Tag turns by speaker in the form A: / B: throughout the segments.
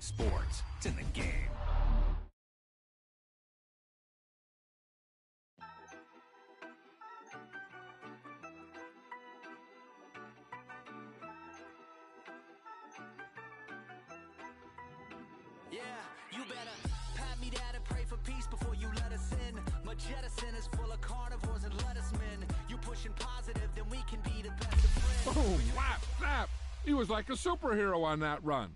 A: sports. It's in the game.
B: Yeah, you better pat me down and pray for peace before you let us in. My jettison is full of carnivores and lettucemen. You pushing positive, then we can be the best of friends.
C: Boom, whap, snap. He was like a superhero on that run.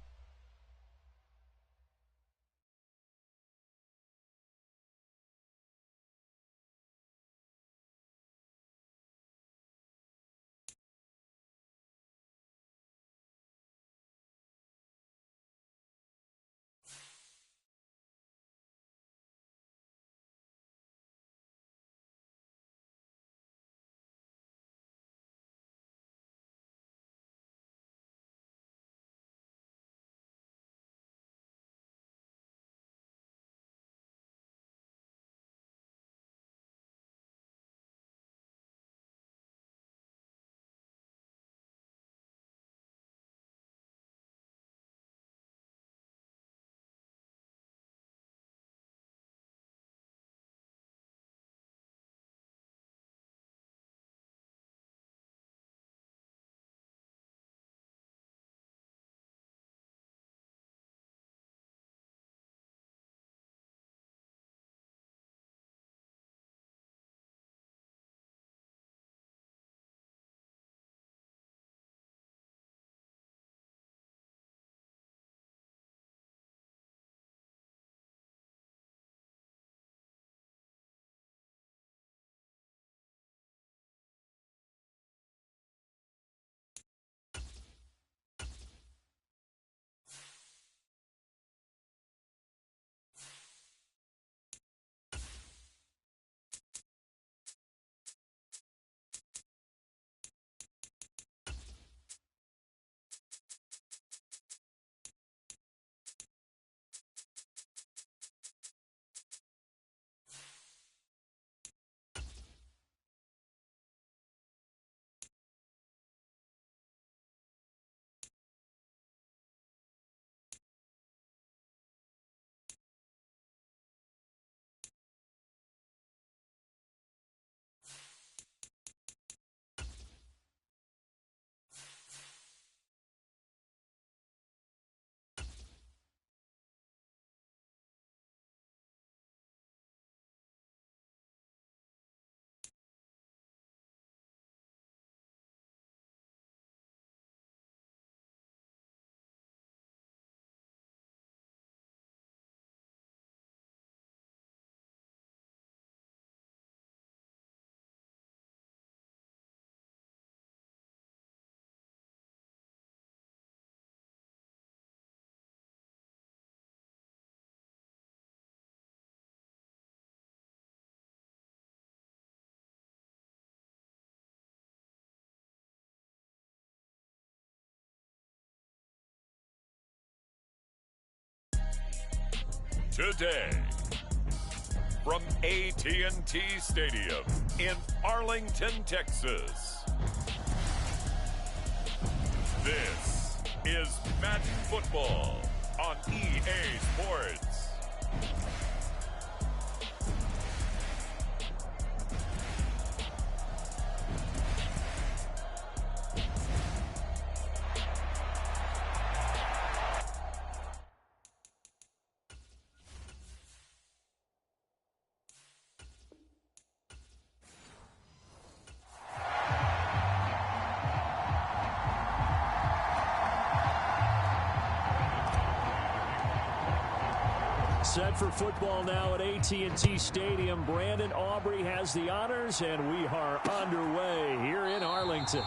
D: Today, from AT&T Stadium in Arlington, Texas, this is Madden Football on EA Sports.
E: Set for football now at AT&T Stadium. Brandon Aubrey has the honors, and we are underway here in Arlington.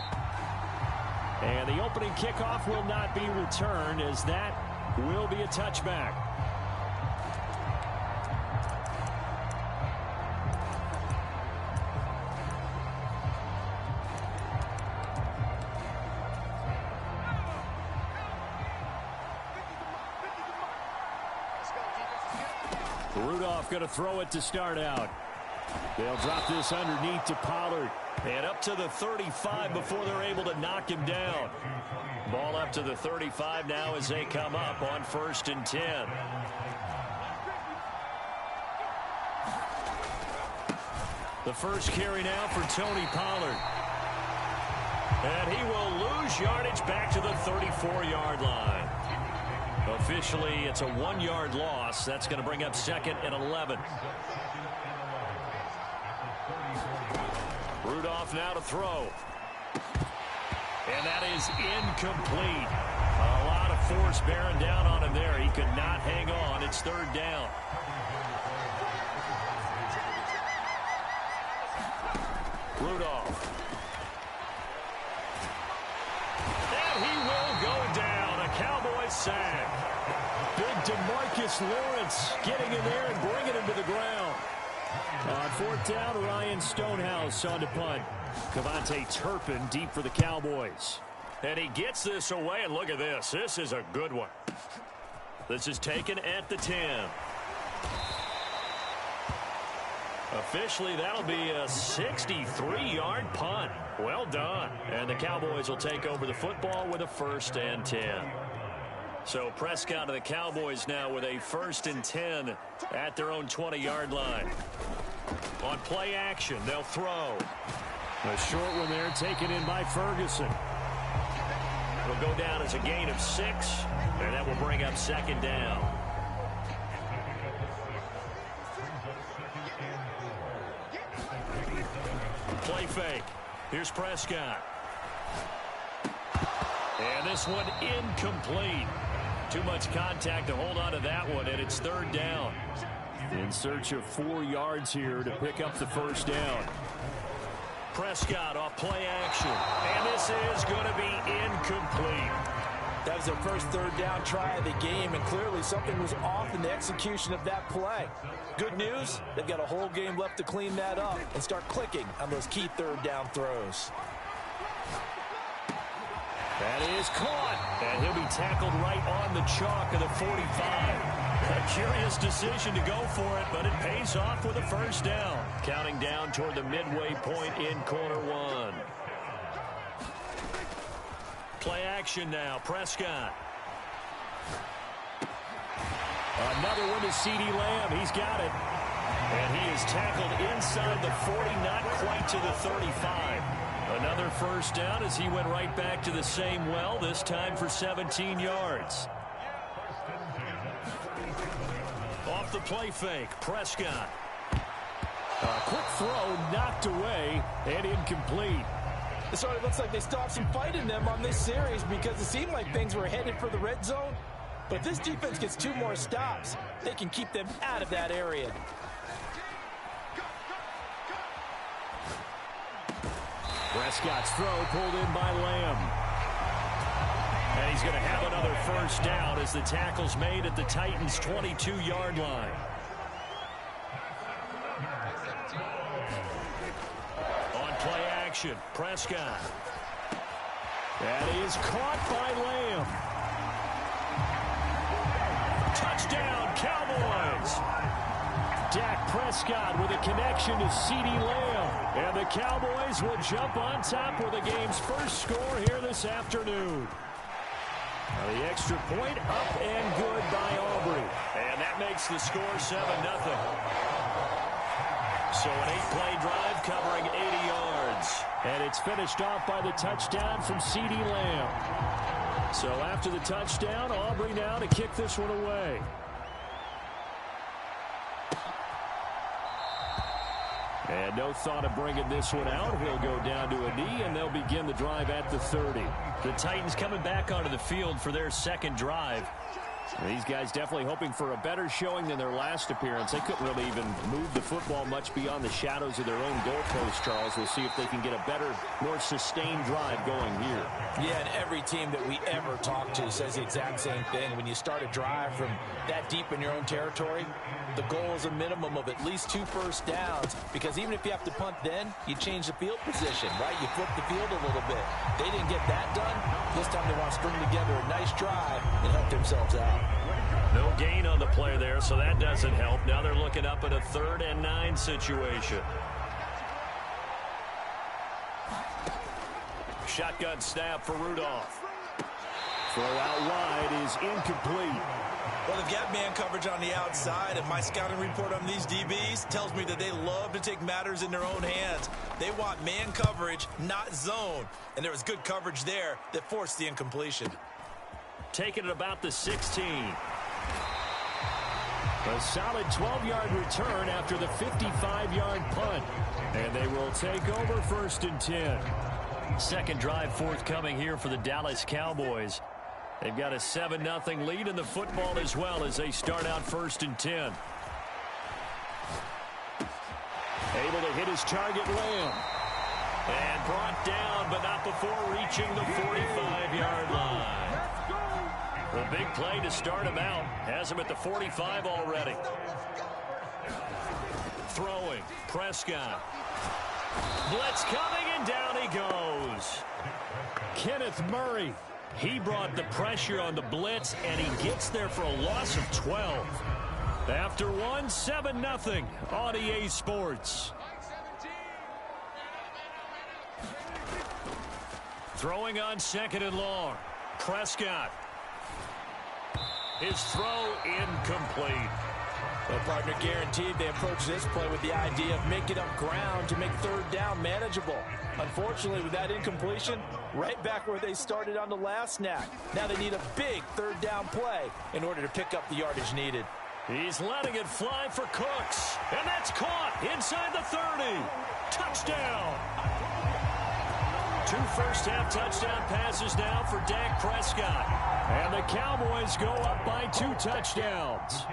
E: And the opening kickoff will not be returned, as that will be a touchback. Rudolph going to throw it to start out. They'll drop this underneath to Pollard. And up to the 35 before they're able to knock him down. Ball up to the 35 now as they come up on 1st and 10. The first carry now for Tony Pollard. And he will lose yardage back to the 34-yard line. Officially, it's a 1-yard loss. That's going to bring up 2nd and 11. Rudolph now to throw. And that is incomplete. A lot of force bearing down on him there. He could not hang on. It's 3rd down. Rudolph. And he will go down. A Cowboys sack. Big DeMarcus Lawrence getting in there and bringing him to the ground. On 4th down, Ryan Stonehouse on to punt. Cavante Turpin deep for the Cowboys. And he gets this away, and look at this. This is a good one. This is taken at the 10. Officially, that'll be a 63-yard punt. Well done. And the Cowboys will take over the football with a 1st and 10. So Prescott of the Cowboys now with a 1st and 10 at their own 20-yard line. On play action, they'll throw. A short one there taken in by Ferguson. It'll go down as a gain of 6, and that will bring up 2nd down. Play fake. Here's Prescott. And this one incomplete. Too much contact to hold on to that one, and it's 3rd down. In search of 4 yards here to pick up the 1st down. Prescott off play action. And this is going to be incomplete.
A: That was their first 3rd down try of the game, and clearly something was off in the execution of that play. Good news, they've got a whole game left to clean that up and start clicking on those key 3rd down throws.
E: That is caught, and he'll be tackled right on the chalk of the 45. A curious decision to go for it, but it pays off with a 1st down. Counting down toward the midway point in quarter 1. Play action now, Prescott. Another one to C.D. Lamb. He's got it. And he is tackled inside the 40, not quite to the 35. Another 1st down as he went right back to the same well, this time for 17 yards. Off the play fake, Prescott. A quick throw knocked away and incomplete.
A: So it looks like they stopped some fight in them on this series because it seemed like things were headed for the red zone. But if this defense gets 2 more stops, they can keep them out of that area.
E: Prescott's throw pulled in by Lamb. And he's going to have another 1st down as the tackle's made at the Titans' 22-yard line. On play action, Prescott. That is caught by Lamb. Touchdown, Cowboys! Dak Prescott with a connection to C.D. Lamb. And the Cowboys will jump on top with the game's first score here this afternoon. Now the extra point up and good by Aubrey. And that makes the score 7-0. So an 8-play drive covering 80 yards. And it's finished off by the touchdown from C.D. Lamb. So after the touchdown, Aubrey now to kick this one away. And no thought of bringing this one out. He'll go down to a knee, and they'll begin the drive at the 30. The Titans coming back onto the field for their 2nd drive. These guys definitely hoping for a better showing than their last appearance. They couldn't really even move the football much beyond the shadows of their own goalpost, Charles. We'll see if they can get a better, more sustained drive going here.
A: Yeah, and every team that we ever talk to says the exact same thing. When you start a drive from that deep in your own territory, the goal is a minimum of at least 2 1st downs, because even if you have to punt then, you change the field position, right? You flip the field a little bit. They didn't get that done. This time they want to string together a nice drive and help themselves out.
E: No gain on the play there, so that doesn't help. Now they're looking up at a 3rd and 9 situation. Shotgun snap for Rudolph. Throw out wide is incomplete.
A: Well, they've got man coverage on the outside, and my scouting report on these DBs tells me that they love to take matters in their own hands. They want man coverage, not zone. And there was good coverage there that forced the incompletion.
E: Taking it about the 16. A solid 12-yard return after the 55-yard punt. And they will take over 1st and 10. Second drive forthcoming here for the Dallas Cowboys. They've got a 7-0 lead in the football as well as they start out 1st and 10. Able to hit his target, Lamb. And brought down, but not before reaching the 45-yard line. The big play to start him out. Has him at the 45 already. Throwing. Prescott. Blitz coming, and down he goes. Kenneth Murray. He brought the pressure on the blitz, and he gets there for a loss of 12. After 7-0 on EA Sports. Throwing on 2nd and long. Prescott. His throw incomplete.
A: Well, partner, guaranteed they approach this play with the idea of making up ground to make 3rd down manageable. Unfortunately, with that incompletion, right back where they started on the last snap. Now they need a big 3rd down play in order to pick up the yardage needed.
E: He's letting it fly for Cooks. And that's caught inside the 30. Touchdown. 2 first-half touchdown passes now for Dak Prescott. And the Cowboys go up by 2 touchdowns.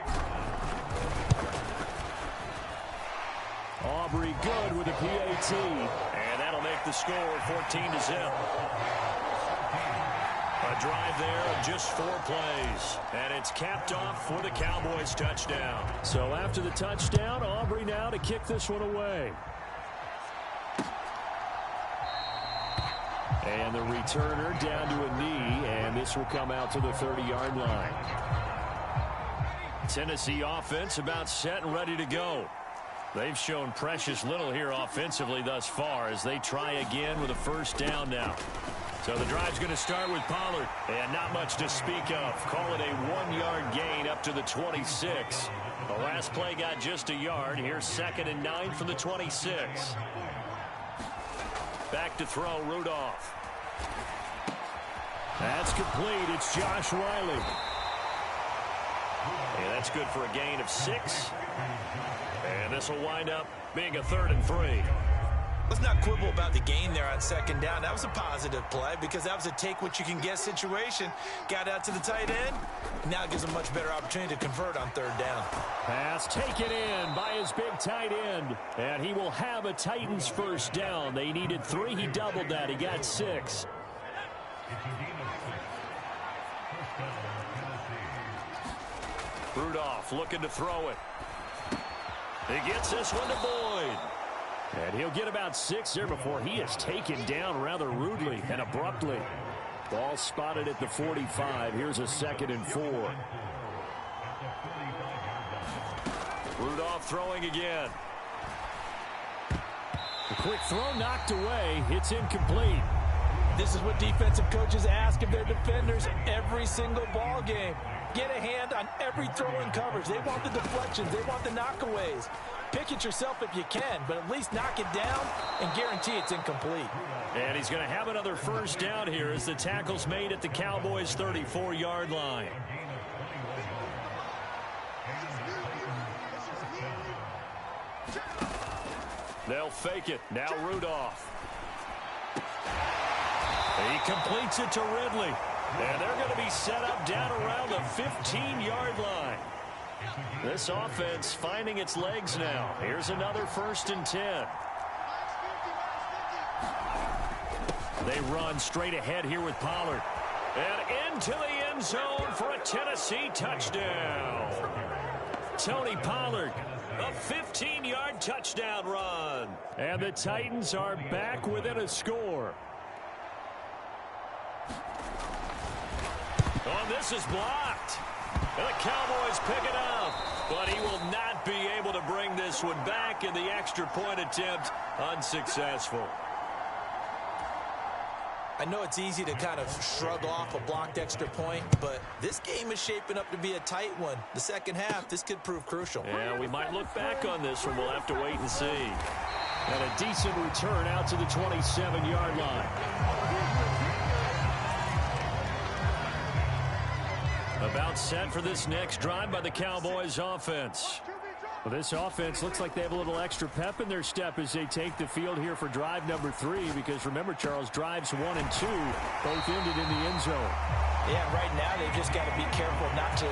E: Aubrey good with a PAT. And that'll make the score 14-0. A drive there of just 4 plays. And it's capped off for the Cowboys touchdown. So after the touchdown, Aubrey now to kick this one away. And the returner down to a knee, and this will come out to the 30-yard line. Tennessee offense about set and ready to go. They've shown precious little here offensively thus far as they try again with a 1st down now. So the drive's going to start with Pollard, and not much to speak of. Call it a 1-yard gain up to the 26. The last play got just a yard. Here's 2nd and 9 from the 26. Back to throw, Rudolph. That's complete. It's Josh Riley. And that's good for a gain of 6. And this will wind up being a 3rd and 3.
A: Let's not quibble about the gain there on 2nd down. That was a positive play because that was a take-what-you-can-get situation. Got out to the tight end. Now it gives him a much better opportunity to convert on 3rd down.
E: Pass taken in by his big tight end. And he will have a Titans 1st down. They needed 3. He doubled that. He got 6. Rudolph looking to throw it. He gets this one to Boyd. And he'll get about 6 there before he is taken down rather rudely and abruptly. Ball spotted at the 45. Here's a 2nd and 4. Rudolph throwing again. A quick throw knocked away. It's incomplete.
A: This is what defensive coaches ask of their defenders every single ball game. Get a hand on every throw in coverage. They want the deflections. They want the knockaways. Pick it yourself if you can, but at least knock it down and guarantee it's incomplete.
E: And he's going to have another 1st down here as the tackle's made at the Cowboys' 34-yard line. They'll fake it. Now Rudolph. He completes it to Ridley. And they're going to be set up down around the 15-yard line. This offense finding its legs now. Here's another 1st and 10. They run straight ahead here with Pollard. And into the end zone for a Tennessee touchdown. Tony Pollard, a 15-yard touchdown run. And the Titans are back within a score. Oh, this is blocked. And the Cowboys pick it up. But he will not be able to bring this one back, and the extra point attempt unsuccessful.
A: I know it's easy to kind of shrug off a blocked extra point, but this game is shaping up to be a tight one. The second half, this could prove crucial.
E: Yeah, we might look back on this one. We'll have to wait and see. And a decent return out to the 27-yard line. About set for this next drive by the Cowboys offense. Well, this offense looks like they have a little extra pep in their step as they take the field here for drive number 3, because remember, Charles, drives 1 and 2 both ended in the end zone.
A: Yeah, right now they've just got to be careful not to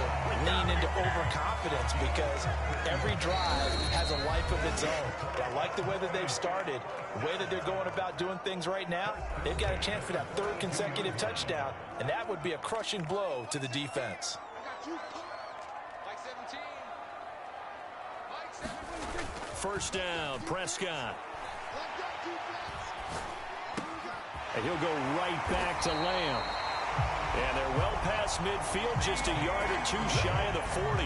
A: lean into overconfidence, because every drive has a life of its own. I like the way that they've started, the way that they're going about doing things right now. They've got a chance for that 3rd consecutive touchdown, and that would be a crushing blow to the defense.
E: First down, Prescott. And he'll go right back to Lamb. And they're well past midfield, just a yard or 2 shy of the 40.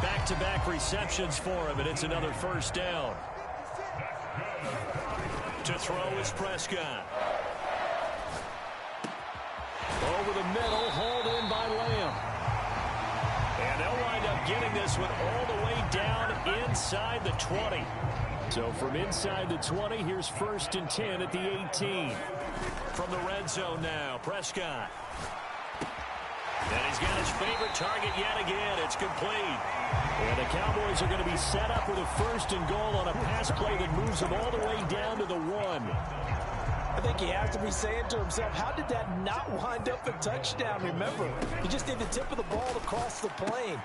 E: Back-to-back receptions for him, and it's another first down. To throw is Prescott. Over the middle, hauled in by Lamb. And they'll wind up getting this one all the way down inside the 20. So from inside the 20, here's 1st and 10 at the 18. From the red zone now, Prescott. And he's got his favorite target yet again. It's complete. And the Cowboys are going to be set up with a 1st and goal on a pass play that moves them all the way down to the 1.
A: I think he has to be saying to himself, how did that not wind up a touchdown? Remember, he just did the tip of the ball across the plane.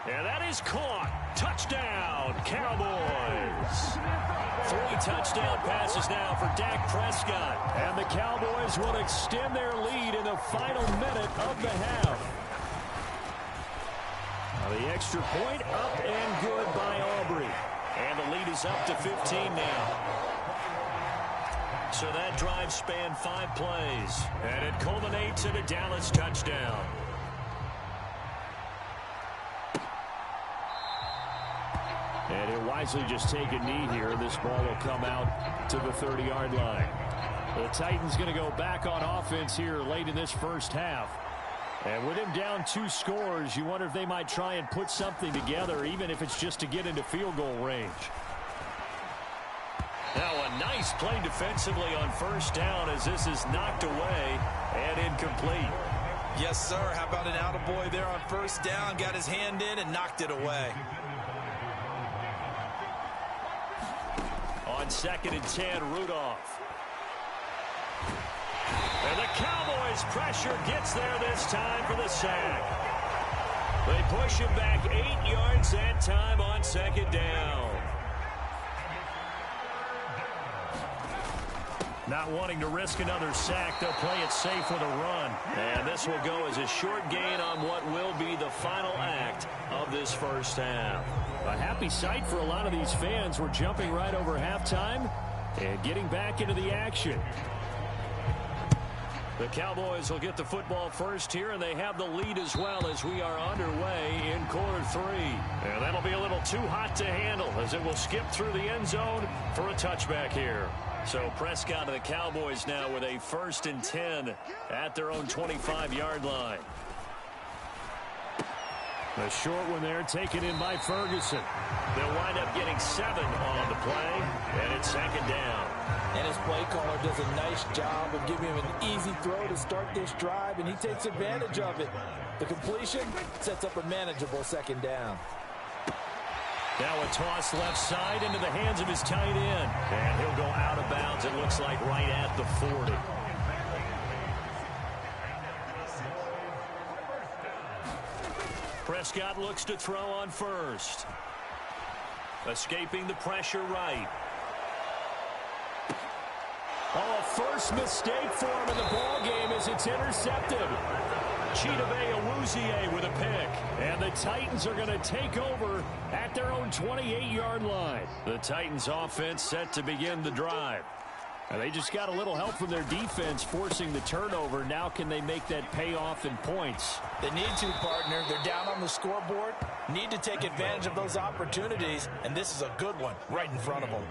E: And that is caught. Touchdown, Cowboys. 3 touchdown passes now for Dak Prescott. And the Cowboys will extend their lead in the final minute of the half. Now the extra point up and good by Aubrey. And the lead is up to 15 now. So that drive spanned 5 plays, and it culminates in a Dallas touchdown. And he'll wisely just take a knee here. This ball will come out to the 30-yard line. The Titans going to go back on offense here late in this first half. And with him down 2 scores, you wonder if they might try and put something together, even if it's just to get into field goal range. Now a nice play defensively on first down as this is knocked away and incomplete.
A: Yes, sir. How about an attaboy there on first down? Got his hand in and knocked it away.
E: On 2nd and 10, Rudolph. And the Cowboys' pressure gets there this time for the sack. They push him back 8 yards that time on 2nd down. Not wanting to risk another sack, they'll play it safe with a run. And this will go as a short gain on what will be the final act of this first half. A happy sight for a lot of these fans. We're jumping right over halftime and getting back into the action. The Cowboys will get the football first here, and they have the lead as well as we are underway in quarter 3. And that'll be a little too hot to handle as it will skip through the end zone for a touchback here. So Prescott and the Cowboys now with a 1st and 10 at their own 25-yard line. The short one there taken in by Ferguson. They'll wind up getting 7 on the play, and it's 2nd down.
A: And his play caller does a nice job of giving him an easy throw to start this drive, and he takes advantage of it. The completion sets up a manageable 2nd down.
E: Now a toss left side into the hands of his tight end. And he'll go out of bounds, it looks like, right at the 40. Prescott looks to throw on first. Escaping the pressure right. Oh, a first mistake for him in the ball game as it's intercepted. Chidobe Awuzie with a pick. And the Titans are going to take over at their own 28-yard line. The Titans offense set to begin the drive. And they just got a little help from their defense forcing the turnover. Now can they make that pay off in points?
A: They need to, partner. They're down on the scoreboard. Need to take advantage of those opportunities. And this is a good one right in front of them.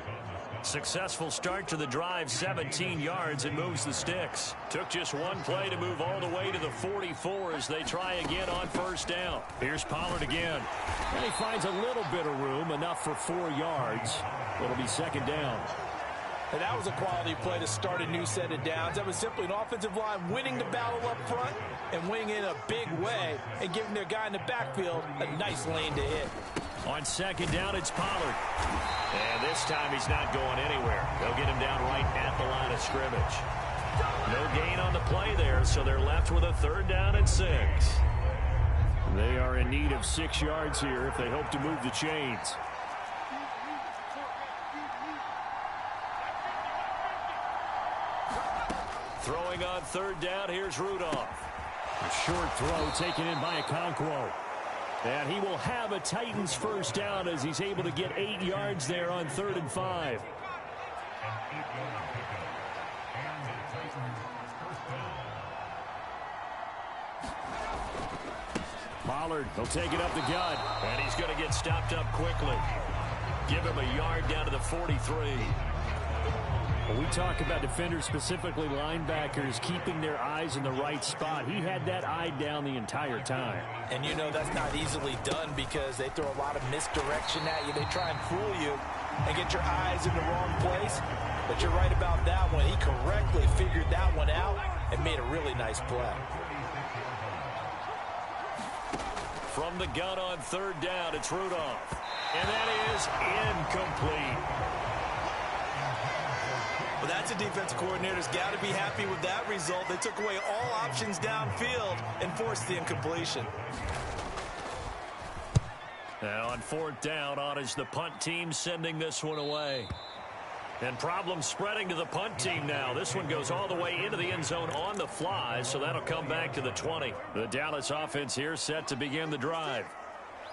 E: Successful start to the drive, 17 yards, and moves the sticks. Took just one play to move all the way to the 44 as they try again on first down. Here's Pollard again. And he finds a little bit of room, enough for 4 yards. It'll be second down.
A: And that was a quality play to start a new set of downs. That was simply an offensive line winning the battle up front and winning in a big way and giving their guy in the backfield a nice lane to hit.
E: On second down, it's Pollard. And this time he's not going anywhere. They'll get him down right at the line of scrimmage. No gain on the play there, so they're left with a 3rd down and 6. They are in need of 6 yards here if they hope to move the chains. Throwing on 3rd down, here's Rudolph. A short throw taken in by Okonkwo. And he will have a Titans first down as he's able to get 8 yards there on 3rd and 5. Pollard, he'll take it up the gut. And he's going to get stopped up quickly. Give him a yard down to the 43. When we talk about defenders, specifically linebackers, keeping their eyes in the right spot, he had that eye down the entire time.
A: And you know that's not easily done because they throw a lot of misdirection at you. They try and fool you and get your eyes in the wrong place. But you're right about that one. He correctly figured that one out and made a really nice play.
E: From the gun on 3rd down, it's Rudolph. And that is incomplete.
A: Well, that's a defensive coordinator's got to be happy with that result. They took away all options downfield and forced the incompletion.
E: Now on 4th down, on is the punt team sending this one away. And problems spreading to the punt team now. This one goes all the way into the end zone on the fly, so that'll come back to the 20. The Dallas offense here set to begin the drive.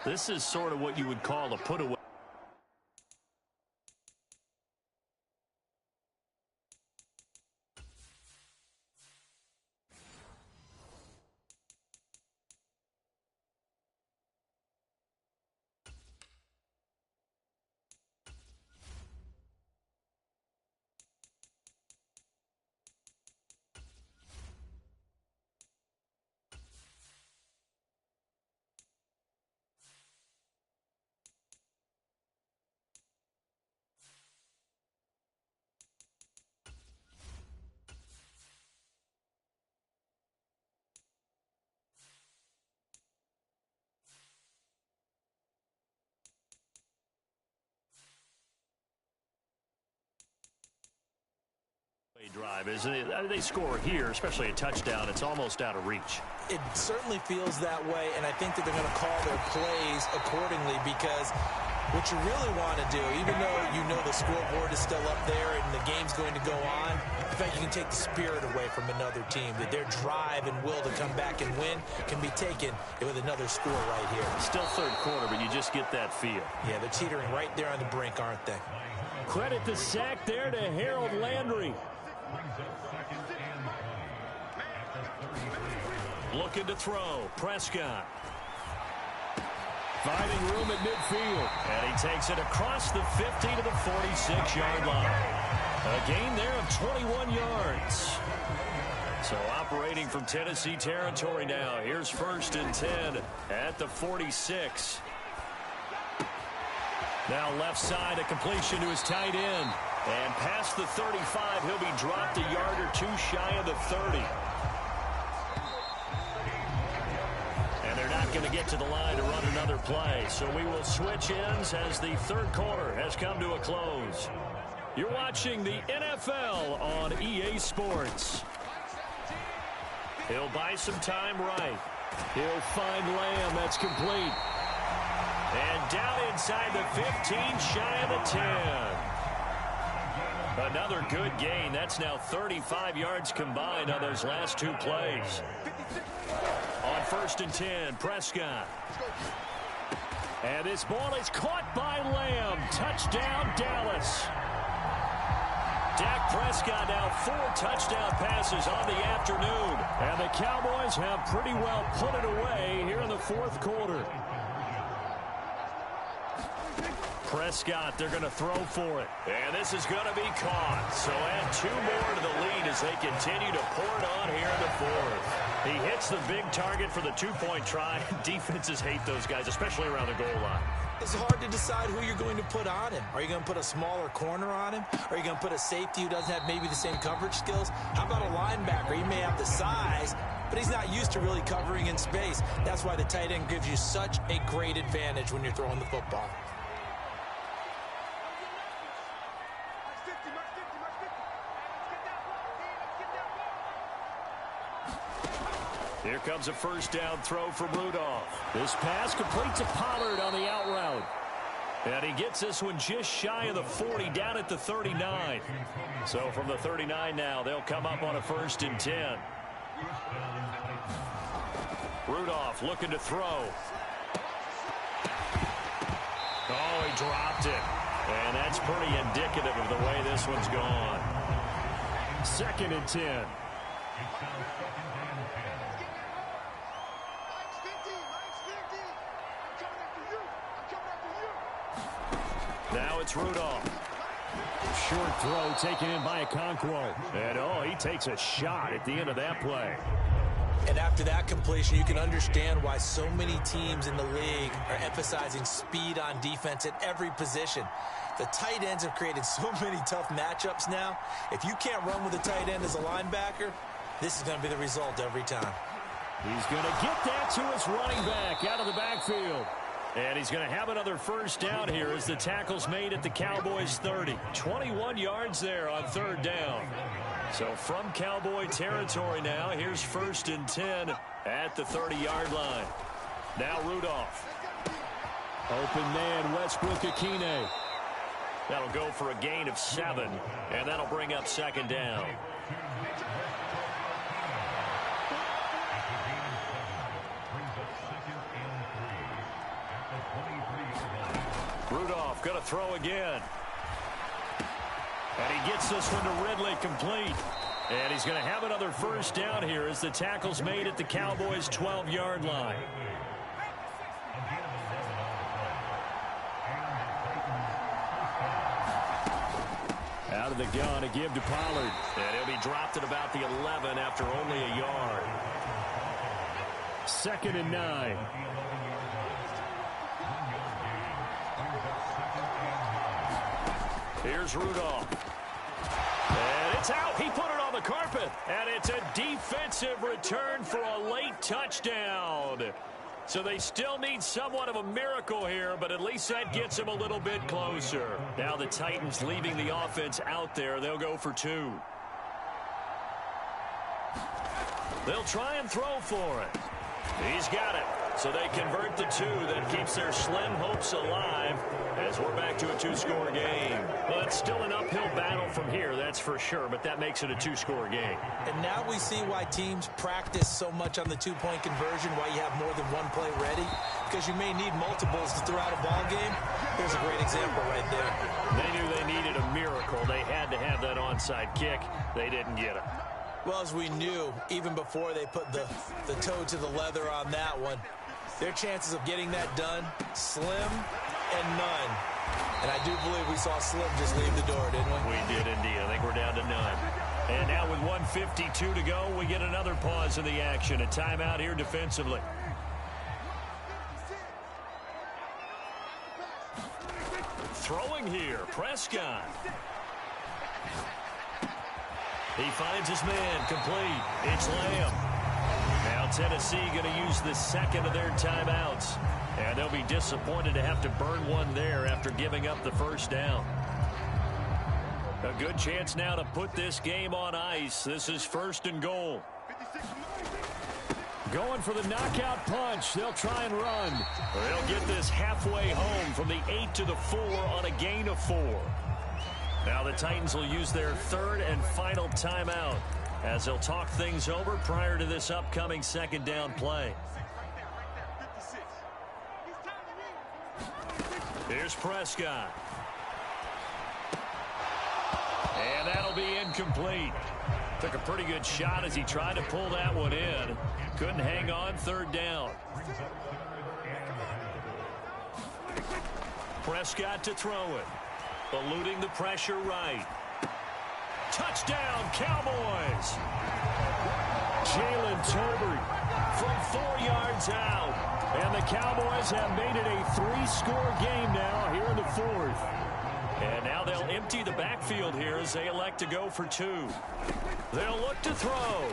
E: This is sort of what you would call a put-away. Drive is they score here, especially a touchdown, it's almost out of reach.
A: It certainly feels that way, and I think that they're going to call their plays accordingly because what you really want to do, even though you know the scoreboard is still up there and the game's going to go on, in fact, you can take the spirit away from another team, that their drive and will to come back and win can be taken with another score right here.
E: Still 3rd quarter, but you just get that feel.
A: Yeah, they're teetering right there on the brink, aren't they?
E: Credit the sack there to Harold Landry. Looking to throw. Prescott. Finding room at midfield. And he takes it across the 50 to the 46-yard line. A gain there of 21 yards. So operating from Tennessee territory now. Here's 1st and 10 at the 46. Now left side, a completion to his tight end. And past the 35, he'll be dropped a yard or two shy of the 30. And they're not going to get to the line to run another play. So we will switch ends as the 3rd quarter has come to a close. You're watching the NFL on EA Sports. He'll buy some time right. He'll find Lamb. That's complete. And down inside the 15, shy of the 10. Another good gain. That's now 35 yards combined on those last 2 plays. On 1st and 10, Prescott. And this ball is caught by Lamb. Touchdown, Dallas. Dak Prescott now 4 touchdown passes on the afternoon. And the Cowboys have pretty well put it away here in the fourth quarter. Prescott, they're going to throw for it. And this is going to be caught. So add 2 more to the lead as they continue to pour it on here in the fourth. He hits the big target for the 2-point try. Defenses hate those guys, especially around the goal line.
A: It's hard to decide who you're going to put on him. Are you going to put a smaller corner on him? Are you going to put a safety who doesn't have maybe the same coverage skills? How about a linebacker? He may have the size, but he's not used to really covering in space. That's why the tight end gives you such a great advantage when you're throwing the football.
E: Here comes a first down throw from Rudolph. This pass complete to Pollard on the out route. And he gets this one just shy of the 40, down at the 39. So from the 39 now, they'll come up on a 1st and 10. Rudolph looking to throw. Oh, he dropped it. And that's pretty indicative of the way this one's gone. 2nd and 10. Now it's Rudolph. Short throw taken in by Okonkwo. And, oh, he takes a shot at the end of that play.
A: And after that completion, you can understand why so many teams in the league are emphasizing speed on defense at every position. The tight ends have created so many tough matchups now. If you can't run with a tight end as a linebacker, this is going to be the result every time.
E: He's going to get that to his running back out of the backfield. And he's going to have another first down here as the tackle's made at the Cowboys' 30. 21 yards there on 3rd down. So from Cowboy territory now, here's 1st and 10 at the 30-yard line. Now Rudolph. Open man, Westbrook-Akine. That'll go for a gain of 7, and that'll bring up 2nd down. Rudolph going to throw again. And he gets this one to Ridley complete. And he's going to have another first down here as the tackle's made at the Cowboys' 12-yard line. Out of the gun to give to Pollard. And he'll be dropped at about the 11 after only a yard. 2nd and 9. Here's Rudolph. And it's out. He put it on the carpet. And it's a defensive return for a late touchdown. So they still need somewhat of a miracle here, but at least that gets them a little bit closer. Now the Titans leaving the offense out there. They'll go for 2. They'll try and throw for it. He's got it. So they convert the 2. That keeps their slim hopes alive as we're back to a 2-score game. Well, it's still an uphill battle from here, that's for sure, but that makes it a 2-score game.
A: And now we see why teams practice so much on the 2-point conversion, why you have more than one play ready, because you may need multiples to throw out a ball game. Here's a great example right there.
E: They knew they needed a miracle. They had to have that onside kick. They didn't get it.
A: Well, as we knew, even before they put the toe to the leather on that one, their chances of getting that done, slim and none. And I do believe we saw Slim just leave the door, didn't we?
E: We did indeed. I think we're down to none. And now with 1:52 to go, we get another pause in the action. A timeout here defensively. Throwing here, Prescott. He finds his man, complete. It's Lamb. Now Tennessee going to use the second of their timeouts. And they'll be disappointed to have to burn one there after giving up the first down. A good chance now to put this game on ice. This is 1st and goal. Going for the knockout punch. They'll try and run. They'll get this halfway home from the 8 to the 4 on a gain of 4. Now the Titans will use their 3rd and final timeout as they'll talk things over prior to this upcoming 2nd down play. Here's Prescott. And that'll be incomplete. Took a pretty good shot as he tried to pull that one in. Couldn't hang on, third down. Prescott to throw it. Eluding the pressure right. Touchdown, Cowboys! Jalen Tolbert from 4 yards out. And the Cowboys have made it a 3-score game now here in the fourth. And now they'll empty the backfield here as they elect to go for 2. They'll look to throw.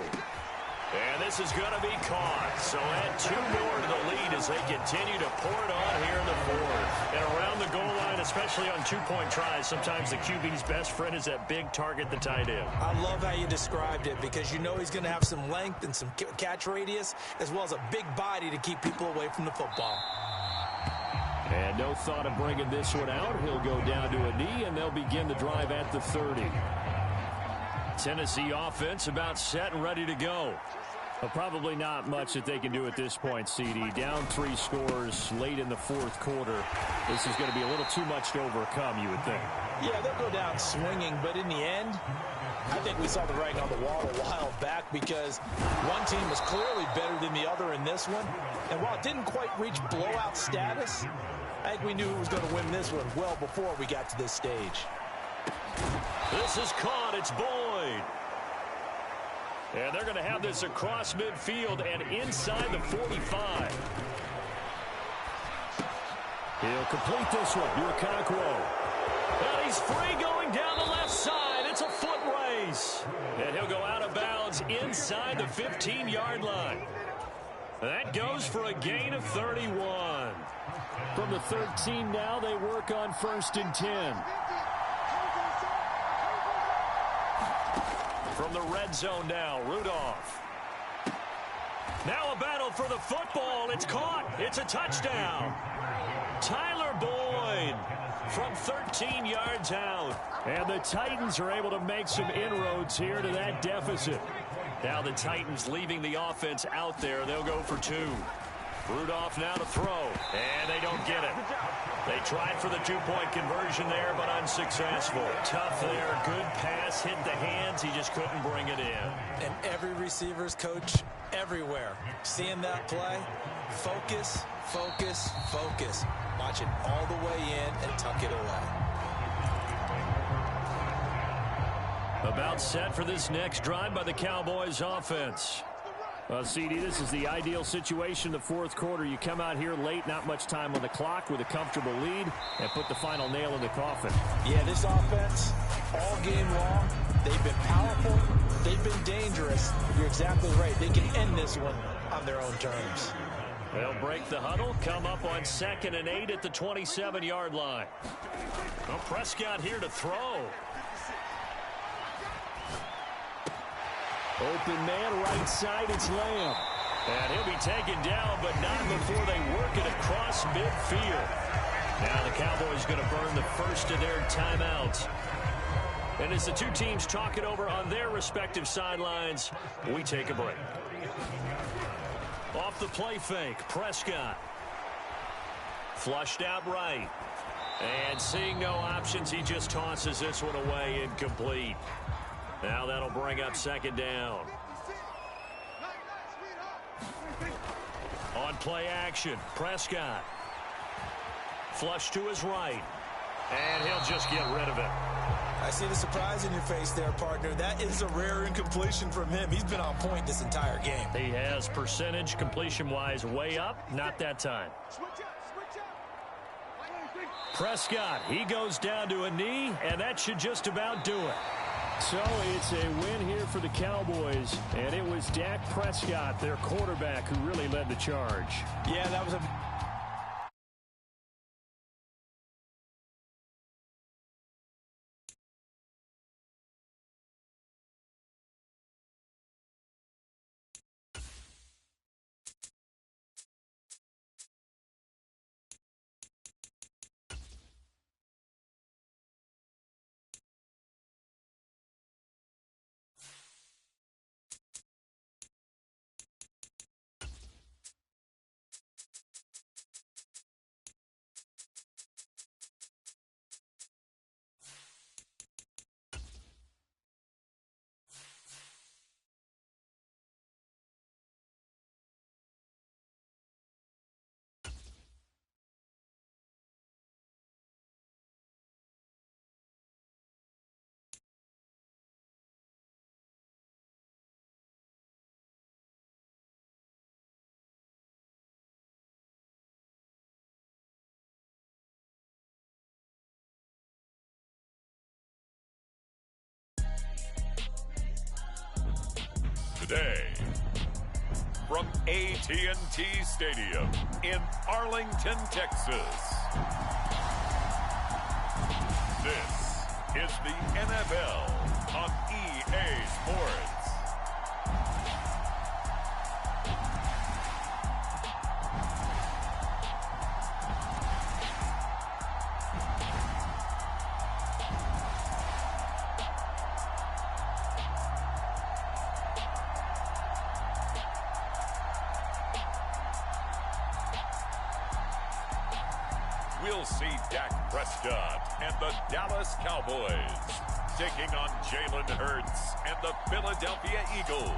E: And this is going to be caught. So add 2 more to the lead as they continue to pour it on here in the fourth. And around the goal line, especially on 2-point tries, sometimes the QB's best friend is that big target, the tight end.
A: I love how you described it because you know he's going to have some length and some catch radius as well as a big body to keep people away from the football.
E: And no thought of bringing this one out. He'll go down to a knee, and they'll begin the drive at the 30. Tennessee offense about set and ready to go. Well, probably not much that they can do at this point, CD. Down 3 scores late in the fourth quarter. This is going to be a little too much to overcome, you would think.
A: Yeah, they'll go down swinging, but in the end, I think we saw the writing on the wall a while back because one team was clearly better than the other in this one. And while it didn't quite reach blowout status, I think we knew who was going to win this one well before we got to this stage.
E: This is caught. It's Boyd. And they're going to have this across midfield and inside the 45. He'll complete this one. Okonkwo. And he's free going down the left side. It's a foot race. And he'll go out of bounds inside the 15-yard line. That goes for a gain of 31. From the 13 now, they work on 1st and 10. From the red zone now, Rudolph. Now a battle for the football. It's caught. It's a touchdown. Tyler Boyd from 13 yards out. And the Titans are able to make some inroads here to that deficit. Now the Titans leaving the offense out there. They'll go for 2. Rudolph now to throw. And they don't get it. They tried for the 2-point conversion there, but unsuccessful. Tough there. Good pass. Hit the hands. He just couldn't bring it in.
A: And every receiver's coach everywhere. Seeing that play, focus, focus, focus. Watch it all the way in and tuck it away.
E: About set for this next drive by the Cowboys offense. Well, CD, this is the ideal situation in the fourth quarter. You come out here late, not much time on the clock with a comfortable lead, and put the final nail in the coffin.
A: Yeah, this offense, all game long, they've been powerful, they've been dangerous. You're exactly right. They can end this one on their own terms.
E: They'll break the huddle, come up on 2nd and 8 at the 27-yard line. Well, Prescott here to throw. Open man, right side, it's Lamb. And he'll be taken down, but not before they work it across midfield. Now the Cowboys going to burn the first of their timeouts. And as the two teams talk it over on their respective sidelines, we take a break. Off the play fake, Prescott. Flushed out right. And seeing no options, he just tosses this one away, incomplete. Now that'll bring up 2nd down. On play action, Prescott. Flush to his right. And he'll just get rid of it.
A: I see the surprise in your face there, partner. That is a rare incompletion from him. He's been on point this entire game.
E: He has percentage completion-wise way up. Not that time. Prescott, he goes down to a knee, and that should just about do it. So it's a win here for the Cowboys, and it was Dak Prescott, their quarterback, who really led the charge.
A: Yeah, that was a
D: Today, from AT&T Stadium in Arlington, Texas, this is the NFL on EA Sports. We'll see Dak Prescott and the Dallas Cowboys taking on Jalen Hurts and the Philadelphia Eagles.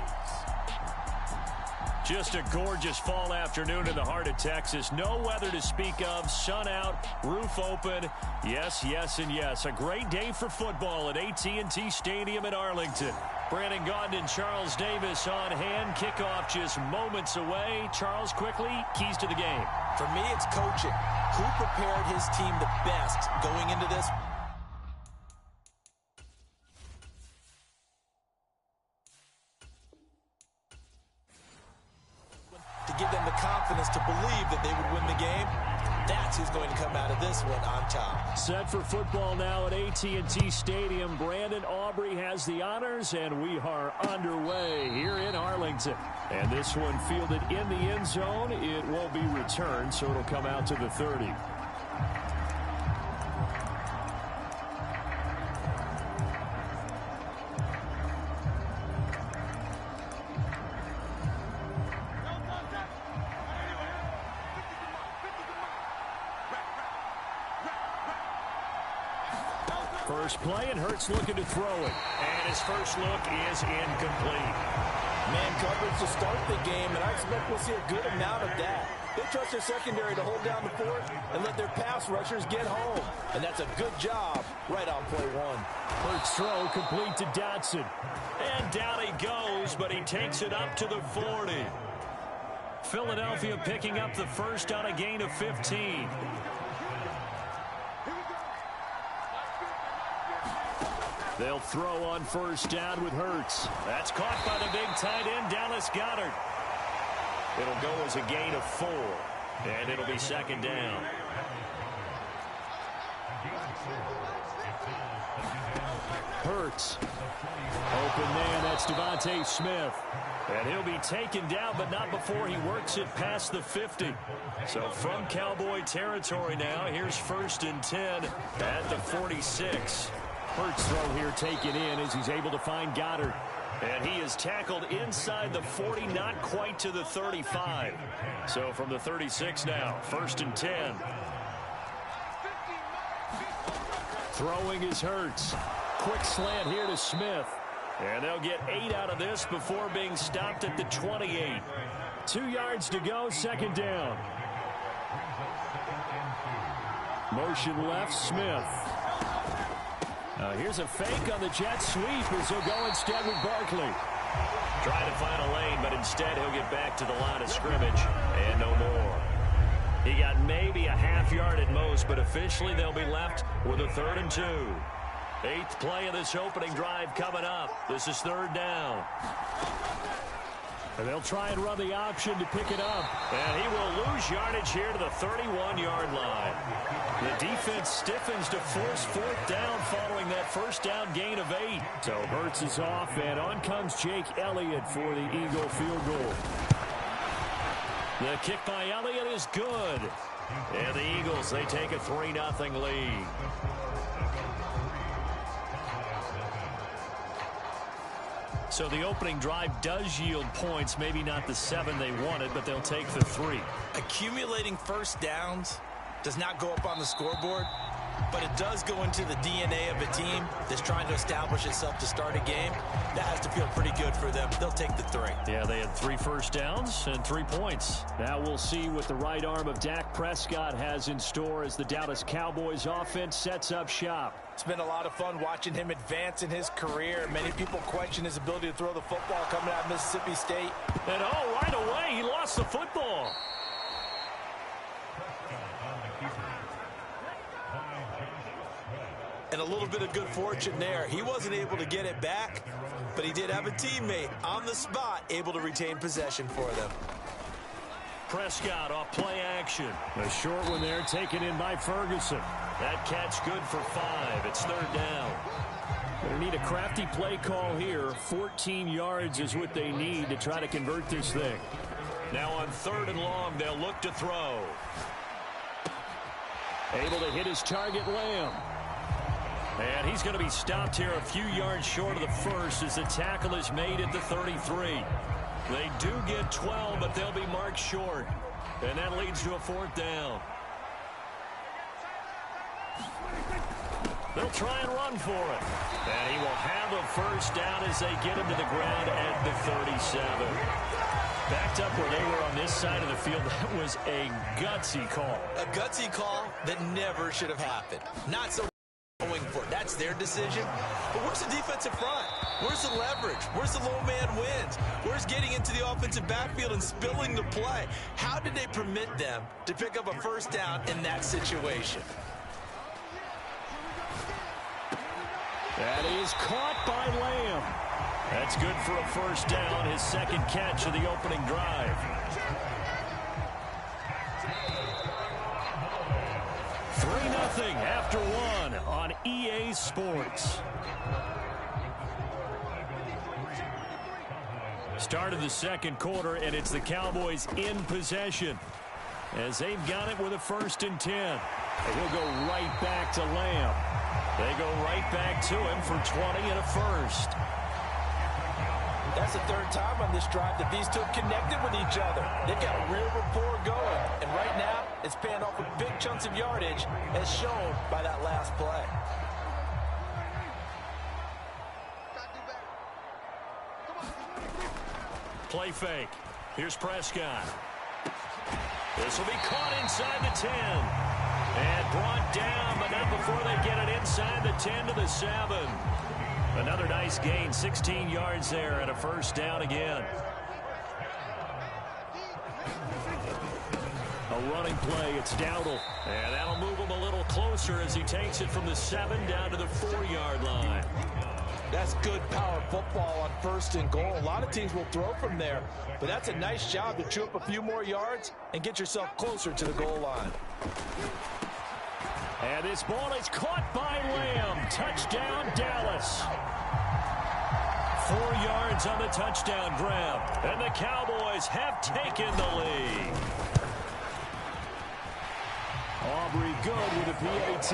E: Just a gorgeous fall afternoon in the heart of Texas. No weather to speak of. Sun out, roof open. Yes, yes, and yes. A great day for football at AT&T Stadium in Arlington. Brandon Gaudin and Charles Davis on hand. Kickoff just moments away. Charles, quickly, keys to the game.
A: For me, it's coaching. Who prepared his team the best going into this? To give them the confidence to believe that they would win the game. That's who's going to come out of this one on top.
E: Set for football now at AT&T Stadium. Brandon Aubrey has the honors, and we are underway here in Arlington. And this one fielded in the end zone. It won't be returned, so it'll come out to the 30. First play, and Hurts looking to throw it. And his first look is incomplete.
A: Man coverage to start the game, and I expect we'll see a good amount of that. They trust their secondary to hold down the fort and let their pass rushers get home. And that's a good job right on play one.
E: Hurts throw complete to Dotson. And down he goes, but he takes it up to the 40. Philadelphia picking up the first on a gain of 15. They'll throw on first down with Hurts. That's caught by the big tight end, Dallas Goedert. It'll go as a gain of 4, and it'll be second down. Hurts. Open man, that's Devontae Smith. And he'll be taken down, but not before he works it past the 50. So from Cowboy territory now, here's 1st and 10 at the 46. Hurts throw here taken in as he's able to find Goddard. And he is tackled inside the 40, not quite to the 35. So from the 36 now, 1st and 10. Throwing is Hurts. Quick slant here to Smith. And they'll get 8 out of this before being stopped at the 28. 2 yards to go, second down. Motion left, Smith. Here's a fake on the jet sweep as he'll go instead with Barkley. Trying to find a lane, but instead he'll get back to the line of scrimmage and no more. He got maybe a half yard at most, but officially they'll be left with a 3rd and 2. 8th play of this opening drive coming up. This is 3rd down. And they'll try and run the option to pick it up. And he will lose yardage here to the 31-yard line. The defense stiffens to force 4th down following that first down gain of 8. So Hurts is off, and on comes Jake Elliott for the Eagle field goal. The kick by Elliott is good. And the Eagles, they take a 3-0 lead. So the opening drive does yield points, maybe not the 7 they wanted, but they'll take the 3.
A: Accumulating first downs does not go up on the scoreboard, but it does go into the DNA of a team that's trying to establish itself to start a game. That has to feel pretty good for them. They'll take the 3.
E: Yeah, they had 3 first downs and 3 points. Now we'll see what the right arm of Dak Prescott has in store as the Dallas Cowboys offense sets up shop.
A: It's been a lot of fun watching him advance in his career. Many people question his ability to throw the football coming out of Mississippi State.
E: And right away, he lost the football.
A: And a little bit of good fortune there. He wasn't able to get it back, but he did have a teammate on the spot able to retain possession for them.
E: Prescott off play action. A short one there taken in by Ferguson. That catch good for 5. It's 3rd down. They need a crafty play call here. 14 yards is what they need to try to convert this thing. Now on 3rd and long, they'll look to throw. Able to hit his target, Lamb. And he's going to be stopped here a few yards short of the first as the tackle is made at the 33. They do get 12, but they'll be marked short. And that leads to a 4th down. They'll try and run for it. And he will have a 1st down as they get him to the ground at the 37. Backed up where they were on this side of the field. That was a gutsy call.
A: A gutsy call that never should have happened. Not so going for it. That's their decision. But where's the defensive front? Where's the leverage? Where's the low man wins? Where's getting into the offensive backfield and spilling the play? How did they permit them to pick up a 1st down in that situation?
E: That is caught by Lamb. That's good for a 1st down, his 2nd catch of the opening drive. 3-0 after 1 on EA Sports. Start of the 2nd quarter, and it's the Cowboys in possession as they've got it with a 1st and 10. And he'll go right back to Lamb. They go right back to him for 20 and a 1st.
A: That's the 3rd time on this drive that these two connected with each other. They've got a real rapport going. And right now, it's paying off with big chunks of yardage, as shown by that last play.
E: Play fake. Here's Prescott. This will be caught inside the 10. And brought down, but not before they get it inside the 10 to the 7. Another nice gain, 16 yards there, and a 1st down again. A running play, it's Dowdle. And that'll move him a little closer as he takes it from the 7 down to the 4-yard line.
A: That's good power football on 1st and goal. A lot of teams will throw from there, but that's a nice job to chew up a few more yards and get yourself closer to the goal line.
E: And this ball is caught by Lamb. Touchdown, Dallas. 4 yards on the touchdown grab. And the Cowboys have taken the lead. Aubrey good with a PAT.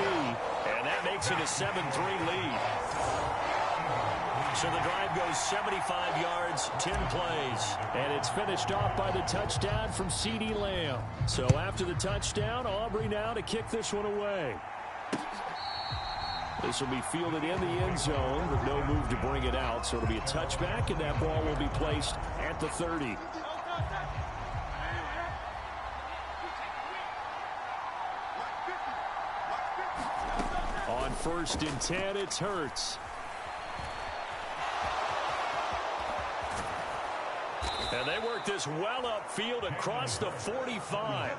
E: And that makes it a 7-3 lead. So the drive goes 75 yards, 10 plays. And it's finished off by the touchdown from CeeDee Lamb. So after the touchdown, Aubrey now to kick this one away. This will be fielded in the end zone, but no move to bring it out. So it'll be a touchback, and that ball will be placed at the 30. On 1st and 10, it's Hurts. And they work this well upfield across the 45.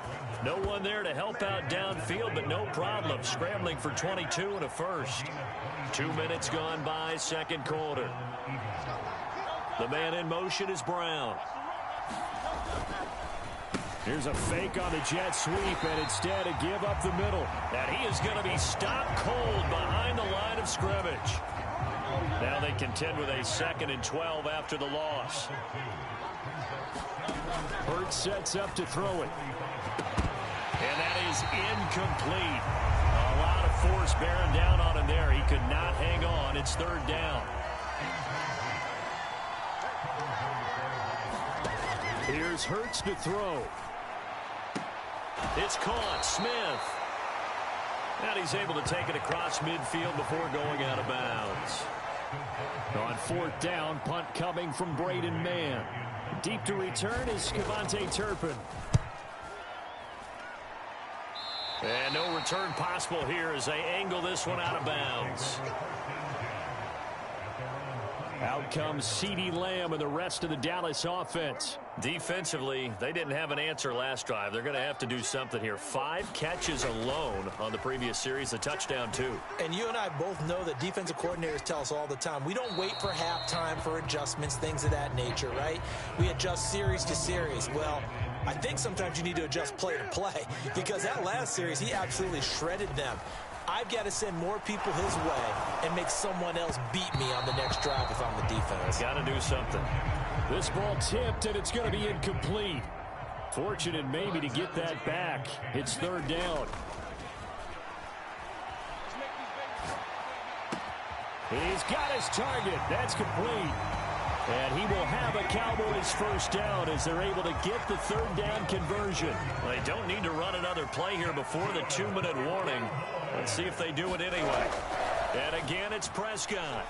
E: No one there to help out downfield, but no problem. Scrambling for 22 and a 1st. 2 minutes gone by, 2nd quarter. The man in motion is Brown. Here's a fake on the jet sweep, and instead a give up the middle. And he is going to be stopped cold behind the line of scrimmage. Now they contend with a 2nd and 12 after the loss. Hurts sets up to throw it. And that is incomplete. A lot of force bearing down on him there. He could not hang on. It's 3rd down. Here's Hurts to throw. It's caught. Smith. And he's able to take it across midfield before going out of bounds. On 4th down, punt coming from Braden Mann. Deep to return is Kevontae Turpin. And no return possible here as they angle this one out of bounds. Out comes CeeDee Lamb and the rest of the Dallas offense.
F: Defensively, they didn't have an answer last drive. They're going to have to do something here. 5 catches alone on the previous series, a touchdown too.
A: And you and I both know that defensive coordinators tell us all the time, we don't wait for halftime for adjustments, things of that nature, right? We adjust series to series. Well, I think sometimes you need to adjust play to play because that last series, he absolutely shredded them. I've got to send more people his way and make someone else beat me on the next drive if I'm the defense.
F: Got to do something.
E: This ball tipped, and it's going to be incomplete. Fortunate maybe to get that back. It's 3rd down. He's got his target. That's complete. And he will have a Cowboys first down as they're able to get the 3rd down conversion.
F: Well, they don't need to run another play here before the 2-minute warning. Let's see if they do it anyway. And again, it's Prescott.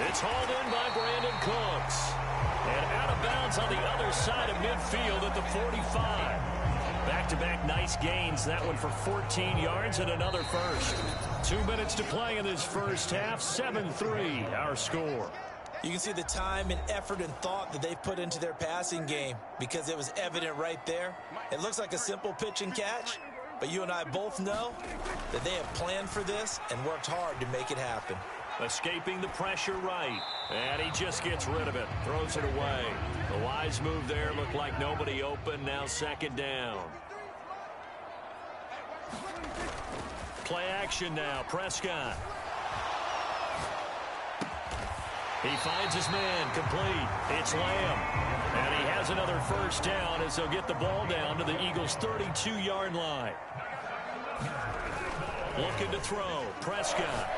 F: It's hauled in by Brandon Cooks. And out of bounds on the other side of midfield at the 45. Back-to-back nice gains. That one for 14 yards and another first. 2 minutes to play in this first half. 7-3 our score.
A: You can see the time and effort and thought that they've put into their passing game because it was evident right there. It looks like a simple pitch and catch, but you and I both know that they have planned for this and worked hard to make it happen.
F: Escaping the pressure right. And he just gets rid of it. Throws it away. The wise move there. Looked like nobody open. Now 2nd down. Play action now. Prescott. He finds his man. Complete. It's Lamb. And he has another first down as they'll get the ball down to the Eagles' 32-yard line. Looking to throw. Prescott.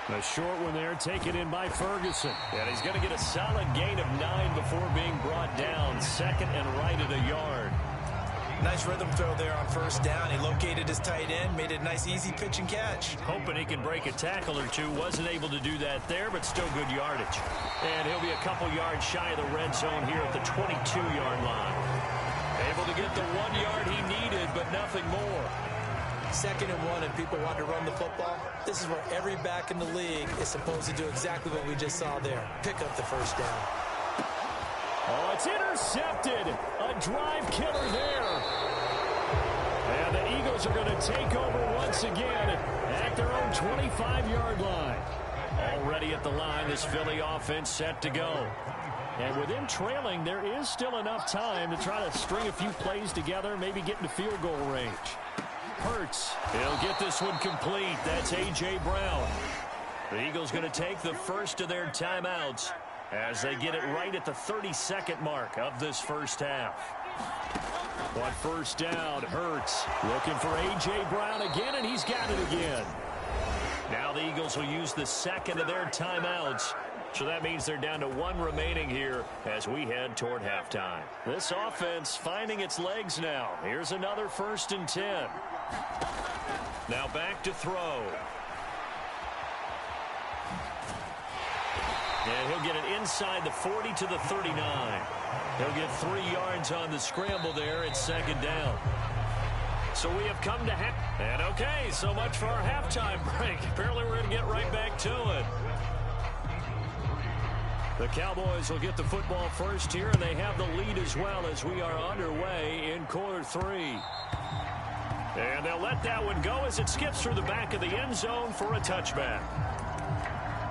E: A short one there, taken in by Ferguson.
F: And he's going to get a solid gain of 9 before being brought down. 2nd and right at a yard.
A: Nice rhythm throw there on first down. He located his tight end, made it a nice, easy pitch and catch.
F: Hoping he can break a tackle or two. Wasn't able to do that there, but still good yardage. And he'll be a couple yards shy of the red zone here at the 22-yard line. Able to get the 1 yard he needed, but nothing more.
A: 2nd and 1 and people want to run the football. This is where every back in the league is supposed to do exactly what we just saw there. Pick up the first down.
E: Oh, it's intercepted. A drive killer there. And the Eagles are going to take over once again at their own 25-yard line.
F: Already at the line, this Philly offense set to go.
E: And with them trailing, there is still enough time to try to string a few plays together, maybe get into field goal range. Hurts.
F: He'll get this one complete. That's A.J. Brown. The Eagles going to take the first of their timeouts as they get it right at the 32nd mark of this first half.
E: On first down, Hurts looking for A.J. Brown again, and he's got it again.
F: Now the Eagles will use the 2nd of their timeouts. So that means they're down to 1 remaining here as we head toward halftime. This offense finding its legs now. Here's another 1st and 10. Now back to throw. And he'll get it inside the 40 to the 39. He'll get 3 yards on the scramble there. It's 2nd down. So we have come to half. And okay, so much for our halftime break. Apparently we're going to get right back to it. The Cowboys will get the football first here, and they have the lead as well as we are underway in quarter 3. And they'll let that one go as it skips through the back of the end zone for a touchback.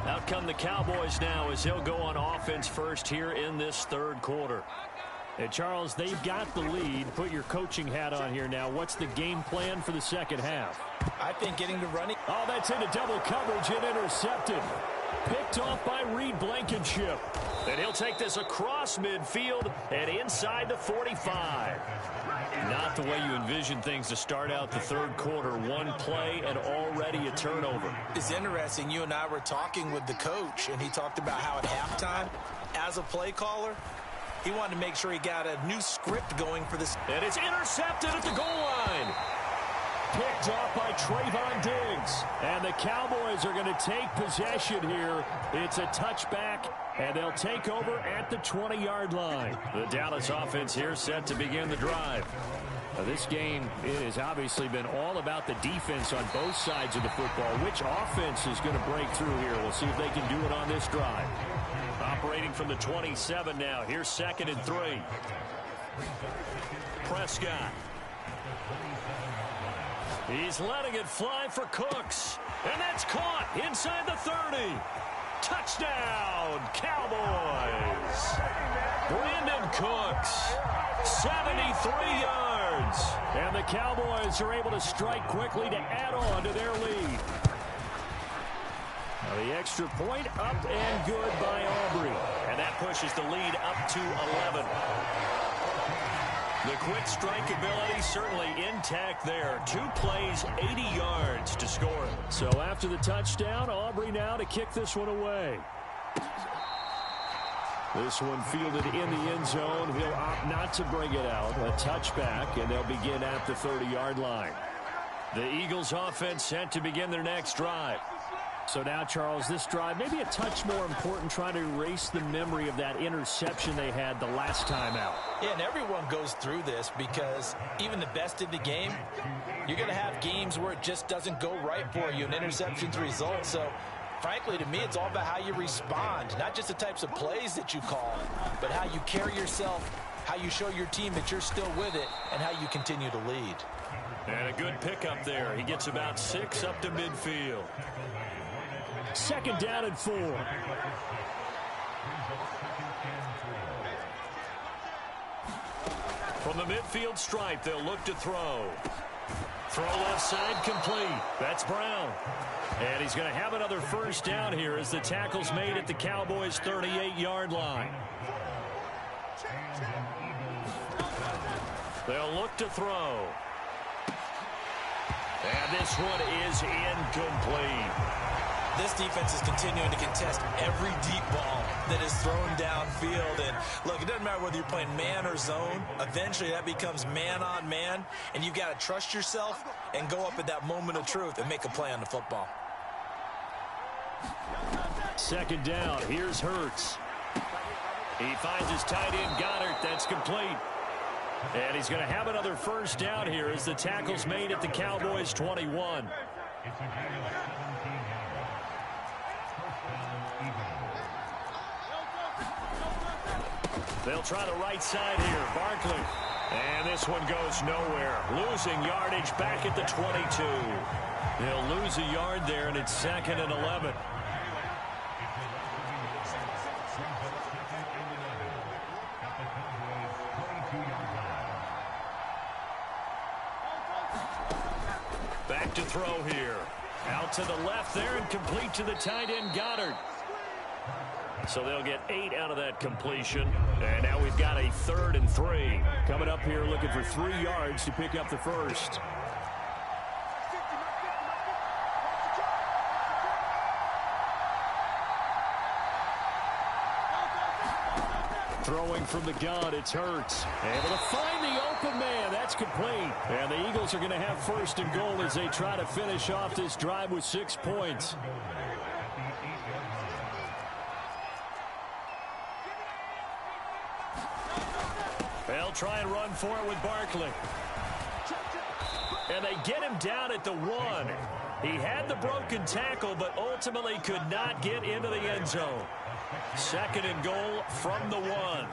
F: Out come the Cowboys now as they'll go on offense first here in this 3rd quarter.
E: And Charles, they've got the lead. Put your coaching hat on here now. What's the game plan for the 2nd half?
A: I think getting to running.
E: Oh, that's into double coverage and intercepted. Picked off by Reed Blankenship.
F: And he'll take this across midfield and inside the 45. Not the way you envision things to start out the 3rd quarter. 1 play and already a turnover.
A: It's interesting. You and I were talking with the coach, and he talked about how at halftime, as a play caller, he wanted to make sure he got a new script going for this.
F: And it's intercepted at the goal line.
E: Picked off by Trayvon Diggs. And the Cowboys are going to take possession here. It's a touchback, and they'll take over at the 20-yard line. The Dallas offense here set to begin the drive. This game, it has obviously been all about the defense on both sides of the football. Which offense is going to break through here? We'll see if they can do it on this drive. Operating from the 27 now. Here's 2nd and 3. Prescott. He's letting it fly for Cooks. And that's caught inside the 30. Touchdown, Cowboys. Brandon Cooks, 73 yards. And the Cowboys are able to strike quickly to add on to their lead. Now the extra point up and good by Aubrey. And that pushes the lead up to 11. The quick strike ability certainly intact there. 2 plays, 80 yards to score. So after the touchdown, Aubrey now to kick this one away. This one fielded in the end zone. He'll opt not to bring it out. A touchback, and they'll begin at the 30-yard line. The Eagles offense set to begin their next drive. So now, Charles, this drive maybe a touch more important, trying to erase the memory of that interception they had the last time out.
A: Yeah, and everyone goes through this because even the best in the game, you're going to have games where it just doesn't go right for you and interceptions result. So, frankly, to me, it's all about how you respond, not just the types of plays that you call, but how you carry yourself, how you show your team that you're still with it, and how you continue to lead.
E: And a good pickup there. He gets about 6 up to midfield. 2nd down and 4. From the midfield stripe, they'll look to throw. Throw left side complete. That's Brown. And he's going to have another first down here as the tackle's made at the Cowboys' 38-yard line. They'll look to throw. And this one is incomplete.
A: This defense is continuing to contest every deep ball that is thrown downfield. And, look, it doesn't matter whether you're playing man or zone. Eventually, that becomes man-on-man, and you've got to trust yourself and go up at that moment of truth and make a play on the football.
E: 2nd down. Here's Hurts. He finds his tight end, Goddard. That's complete. And he's going to have another first down here as the tackle's made at the Cowboys' 21. They'll try the right side here. Barkley. And this one goes nowhere. Losing yardage back at the 22. They'll lose a yard there, and it's 2nd and 11. Back to throw here. Out to the left there and complete to the tight end, Goddard. So they'll get 8 out of that completion. And now we've got a 3rd and 3. Coming up here looking for 3 yards to pick up the first. Throwing from the gun, it's Hurts. Able to find the open man. That's complete. And the Eagles are going to have 1st and goal as they try to finish off this drive with 6 points. They'll try and run for it with Barkley. And they get him down at the 1. He had the broken tackle, but ultimately could not get into the end zone. 2nd and goal from the 1.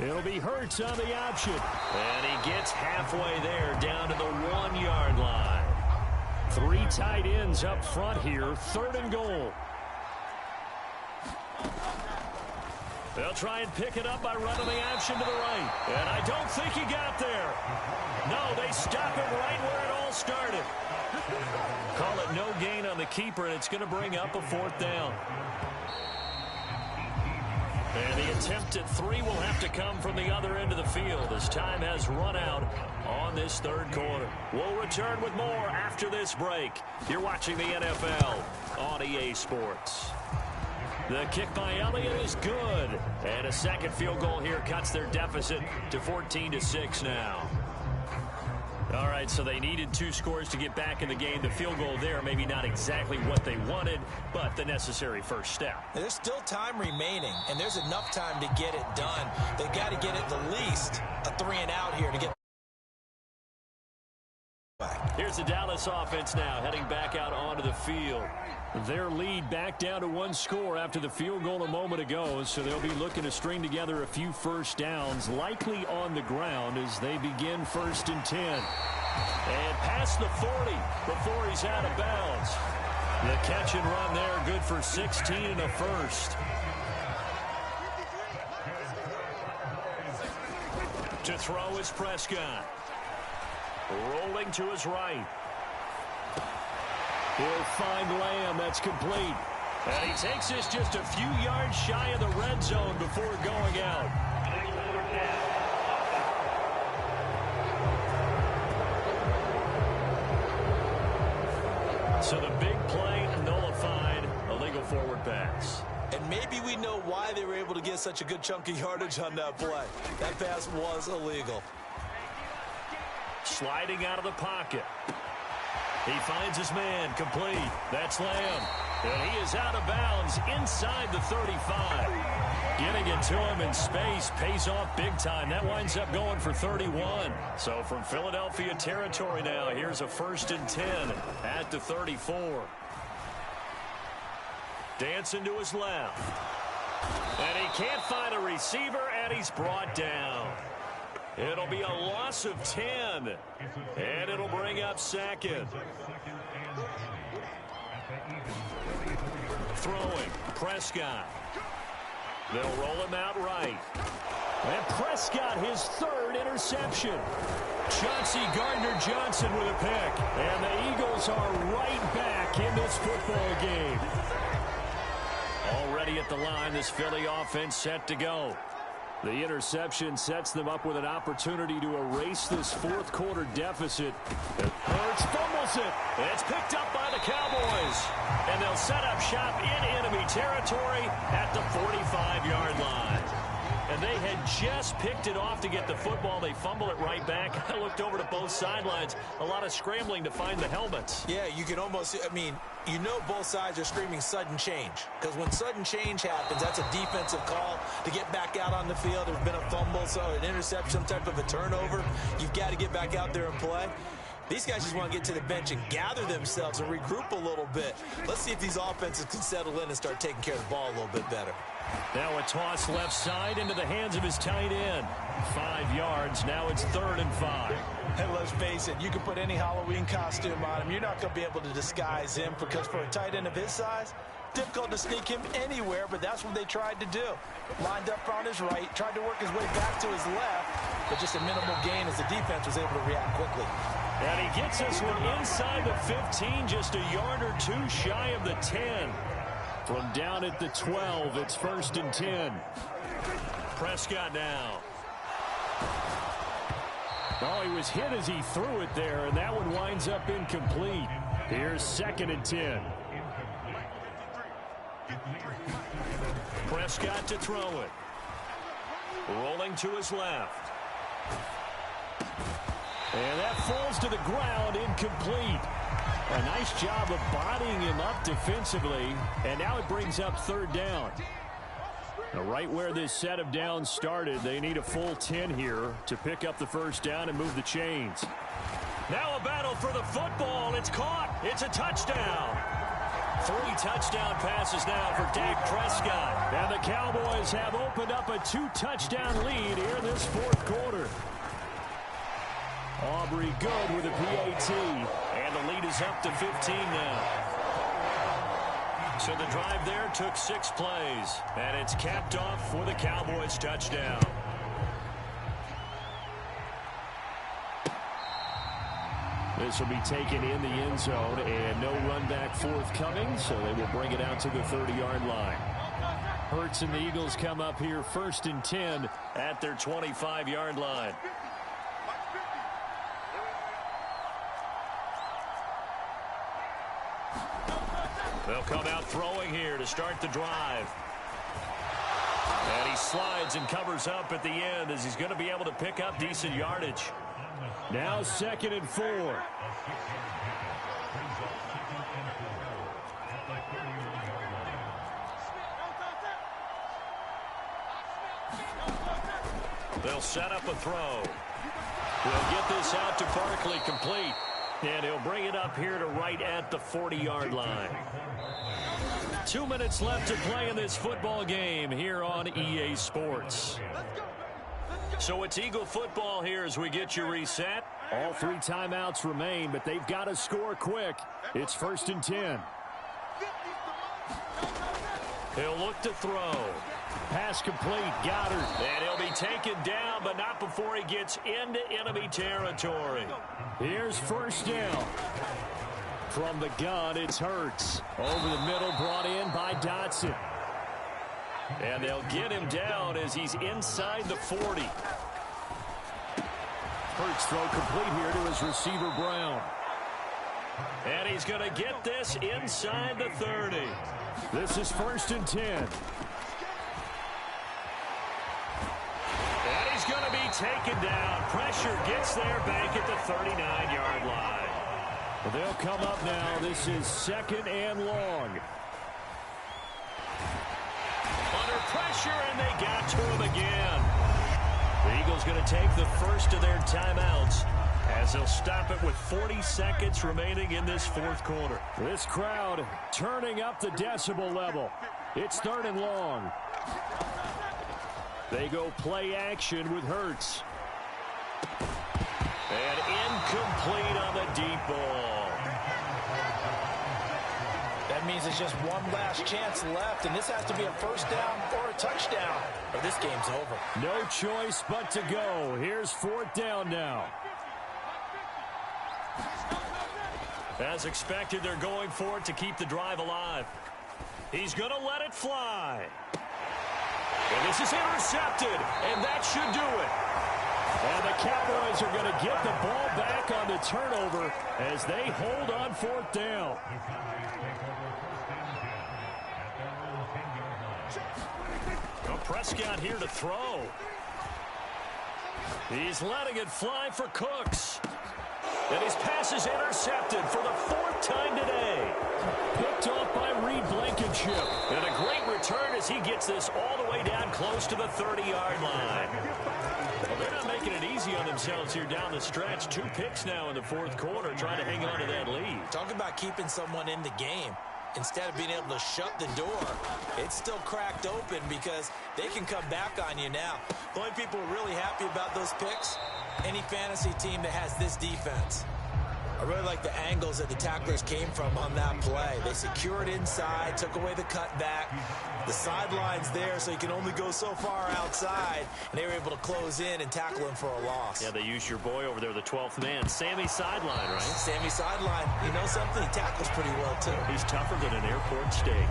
E: It'll be Hurts on the option. And he gets halfway there down to the 1-yard line. 3 tight ends up front here. 3rd and goal. They'll try and pick it up by running the option to the right. And I don't think he got there. No, they stop him right where it all started. Call it no gain on the keeper, and it's going to bring up a 4th down. And the attempt at 3 will have to come from the other end of the field as time has run out on this 3rd quarter. We'll return with more after this break. You're watching the NFL on EA Sports. The kick by Elliott is good. And a 2nd field goal here cuts their deficit to 14-6 now.
F: All right, so they needed 2 scores to get back in the game. The field goal there, maybe not exactly what they wanted, but the necessary first step.
A: There's still time remaining, and there's enough time to get it done. They got to get at the least a 3-and-out here to get back.
F: Here's the Dallas offense now heading back out onto the field. Their lead back down to 1 score after the field goal a moment ago, so they'll be looking to string together a few first downs, likely on the ground as they begin 1st and 10. And past the 40 before he's out of bounds. The catch and run there, good for 16 and a first. To throw is Prescott. Rolling to his right. He'll find Lamb. That's complete. And he takes this just a few yards shy of the red zone before going out. So the big play nullified, a legal forward pass.
A: And maybe we know why they were able to get such a good chunk of yardage on that play. That pass was illegal.
F: Sliding out of the pocket. He finds his man, complete. That's Lamb. And he is out of bounds inside the 35. Getting it to him in space pays off big time. That winds up going for 31. So from Philadelphia territory now, here's a 1st and 10 at the 34. Dancing to his left. And he can't find a receiver, and he's brought down. It'll be a loss of 10, and it'll bring up 2nd. Throwing, Prescott. They'll roll him out right. And Prescott, his 3rd interception. Chauncey Gardner-Johnson with a pick. And the Eagles are right back in this football game. Already at the line, this Philly offense set to go. The interception sets them up with an opportunity to erase this 4th quarter deficit. Hurts fumbles it. It's picked up by the Cowboys. And they'll set up shop in enemy territory at the 45-yard line. And they had just picked it off to get the football. They fumble it right back. I looked over to both sidelines. A lot of scrambling to find the helmets.
A: Yeah, you can almost, you know both sides are screaming sudden change. Because when sudden change happens, that's a defensive call to get back out on the field. There's been a fumble, so an interception, some type of a turnover. You've got to get back out there and play. These guys just want to get to the bench and gather themselves and regroup a little bit. Let's see if these offenses can settle in and start taking care of the ball a little bit better.
F: Now a toss left side into the hands of his tight end. 5 yards. Now it's 3rd and 5.
A: And let's face it, you can put any Halloween costume on him. You're not going to be able to disguise him because for a tight end of his size, difficult to sneak him anywhere, but that's what they tried to do. Lined up on his right, tried to work his way back to his left, but just a minimal gain as the defense was able to react quickly.
F: And he gets this one inside the 15, just a yard or 2 shy of the 10. From down at the 12, it's 1st and 10. Prescott now. Oh, he was hit as he threw it there, and that one winds up incomplete. Here's 2nd and 10. Prescott to throw it. Rolling to his left. And that falls to the ground, incomplete. A nice job of bodying him up defensively, and now it brings up 3rd down. Now, right where this set of downs started, they need a full 10 here to pick up the 1st down and move the chains. Now a battle for the football. It's caught. It's a touchdown. 3 touchdown passes now for Dak Prescott. And the Cowboys have opened up a 2-touchdown lead here in this 4th quarter. Aubrey good with a PAT. And the lead is up to 15 now. So the drive there took 6 plays. And it's capped off for the Cowboys touchdown. This will be taken in the end zone, and no run back forthcoming, so they will bring it out to the 30-yard line. Hurts and the Eagles come up here 1st and 10 at their 25-yard line. They'll come out throwing here to start the drive. And he slides and covers up at the end as he's going to be able to pick up decent yardage.
E: Now 2nd and 4.
F: They'll set up a throw. They'll get this out to Barkley, complete. And he'll bring it up here to right at the 40-yard line. 2 minutes left to play in this football game here on EA Sports. So it's Eagle football here as we get you reset.
E: All 3 timeouts remain, but they've got to score quick. It's 1st and 10.
F: He'll look to throw.
E: Pass complete. Goddard.
F: And he'll be taken down, but not before he gets into enemy territory.
E: Here's 1st down. From the gun, it's Hurts. Over the middle, brought in by Dotson.
F: And they'll get him down as he's inside the 40.
E: Hurts throw complete here to his receiver, Brown.
F: And he's going to get this inside the 30.
E: This is 1st and 10.
F: And he's going to be taken down. Pressure gets there back at the 39-yard line.
E: Well, they'll come up now. This is 2nd and long.
F: Under pressure, and they got to him again. The Eagles going to take the first of their timeouts as they'll stop it with 40 seconds remaining in this 4th quarter.
E: This crowd turning up the decibel level. It's 3rd and long. They go play action with Hurts.
F: And incomplete on the deep ball.
A: That means it's just one last chance left, and this has to be a 1st down or a touchdown, or this game's over.
E: No choice but to go. Here's 4th down now.
F: As expected, they're going for it to keep the drive alive. He's going to let it fly. And this is intercepted, and that should do it.
E: And the Cowboys are going to get the ball back on the turnover as they hold on 4th down.
F: Well, Prescott here to throw. He's letting it fly for Cooks. And his pass is intercepted for the 4th time today.
E: Picked off by Reed Blankenship.
F: And a great return as he gets this all the way down close to the 30-yard line. Well, they're not making it easy on themselves here down the stretch. 2 picks now in the 4th quarter, trying to hang on to that lead.
A: Talk about keeping someone in the game. Instead of being able to shut the door, it's still cracked open because they can come back on you now. The only people really happy about those picks, any fantasy team that has this defense. I really like the angles that the tacklers came from on that play. They secured inside, took away the cutback. The sideline's there, so you can only go so far outside, and they were able to close in and tackle him for a loss.
F: Yeah, they used your boy over there, the 12th man, Sammy Sideline, right?
A: Sammy Sideline. You know something? He tackles pretty well, too.
F: He's tougher than an airport steak.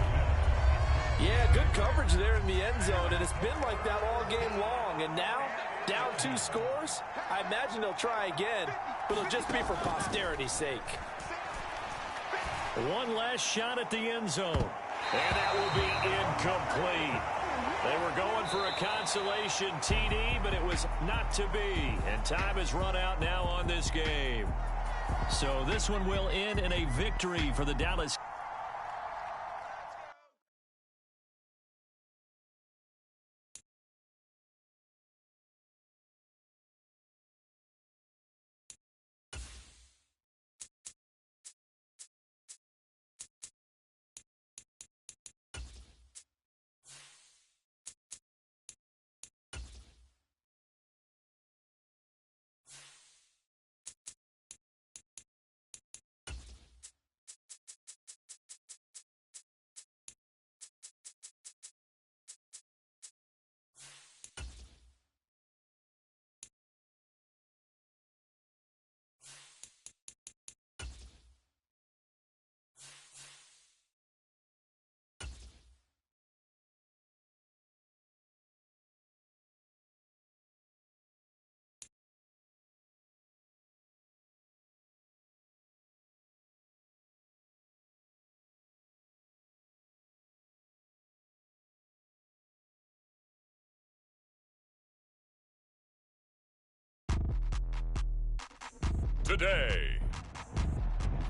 A: Yeah, good coverage there in the end zone, and it's been like that all game long. And now, down 2 scores, I imagine they'll try again, but it'll just be for posterity's sake.
E: One last shot at the end zone.
F: And that will be incomplete. They were going for a consolation TD, but it was not to be. And time has run out now on this game.
E: So this one will end in a victory for the Dallas
D: today.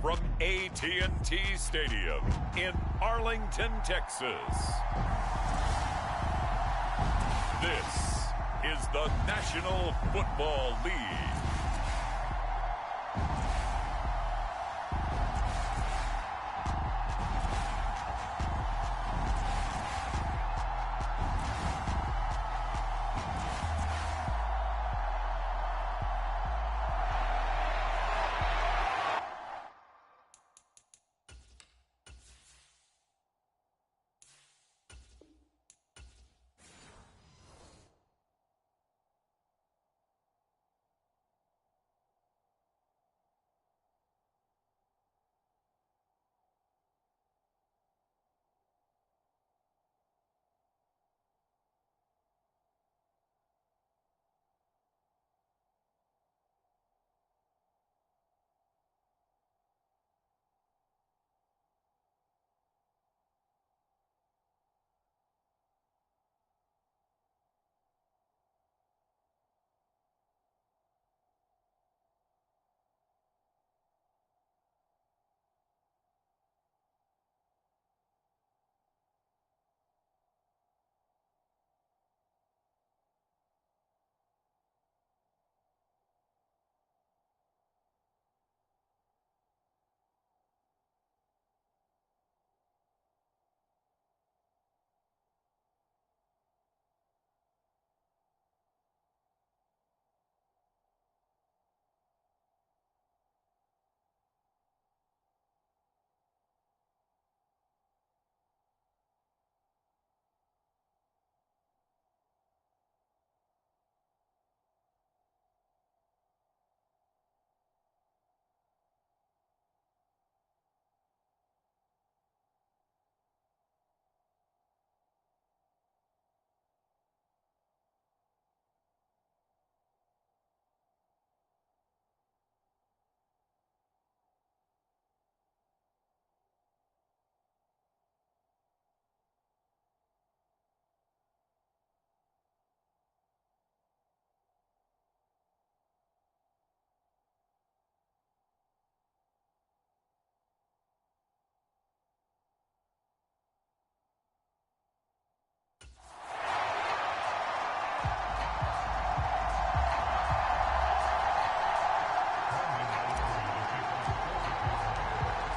D: From AT&T Stadium in Arlington, Texas. This is the National Football League.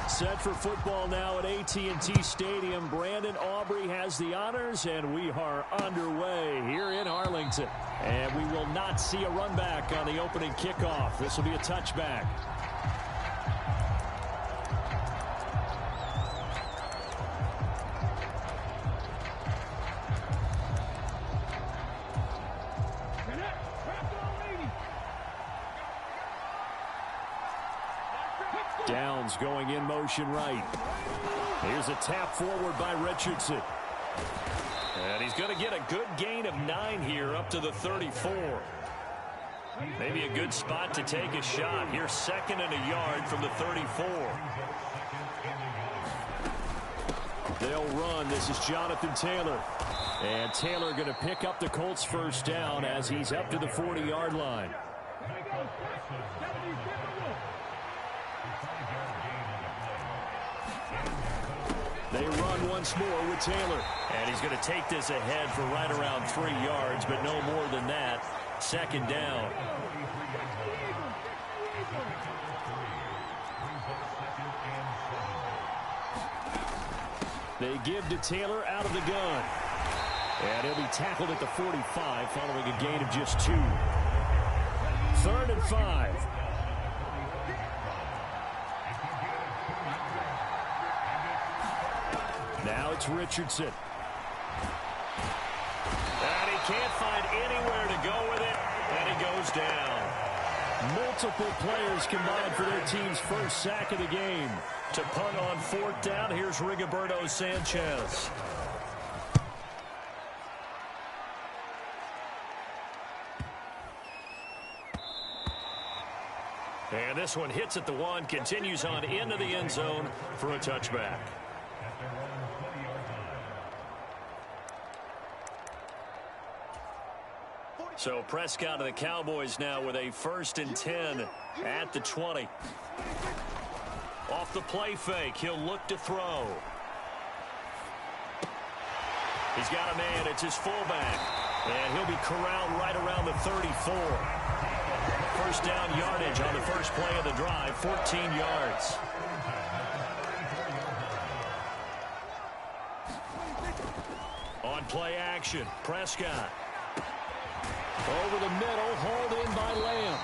E: Set for football now at AT&T Stadium. Brandon Aubrey has the honors, and we are underway here in Arlington. And we will not see a run back on the opening kickoff. This will be a touchback. Downs going in motion right. Here's a tap forward by Richardson. And he's going to get a good gain of 9 here up to the 34. Maybe a good spot to take a shot. Here's 2nd and a yard from the 34. They'll run. This is Jonathan Taylor. And Taylor going to pick up the Colts first down as he's up to the 40-yard line. They run once more with Taylor. And he's going to take this ahead for right around 3 yards, but no more than that. 2nd down. They give to Taylor out of the gun. And he'll be tackled at the 45 following a gain of just 2. 3rd and 5. Now it's Richardson. And he can't find anywhere to go with it, and he goes down. Multiple players combined for their team's first sack of the game. To punt on 4th down, here's Rigoberto Sanchez. And this one hits at the 1, continues on into the end zone for a touchback.
F: So Prescott of the Cowboys now with a 1st and 10 at the 20. Off the play fake, he'll look to throw. He's got a man, it's his fullback. And he'll be corralled right around the 34. First down yardage on the first play of the drive, 14 yards. On play action, Prescott. Over the middle, hauled in by Lamb.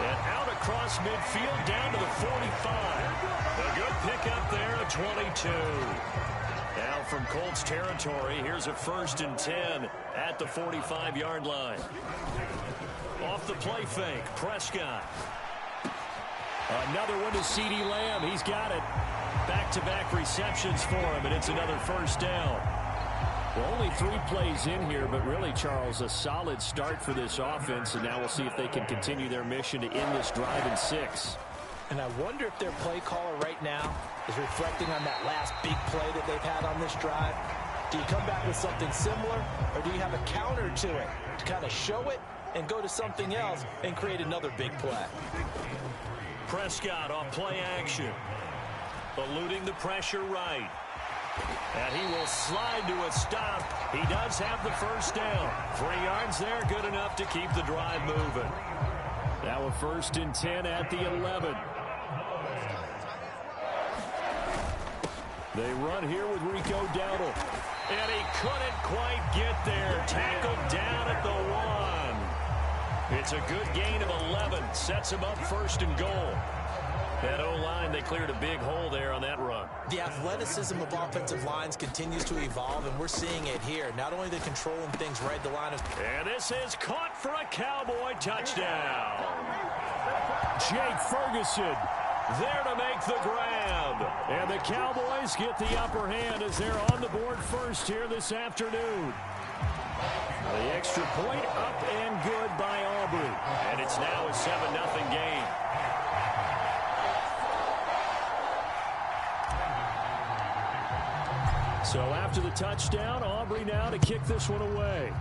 F: And out across midfield, down to the 45. A good pickup there, a 22. Now from Colts territory, here's a 1st and 10 at the 45-yard line. Off the play fake, Prescott. Another one to CeeDee Lamb. He's got it. Back-to-back receptions for him, and it's another 1st down. Well, only 3 plays in here, but really, Charles, a solid start for this offense, and now we'll see if they can continue their mission to end this drive in 6.
A: And I wonder if their play caller right now is reflecting on that last big play that they've had on this drive. Do you come back with something similar, or do you have a counter to it to kind of show it and go to something else and create another big play?
F: Prescott on play action. Eluding the pressure right. And he will slide to a stop. He does have the 1st down. 3 yards there, good enough to keep the drive moving. Now a 1st and 10 at the 11. They run here with Rico Dowdle. And he couldn't quite get there. Tackled down at the 1. It's a good gain of 11. Sets him up 1st and goal. That O-line, they cleared a big hole there on that run.
A: The athleticism of offensive lines continues to evolve, and we're seeing it here. Not only the controlling things right the line of...
F: And this is caught for a Cowboy touchdown.
E: Jake Ferguson
F: There to make the grab.
E: And the Cowboys get the upper hand as they're on the board first here this afternoon. The extra point up and good by Aubrey.
F: And it's now a 7-0 game.
E: So after the touchdown, Aubrey now to kick this one away.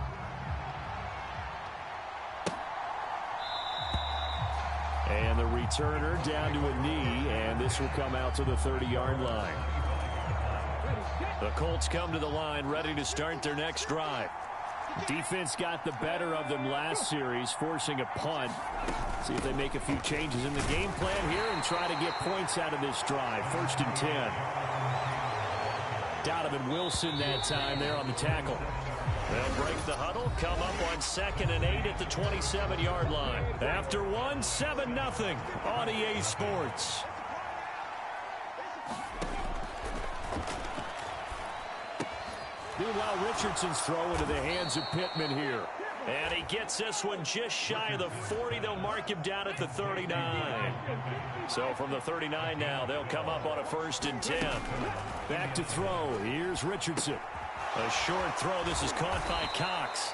E: And the returner down to a knee, and this will come out to the 30-yard line. The Colts come to the line ready to start their next drive. Defense got the better of them last series, forcing a punt. See if they make a few changes in the game plan here and try to get points out of this drive. 1st and 10. Donovan Wilson that time there on the tackle.
F: They'll break the huddle, come up on 2nd and 8 at the 27-yard line. After one, 7-0 on EA Sports.
E: Meanwhile, Richardson's throw into the hands of Pittman here.
F: And he gets this one just shy of the 40. They'll mark him down at the 39. So from the 39 now, they'll come up on a 1st and 10.
E: Back to throw. Here's Richardson.
F: A short throw. This is caught by Cox.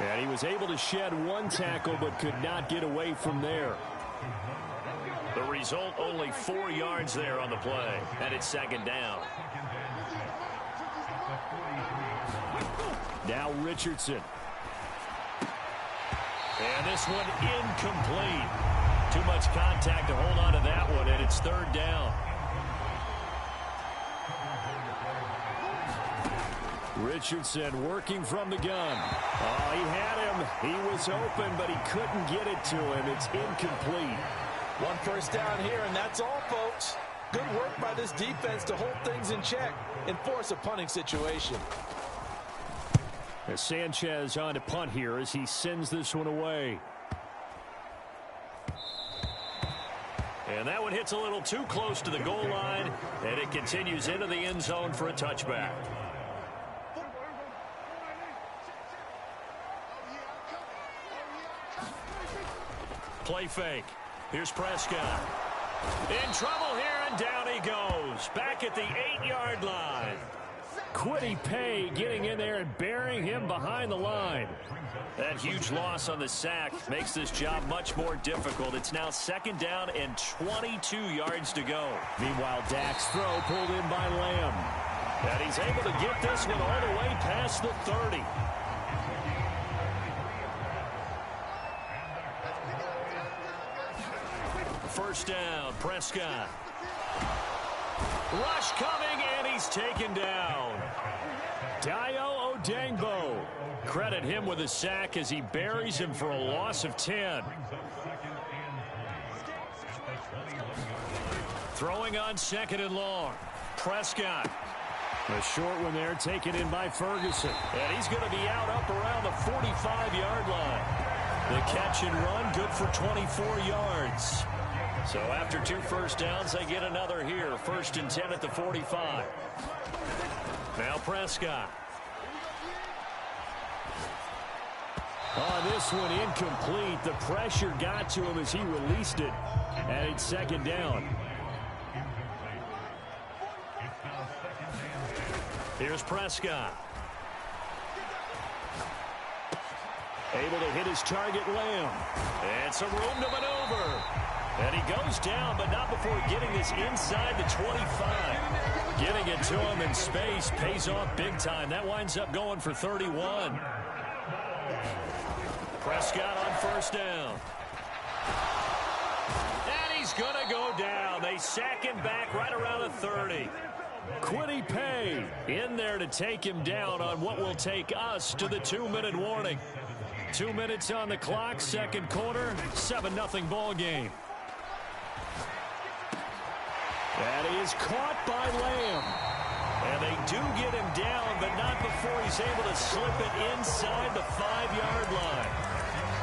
E: And he was able to shed one tackle but could not get away from there.
F: The result, only 4 yards there on the play. And it's 2nd down.
E: Now Richardson.
F: And this one incomplete. Too much contact to hold on to that one, and it's 3rd down.
E: Richardson working from the gun. Oh, he had him. He was open, but he couldn't get it to him. It's incomplete.
A: 1 first down here, and that's all, folks. Good work by this defense to hold things in check and force a punting situation.
E: As Sanchez on to punt here as he sends this one away.
F: And that one hits a little too close to the goal line, and it continues into the end zone for a touchback. Play fake. Here's Prescott. In trouble here, and down he goes. Back at the 8-yard line.
E: Kwity Paye getting in there and burying him behind the line.
F: That huge loss on the sack makes this job much more difficult. It's now 2nd down and 22 yards to go.
E: Meanwhile, Dak's throw pulled in by Lamb.
F: And he's able to get this one all the way past the 30. first down. Prescott. Rush coming, and he's taken down. Dayo Odangbo. Credit him with a sack as he buries him for a loss of 10. Throwing on 2nd and long. Prescott. A short one there taken in by Ferguson. And he's going to be out up around the 45-yard line. The catch and run good for 24 yards. So after 2 first downs, they get another here. 1st and 10 at the 45. Now Prescott. This one incomplete. The pressure got to him as he released it. And it's 2nd down. Here's Prescott. Able to hit his target, Lamb. And some room to maneuver. And he goes down, but not before getting this inside the 25. Getting it to him in space pays off big time. That winds up going for 31. Prescott on 1st down. And he's going to go down. They sack him back right around the 30. Quiddy Pay in there to take him down on what will take us to the 2-minute warning. 2 minutes on the clock, 2nd quarter, 7-0 ball game. That is caught by Lamb. And they do get him down, but not before he's able to slip it inside the 5-yard line.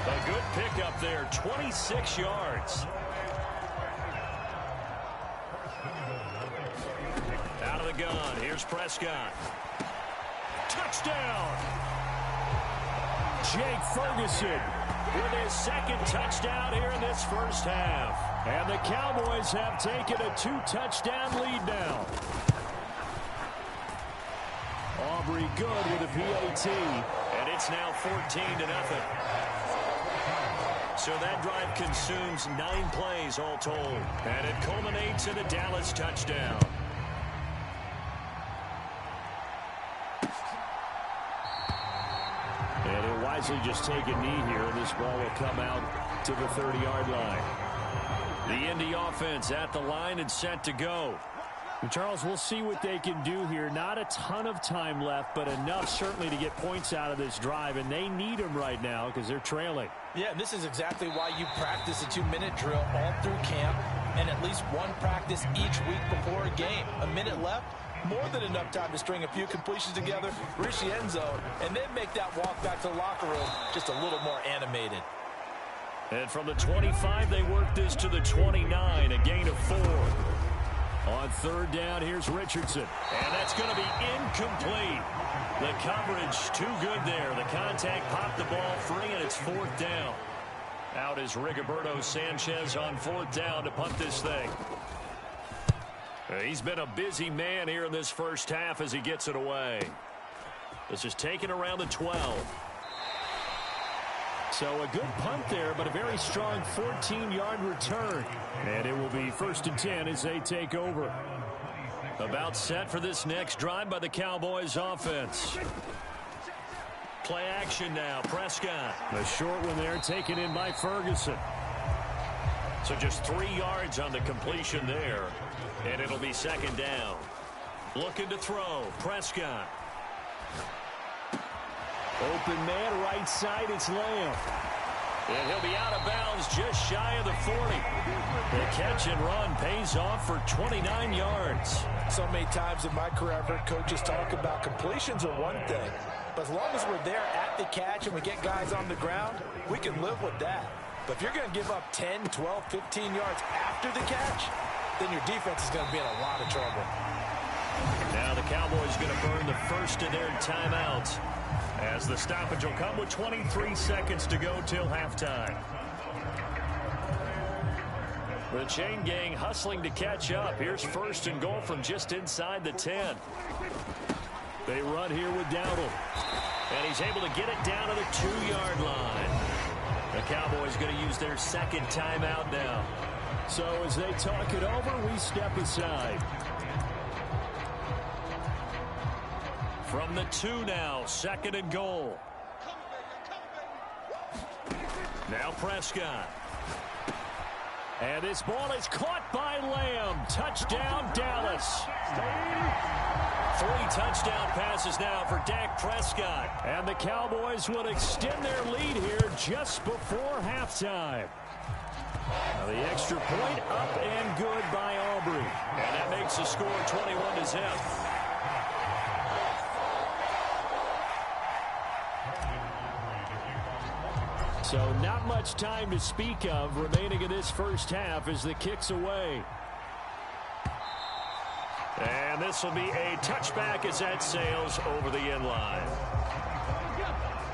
F: A good pickup there, 26 yards. Out of the gun, here's Prescott. Touchdown! Jake Ferguson with his 2nd touchdown here in this first half. And the Cowboys have taken a 2-touchdown lead now. Aubrey good with a PAT. And it's now 14-0. So that drive consumes 9 plays all told. And it culminates in a Dallas touchdown. And he'll wisely just take a knee here. This ball will come out to the 30-yard line. The Indy offense at the line and set to go.
E: Charles, we'll see what they can do here. Not a ton of time left, but enough certainly to get points out of this drive, and they need them right now because they're trailing.
A: Yeah, and this is exactly why you practice a 2-minute drill all through camp and at least one practice each week before a game. A minute left, more than enough time to string a few completions together, reach the end zone, and then make that walk back to the locker room just a little more animated.
F: And from the 25, they work this to the 29, a gain of 4. On 3rd down, here's Richardson. And that's going to be incomplete. The coverage too good there. The contact popped the ball free, and it's 4th down. Out is Rigoberto Sanchez on 4th down to punt this thing. He's been a busy man here in this first half as he gets it away. This is taken around the 12.
E: So a good punt there, but a very strong 14-yard return. And it will be 1st and 10 as they take over.
F: About set for this next drive by the Cowboys offense. Play action now, Prescott.
E: A short one there taken in by Ferguson.
F: So just 3 yards on the completion there. And it'll be 2nd down. Looking to throw, Prescott.
E: Open man, right side, it's Lamb.
F: And he'll be out of bounds just shy of the 40. The catch and run pays off for 29 yards.
A: So many times in my career, I've heard coaches talk about completions are one thing. But as long as we're there at the catch and we get guys on the ground, we can live with that. But if you're going to give up 10, 12, 15 yards after the catch, then your defense is going to be in a lot of trouble.
F: Now the Cowboys going to burn the first of their timeouts, as the stoppage will come with 23 seconds to go till halftime. The chain gang hustling to catch up. Here's 1st and goal from just inside the 10.
E: They run here with Dowdle.
F: And he's able to get it down to the 2-yard line. The Cowboys going to use their 2nd timeout now.
E: So as they talk it over, we step aside.
F: From the 2 now, 2nd and goal. Now Prescott.
E: And this ball is caught by Lamb. Touchdown, Dallas.
F: 3 touchdown passes now for Dak Prescott.
E: And the Cowboys will extend their lead here just before halftime. Now the extra point up and good by Aubrey.
F: And that makes the score 21-0.
E: So not much time to speak of remaining in this first half as the kick's away.
F: And this will be a touchback as that sails over the end line.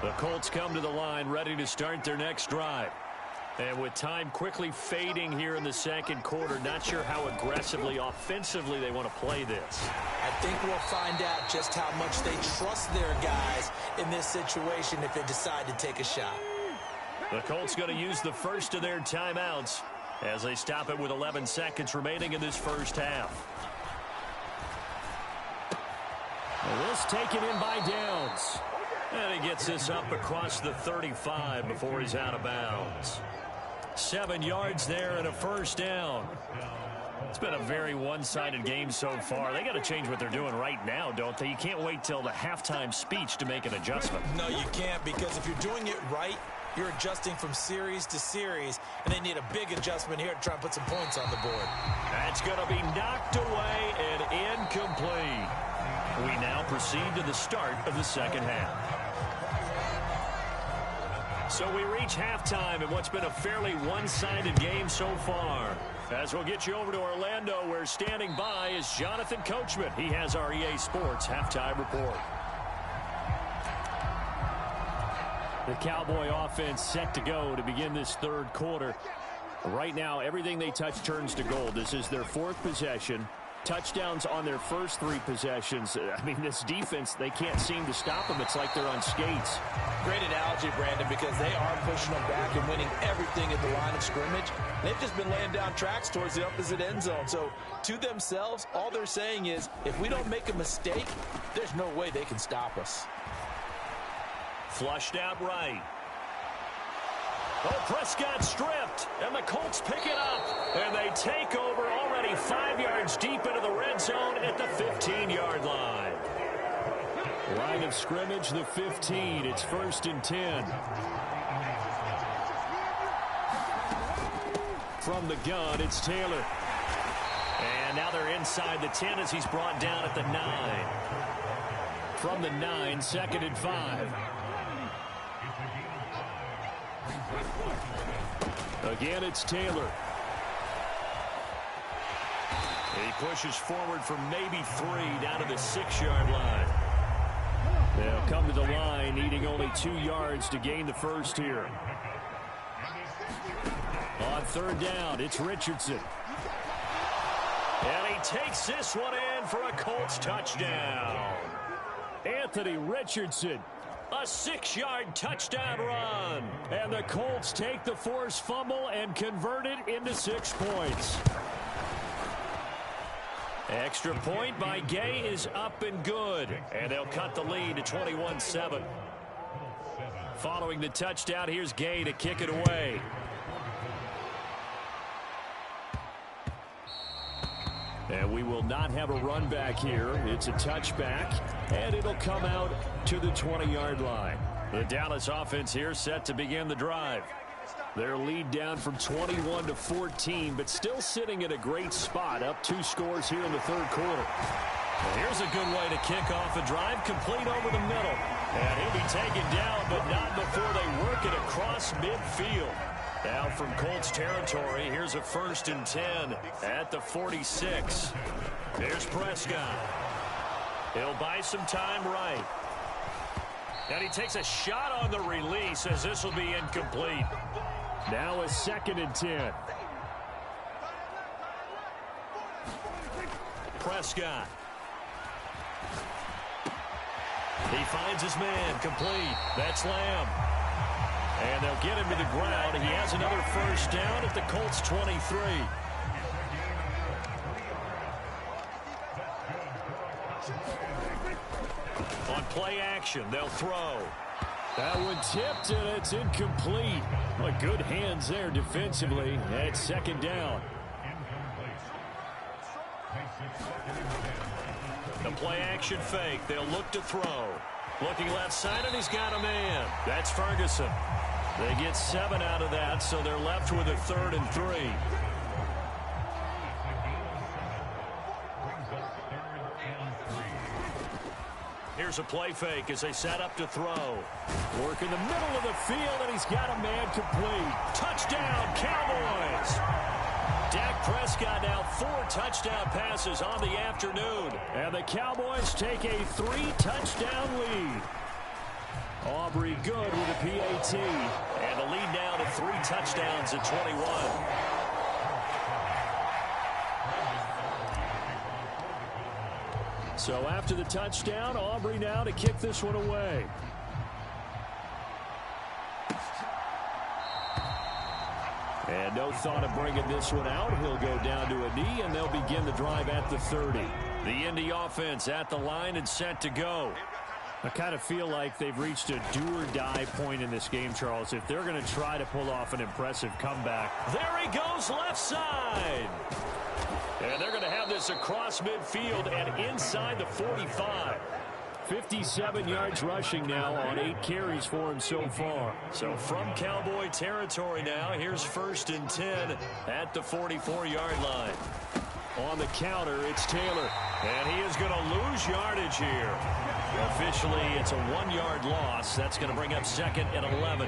F: The Colts come to the line ready to start their next drive. And with time quickly fading here in the second quarter, not sure how aggressively, offensively they want to play this.
A: I think we'll find out just how much they trust their guys in this situation if they decide to take a shot.
F: The Colts going to use the first of their timeouts as they stop it with 11 seconds remaining in this first half.
E: And this taken in by Downs.
F: And he gets this up across the 35 before he's out of bounds. 7 yards there and a first down. It's been a very one-sided game so far. They got to change what they're doing right now, don't they? You can't wait till the halftime speech to make an adjustment.
A: No, you can't, because if you're doing it right, you're adjusting from series to series, and they need a big adjustment here to try and put some points on the board.
F: That's going to be knocked away and incomplete. We now proceed to the start of the second half. So we reach halftime in what's been a fairly one-sided game so far. As we'll get you over to Orlando, where standing by is Jonathan Coachman. He has our EA Sports halftime report.
E: The Cowboy offense set to go to begin this third quarter. Right now, everything they touch turns to gold. This is their 4th possession. Touchdowns on their first 3 possessions. I mean, this defense, they can't seem to stop them. It's like they're on skates.
A: Great analogy, Brandon, because they are pushing them back and winning everything at the line of scrimmage. They've just been laying down tracks towards the opposite end zone. So, to themselves, all they're saying is, if we don't make a mistake, there's no way they can stop us.
F: Flushed out right. Oh, Prescott stripped, and the Colts pick it up. And they take over already 5 yards deep into the red zone at the 15-yard line.
E: Line of scrimmage, the 15. It's 1st and 10. From the gun, it's Taylor.
F: And now they're inside the 10 as he's brought down at the 9.
E: From the 9, 2nd and 5. Again, it's Taylor.
F: He pushes forward for maybe 3 down to the 6-yard line.
E: They'll come to the line, needing only 2 yards to gain the first here. On 3rd down, it's Richardson.
F: And he takes this one in for a Colts touchdown.
E: Anthony Richardson.
F: A 6-yard touchdown run.
E: And the Colts take the forced fumble and convert it into 6 points.
F: Extra point by Gay is up and good. And they'll cut the lead to 21-7. Following the touchdown, here's Gay to kick it away.
E: And we will not have a run back here. It's a touchback, and it'll come out to the 20-yard line.
F: The Dallas offense here set to begin the drive.
E: Their lead down from 21 to 14, but still sitting at a great spot, up 2 scores here in the third quarter.
F: Well, here's a good way to kick off a drive, complete over the middle. And he'll be taken down, but not before they work it across midfield. Now from Colts territory, here's a 1st and 10 at the 46. Here's Prescott. He'll buy some time right. And he takes a shot on the release as this will be incomplete.
E: Now a 2nd and 10.
F: Prescott. He finds his man, complete. That's Lamb. And they'll get him to the ground. He has another 1st down at the Colts 23. On play action, they'll throw.
E: That one tipped, and it's incomplete. Well, good hands there defensively. And second down.
F: The play-action fake. They'll look to throw. Looking left side, and he's got a man. That's Ferguson. They get 7 out of that, so they're left with a 3rd and 3. Here's a play fake as they set up to throw.
E: Work in the middle of the field, and he's got a man complete. Touchdown, Cowboys! Dak Prescott now 4 touchdown passes on the afternoon. And the Cowboys take a 3-touchdown lead. Aubrey good with a PAT.
F: And the lead now to 3 touchdowns at 21.
E: So after the touchdown, Aubrey now to kick this one away. And no thought of bringing this one out. He'll go down to a knee, and they'll begin the drive at the 30.
F: The Indy offense at the line and set to go.
E: I kind of feel like they've reached a do-or-die point in this game, Charles, if they're going to try to pull off an impressive comeback.
F: There he goes left side. And they're going to have this across midfield and inside the 45.
E: 57 yards rushing now on 8 carries for him so far.
F: So from Cowboy territory now, here's 1st and 10 at the 44-yard line.
E: On the counter, it's Taylor.
F: And he is going to lose yardage here. Officially, it's a 1-yard loss. That's going to bring up 2nd and 11.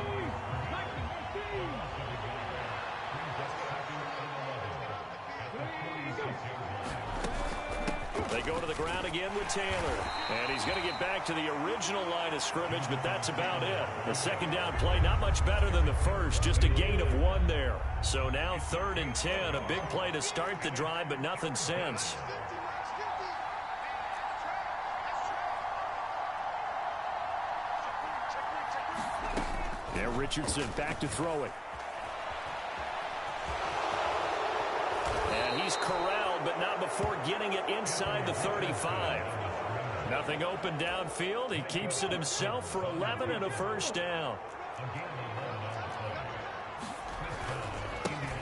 F: They go to the ground again with Taylor. And he's going to get back to the original line of scrimmage, but that's about it. The second down play, not much better than the first, just a gain of 1 there. So now 3rd and 10, a big play to start the drive, but nothing since.
E: Yeah, Richardson back to throw it.
F: And he's corralled, but not before getting it inside the 35. Nothing open downfield. He keeps it himself for 11 and a 1st down.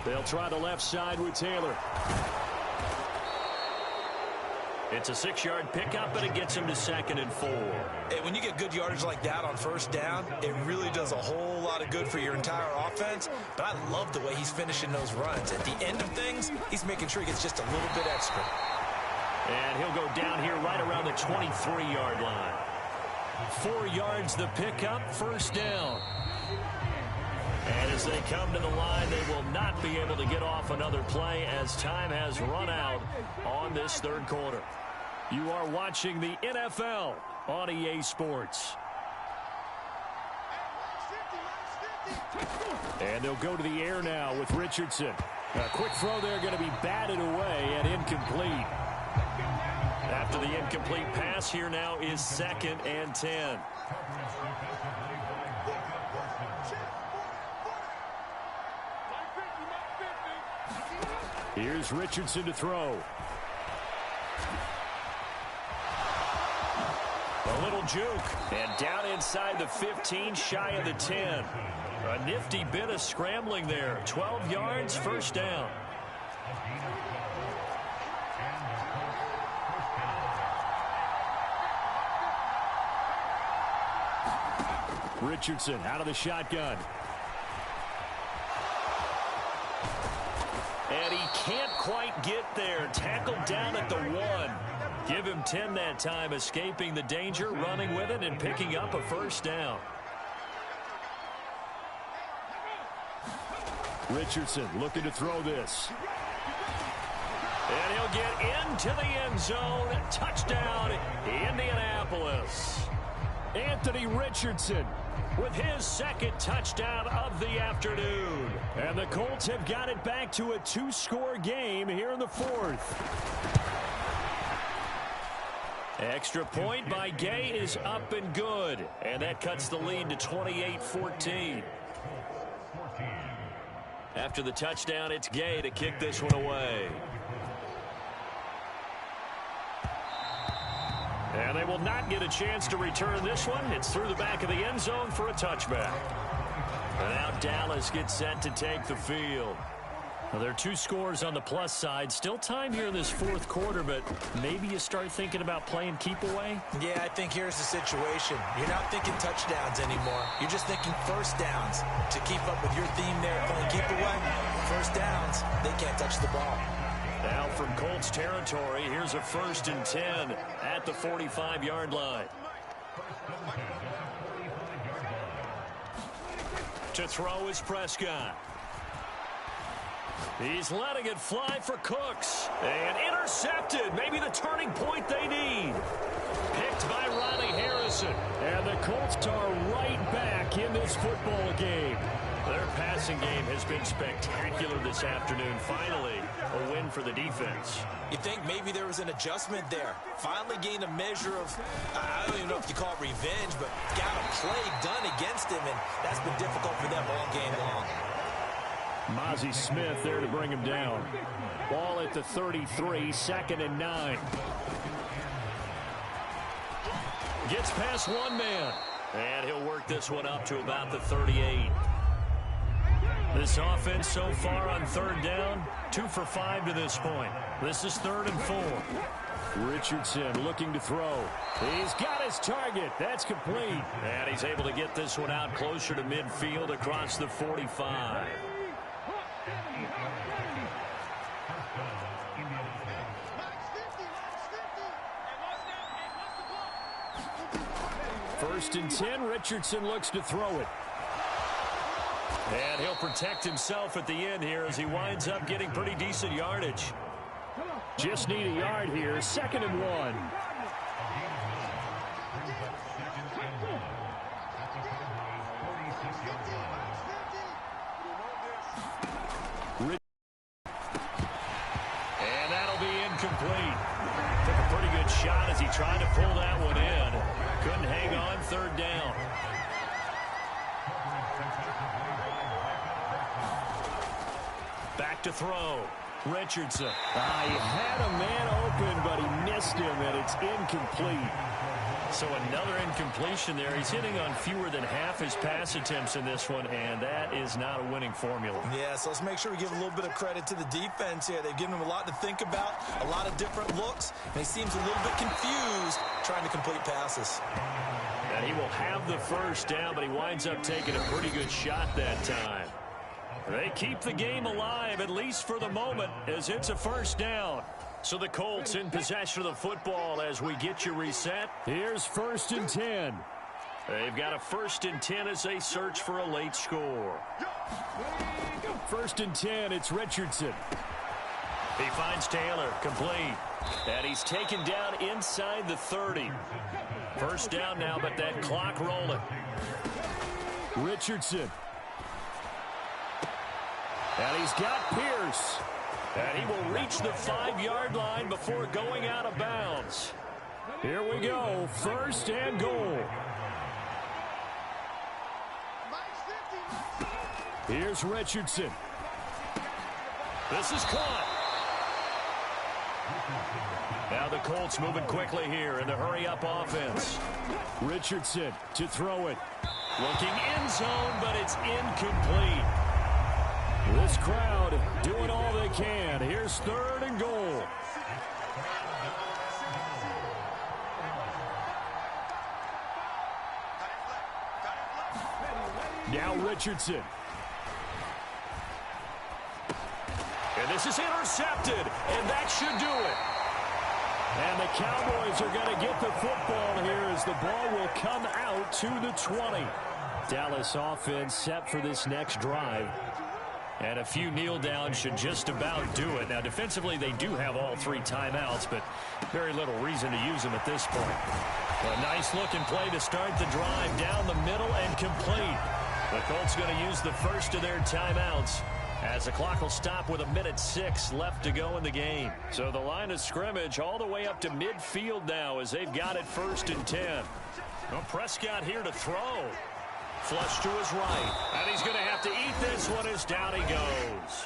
E: They'll try the left side with Taylor.
F: It's a 6-yard pickup, but it gets him to 2nd and 4.
A: Hey, when you get good yardage like that on 1st down, it really does a whole lot of good for your entire offense. But I love the way he's finishing those runs. At the end of things, he's making sure he gets just a little bit extra.
F: And he'll go down here right around the 23-yard line.
E: 4 yards the pickup, 1st down.
F: And as they come to the line, they will not be able to get off another play as time has run out on this 3rd quarter.
E: You are watching the NFL on EA Sports. And they'll go to the air now with Richardson. A quick throw there going to be batted away and incomplete.
F: After the incomplete pass, here now is 2nd and 10.
E: Here's Richardson to throw.
F: A little juke. And down inside the 15, shy of the 10. A nifty bit of scrambling there. 12 yards, 1st down.
E: Richardson out of the shotgun.
F: And he can't quite get there. Tackled down at the 1. Give him 10 that time, escaping the danger, running with it, and picking up a 1st down.
E: Richardson looking to throw this.
F: And he'll get into the end zone. Touchdown, Indianapolis.
E: Anthony Richardson with his 2nd touchdown of the afternoon. And the Colts have got it back to a 2-score game here in the 4th.
F: Extra point by Gay is up and good. And that cuts the lead to 28-14. After the touchdown, it's Gay to kick this one away. And they will not get a chance to return this one. It's through the back of the end zone for a touchback. And now Dallas gets set to take the field. Well, there are 2 scores on the plus side. Still time here in this fourth quarter, but maybe you start thinking about playing keep away?
A: Yeah, I think here's the situation. You're not thinking touchdowns anymore. You're just thinking first downs. To keep up with your theme there, playing keep away, first downs, they can't touch the ball.
F: Now from Colts territory, here's a 1st and 10 at the 45-yard line. To throw is Prescott. He's letting it fly for Cooks. And intercepted. Maybe the turning point they need. Picked by Ronnie Harrison.
E: And the Colts are right back in this football game.
F: Their passing game has been spectacular this afternoon. Finally, a win for the defense.
A: You think maybe there was an adjustment there. Finally gained a measure of, I don't even know if you call it revenge, but got a play done against him, and that's been difficult for them all game long.
E: Mozzie Smith there to bring him down. Ball at the 33, 2nd and 9.
F: Gets past one man. And he'll work this one up to about the 38. This offense so far on 3rd down, 2 for 5 to this point. This is 3rd and 4.
E: Richardson looking to throw. He's got his target. That's complete.
F: And he's able to get this one out closer to midfield across the 45.
E: First and 10, Richardson looks to throw it.
F: And he'll protect himself at the end here as he winds up getting pretty decent yardage.
E: Just need a yard here, 2nd and 1.
F: And that'll be incomplete. Took a pretty good shot as he tried to pull that one in. Couldn't hang on, 3rd down. Back to throw. Richardson.
E: He had a man open, but he missed him, and it's incomplete.
F: So another incompletion there. He's hitting on fewer than half his pass attempts in this one, and that is not a winning formula.
A: Yeah, so let's make sure we give a little bit of credit to the defense here. They've given him a lot to think about, a lot of different looks, and he seems a little bit confused trying to complete passes.
F: And he will have the 1st down, but he winds up taking a pretty good shot that time. They keep the game alive, at least for the moment, as it's a 1st down. So the Colts in possession of the football as we get you reset.
E: Here's 1st and 10.
F: They've got a 1st and 10 as they search for a late score.
E: 1st and 10, it's Richardson.
F: He finds Taylor, complete. And he's taken down inside the 30. 1st down now, but that clock rolling.
E: Richardson. And he's got Pierce.
F: And he will reach the 5-yard line before going out of bounds.
E: Here we go, 1st and goal. Here's Richardson.
F: This is caught. Now the Colts moving quickly here in the hurry-up offense.
E: Richardson to throw it.
F: Looking end zone, but it's incomplete.
E: This crowd doing all they can. Here's 3rd and goal. Now Richardson.
F: And this is intercepted, and that should do it.
E: And the Cowboys are going to get the football here as the ball will come out to the 20. Dallas offense set for this next drive.
F: And a few kneel downs should just about do it. Now, defensively, they do have all 3 timeouts, but very little reason to use them at this point. A nice-looking play to start the drive down the middle and complete. The Colts going to use the first of their timeouts as the clock will stop with 1:06 left to go in the game. So the line of scrimmage all the way up to midfield now as they've got it 1st and 10. Well, Prescott here to throw. Flush to his right. And he's going to have to eat this one as down he goes.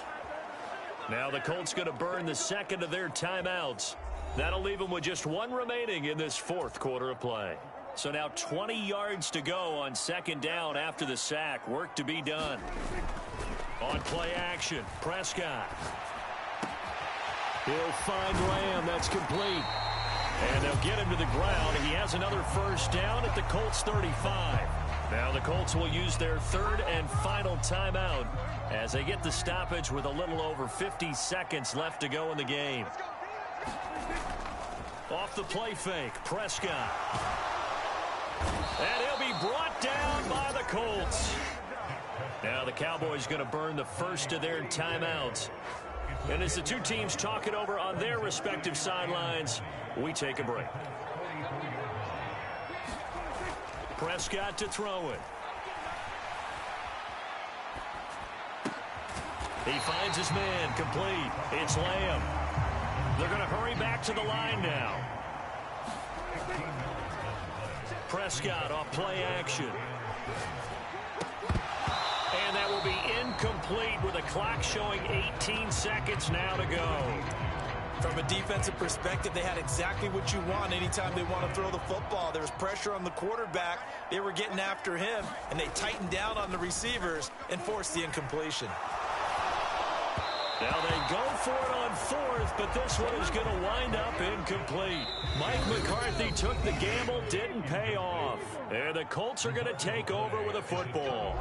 F: Now the Colts going to burn the 2nd of their timeouts That'll leave them with just one remaining in this fourth quarter of play. So now 20 yards to go on second down after the sack. Work to be done. On play action, Prescott. He'll find Lamb. That's complete. And they'll get him to the ground. He has another first down at the Colts 35. Now the Colts will use their third and final timeout as they get the stoppage with a little over 50 seconds left to go in the game. Off the play fake, Prescott. And he'll be brought down by the Colts. Now the Cowboys going to burn the first of their timeouts. And as the two teams talk it over on their respective sidelines, we take a break. Prescott to throw it. He finds his man, complete. It's Lamb. They're going to hurry back to the line now. Prescott off play action. And that will be incomplete with a clock showing 18 seconds now to go.
A: From a defensive perspective, they had exactly what you want anytime they want to throw the football. There was pressure on the quarterback. They were getting after him, and they tightened down on the receivers and forced the incompletion.
F: Now they go for it on fourth, but this one is going to wind up incomplete. Mike McCarthy took the gamble, didn't pay off. And the Colts are going to take over with a football.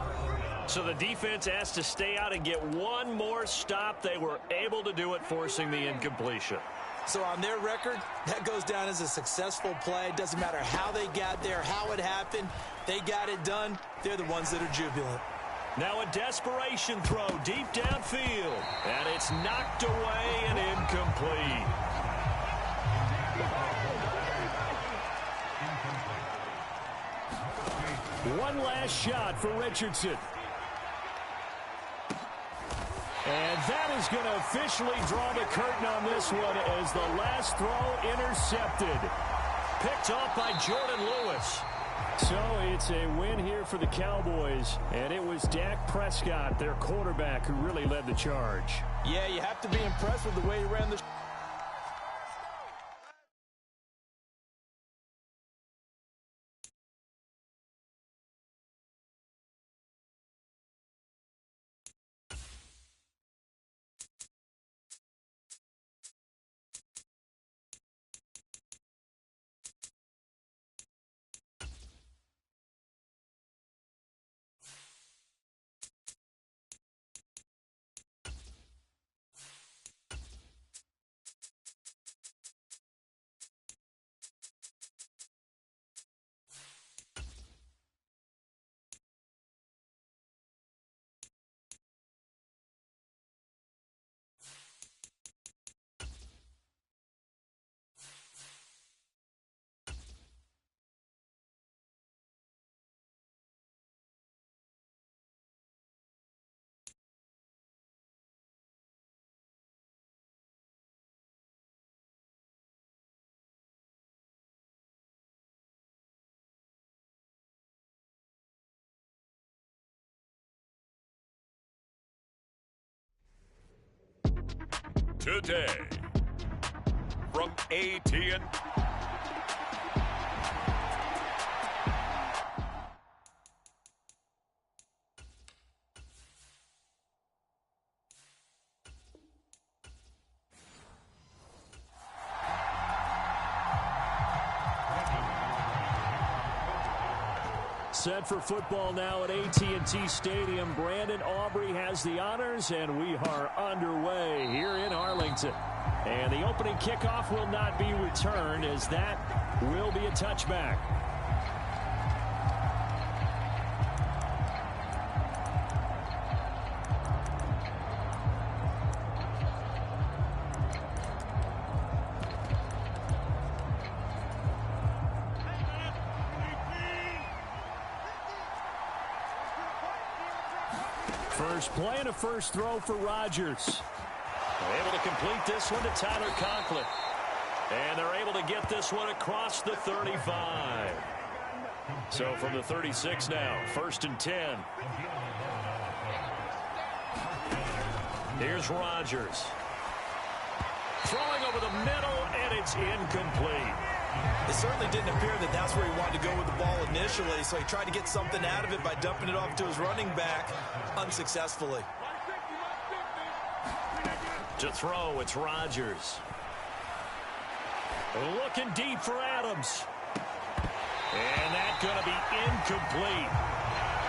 F: So the defense has to stay out and get one more stop. They were able to do it, forcing the incompletion.
A: So on their record, that goes down as a successful play. It doesn't matter how they got there, how it happened. They got it done. They're the ones that are jubilant.
F: Now a desperation throw deep downfield. And it's knocked away and incomplete.
E: One last shot for Richardson. And that is going to officially draw the curtain on this one as the last throw intercepted.
F: Picked off by Jordan Lewis.
E: So it's a win here for the Cowboys, and it was Dak Prescott, their quarterback, who really led the charge.
A: Yeah, you have to be impressed with the way he ran the
D: today from AT&T.
E: Set for football now at AT&T Stadium. Brandon Aubrey has the honors, and we are underway here in Arlington. And the opening kickoff will not be returned, as that will be a touchback. First play and a first throw for Rodgers.
F: They're able to complete this one to Tyler Conklin. And they're able to get this one across the 35. So from the 36 now, 1st and 10. Here's Rodgers. Throwing over the middle, and it's incomplete.
A: It certainly didn't appear that that's where he wanted to go with the ball initially, so he tried to get something out of it by dumping it off to his running back unsuccessfully.
F: To throw, it's Rodgers. Looking deep for Adams. And that's going to be incomplete.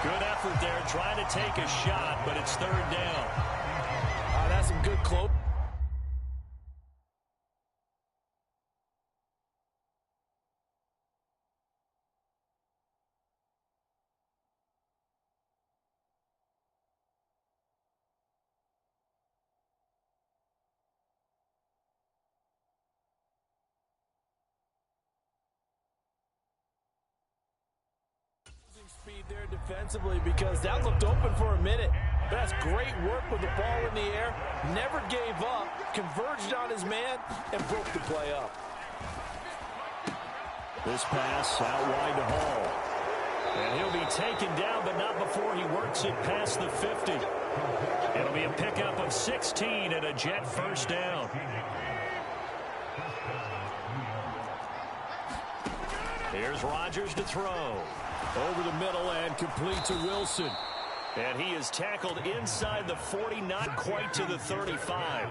F: Good effort there, trying to take a shot, but it's third down.
A: That's some good close. Speed there defensively because that looked open for a minute. That's great work with the ball in the air. Never gave up, converged on his man, and broke the play up.
E: This pass out wide to Hall.
F: And he'll be taken down, but not before he works it past the 50. It'll be a pickup of 16 and a Jet first down. Here's Rodgers to throw.
E: Over the middle and complete to Wilson.
F: And he is tackled inside the 40, not quite to the 35.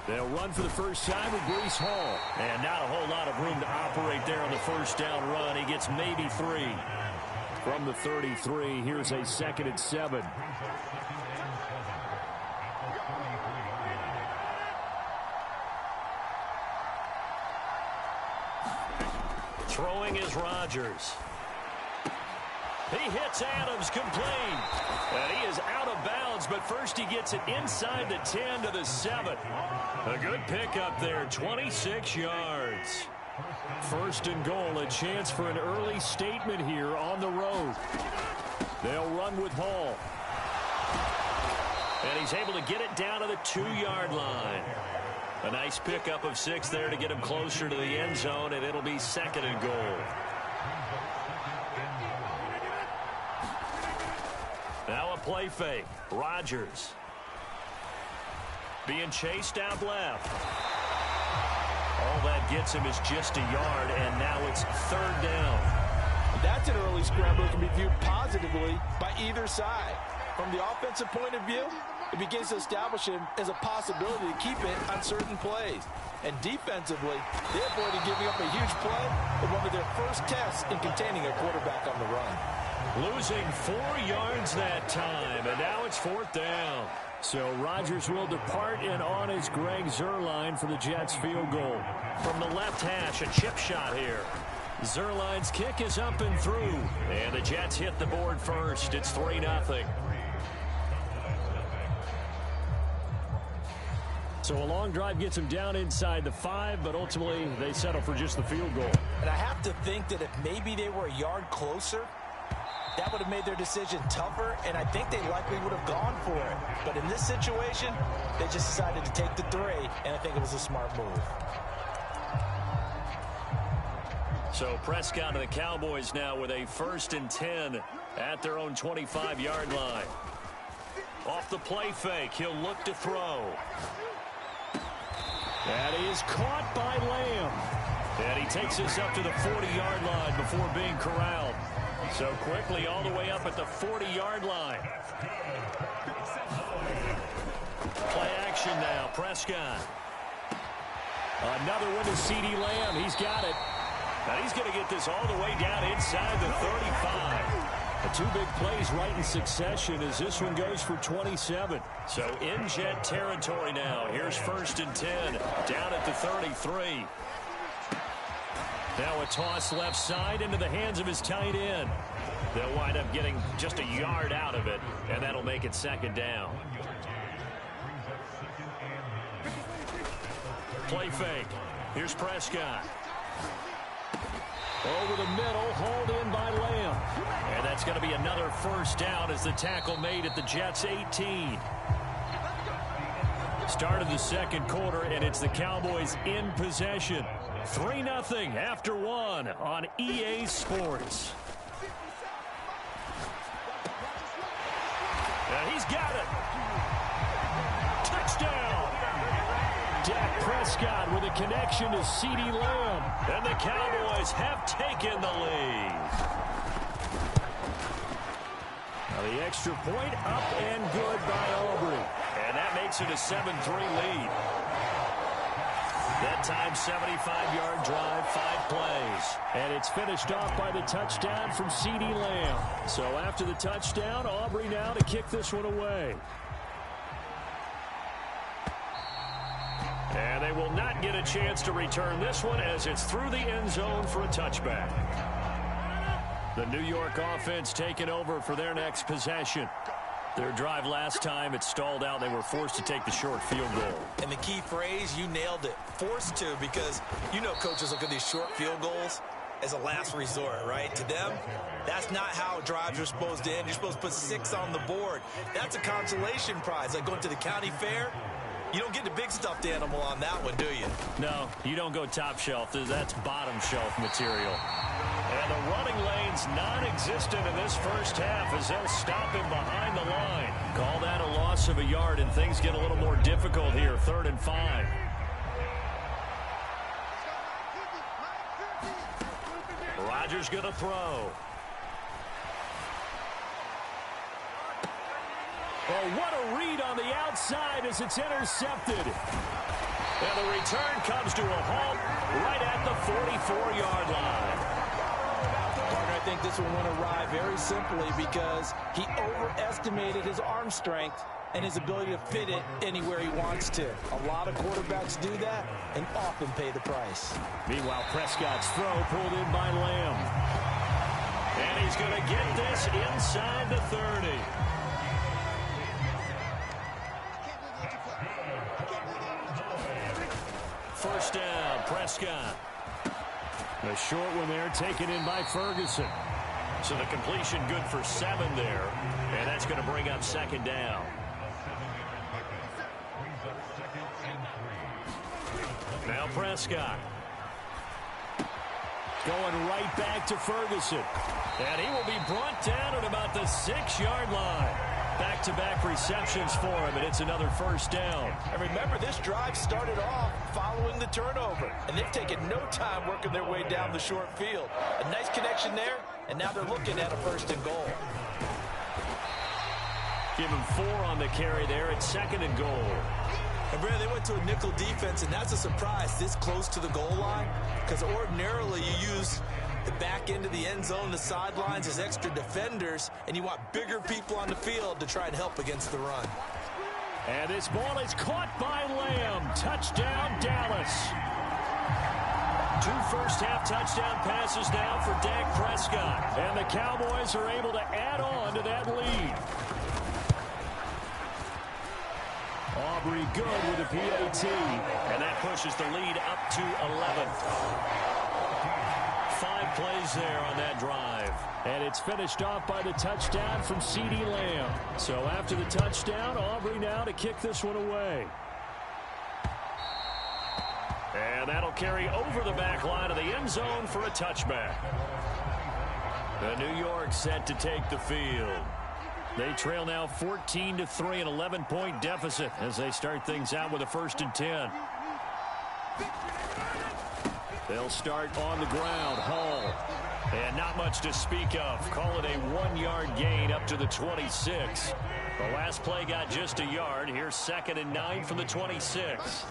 E: They'll run for the first time with Breece Hall.
F: And not a whole lot of room to operate there on the first down run. He gets maybe 3.
E: From the 33, here's a 2nd and 7.
F: Throwing is Rodgers. He hits Adams complete. And he is out of bounds, but first he gets it inside the 10 to the 7. A good pickup there, 26 yards.
E: First and goal, a chance for an early statement here on the road. They'll run with Hall.
F: And he's able to get it down to the 2-yard line. A nice pickup of 6 there to get him closer to the end zone, and it'll be 2nd and goal. Now a play fake. Rodgers. Being chased out left. All that gets him is just a yard, and now it's 3rd down.
A: That's an early scramble that can be viewed positively by either side. From the offensive point of view, it begins to establish him as a possibility to keep it on certain plays. And defensively, they avoided giving up a huge play in one of their first tests in containing a quarterback on the run.
F: Losing 4 yards that time, and now it's 4th down.
E: So Rodgers will depart, and on is Greg Zuerlein for the Jets field goal.
F: From the left hash, a chip shot here. Zuerlein's kick is up and through, and the Jets hit the board first. It's 3-0.
E: So a long drive gets them down inside the 5, but ultimately they settle for just the field goal.
A: And I have to think that if maybe they were a yard closer, that would have made their decision tougher, and I think they likely would have gone for it. But in this situation, they just decided to take the 3, and I think it was a smart move.
F: So Prescott and the Cowboys now with a 1st and 10 at their own 25-yard line. Off the play fake, he'll look to throw.
E: That is caught by Lamb.
F: And he takes us up to the 40-yard line before being corralled. So quickly all the way up at the 40-yard line. Play action now, Prescott.
E: Another one to CeeDee Lamb. He's got it.
F: Now he's going to get this all the way down inside the 35.
E: The 2 big plays right in succession as this one goes for 27.
F: So in Jet territory now. Here's 1st and 10 down at the 33. Now a toss left side into the hands of his tight end. They'll wind up getting just a yard out of it, and that'll make it 2nd down. Play fake. Here's Prescott.
E: Over the middle, hauled in by Lamb.
F: And that's going to be another 1st down as the tackle made at the Jets' 18.
E: Start of the 2nd quarter, and it's the Cowboys in possession. 3-0 after 1 on EA Sports.
F: And he's got it. Touchdown. Dak Prescott with a connection to CeeDee Lamb. And the Cowboys have taken the lead. Now the extra point up and good by Aubrey. And that makes it a 7-3 lead. That time, 75-yard drive, 5 plays. And it's finished off by the touchdown from CeeDee Lamb. So after the touchdown, Aubrey now to kick this one away. And they will not get a chance to return this one as it's through the end zone for a touchback. The New York offense taking over for their next possession. Their drive last time, it stalled out. They were forced to take the short field goal.
A: And the key phrase, you nailed it, forced to, because you know coaches look at these short field goals as a last resort, right? To them, that's not how drives are supposed to end. You're supposed to put 6 on the board. That's a consolation prize, like going to the county fair. You don't get the big stuffed animal on that one, do you?
F: No, you don't go top shelf. That's bottom shelf material. And the running lane's non-existent in this first half as they'll stop him behind the line. Call that a loss of a yard, and things get a little more difficult here. 3rd and 5. Rodgers going to throw. Oh, what a read on the outside as it's intercepted. And the return comes to a halt right at the 44-yard line.
A: Partner, I think this one went awry very simply because he overestimated his arm strength and his ability to fit it anywhere he wants to. A lot of quarterbacks do that and often pay the price.
F: Meanwhile, Prescott's throw pulled in by Lamb. And he's going to get this inside the 30. First down, Prescott. A short one there taken in by Ferguson. So the completion good for 7 there. And that's going to bring up 2nd down. Now Prescott. Going right back to Ferguson. And he will be brought down at about the 6-yard line. Back-to-back receptions for him, and it's another first down.
A: And remember, this drive started off following the turnover, and they've taken no time working their way down the short field. A nice connection there, and now they're looking at a 1st and goal.
F: Give him 4 on the carry there at 2nd and goal.
A: And Brandon, they went to a nickel defense, and that's a surprise this close to the goal line, because ordinarily you use the back end of the end zone, the sidelines as extra defenders, and you want bigger people on the field to try and help against the run.
F: And this ball is caught by Lamb. Touchdown, Dallas. 2 first-half touchdown passes now for Dak Prescott. And the Cowboys are able to add on to that lead. Aubrey good with a PAT. And that pushes the lead up to 11. 5 plays there on that drive. And it's finished off by the touchdown from CeeDee Lamb. So after the touchdown, Aubrey now to kick this one away. And that'll carry over the back line of the end zone for a touchback. The New York set to take the field. They trail now 14-3, an 11-point deficit as they start things out with a 1st and 10. They'll start on the ground. Hall. And not much to speak of. Call it a 1-yard gain up to the 26. The last play got just a yard. Here's 2nd and 9 from the 26.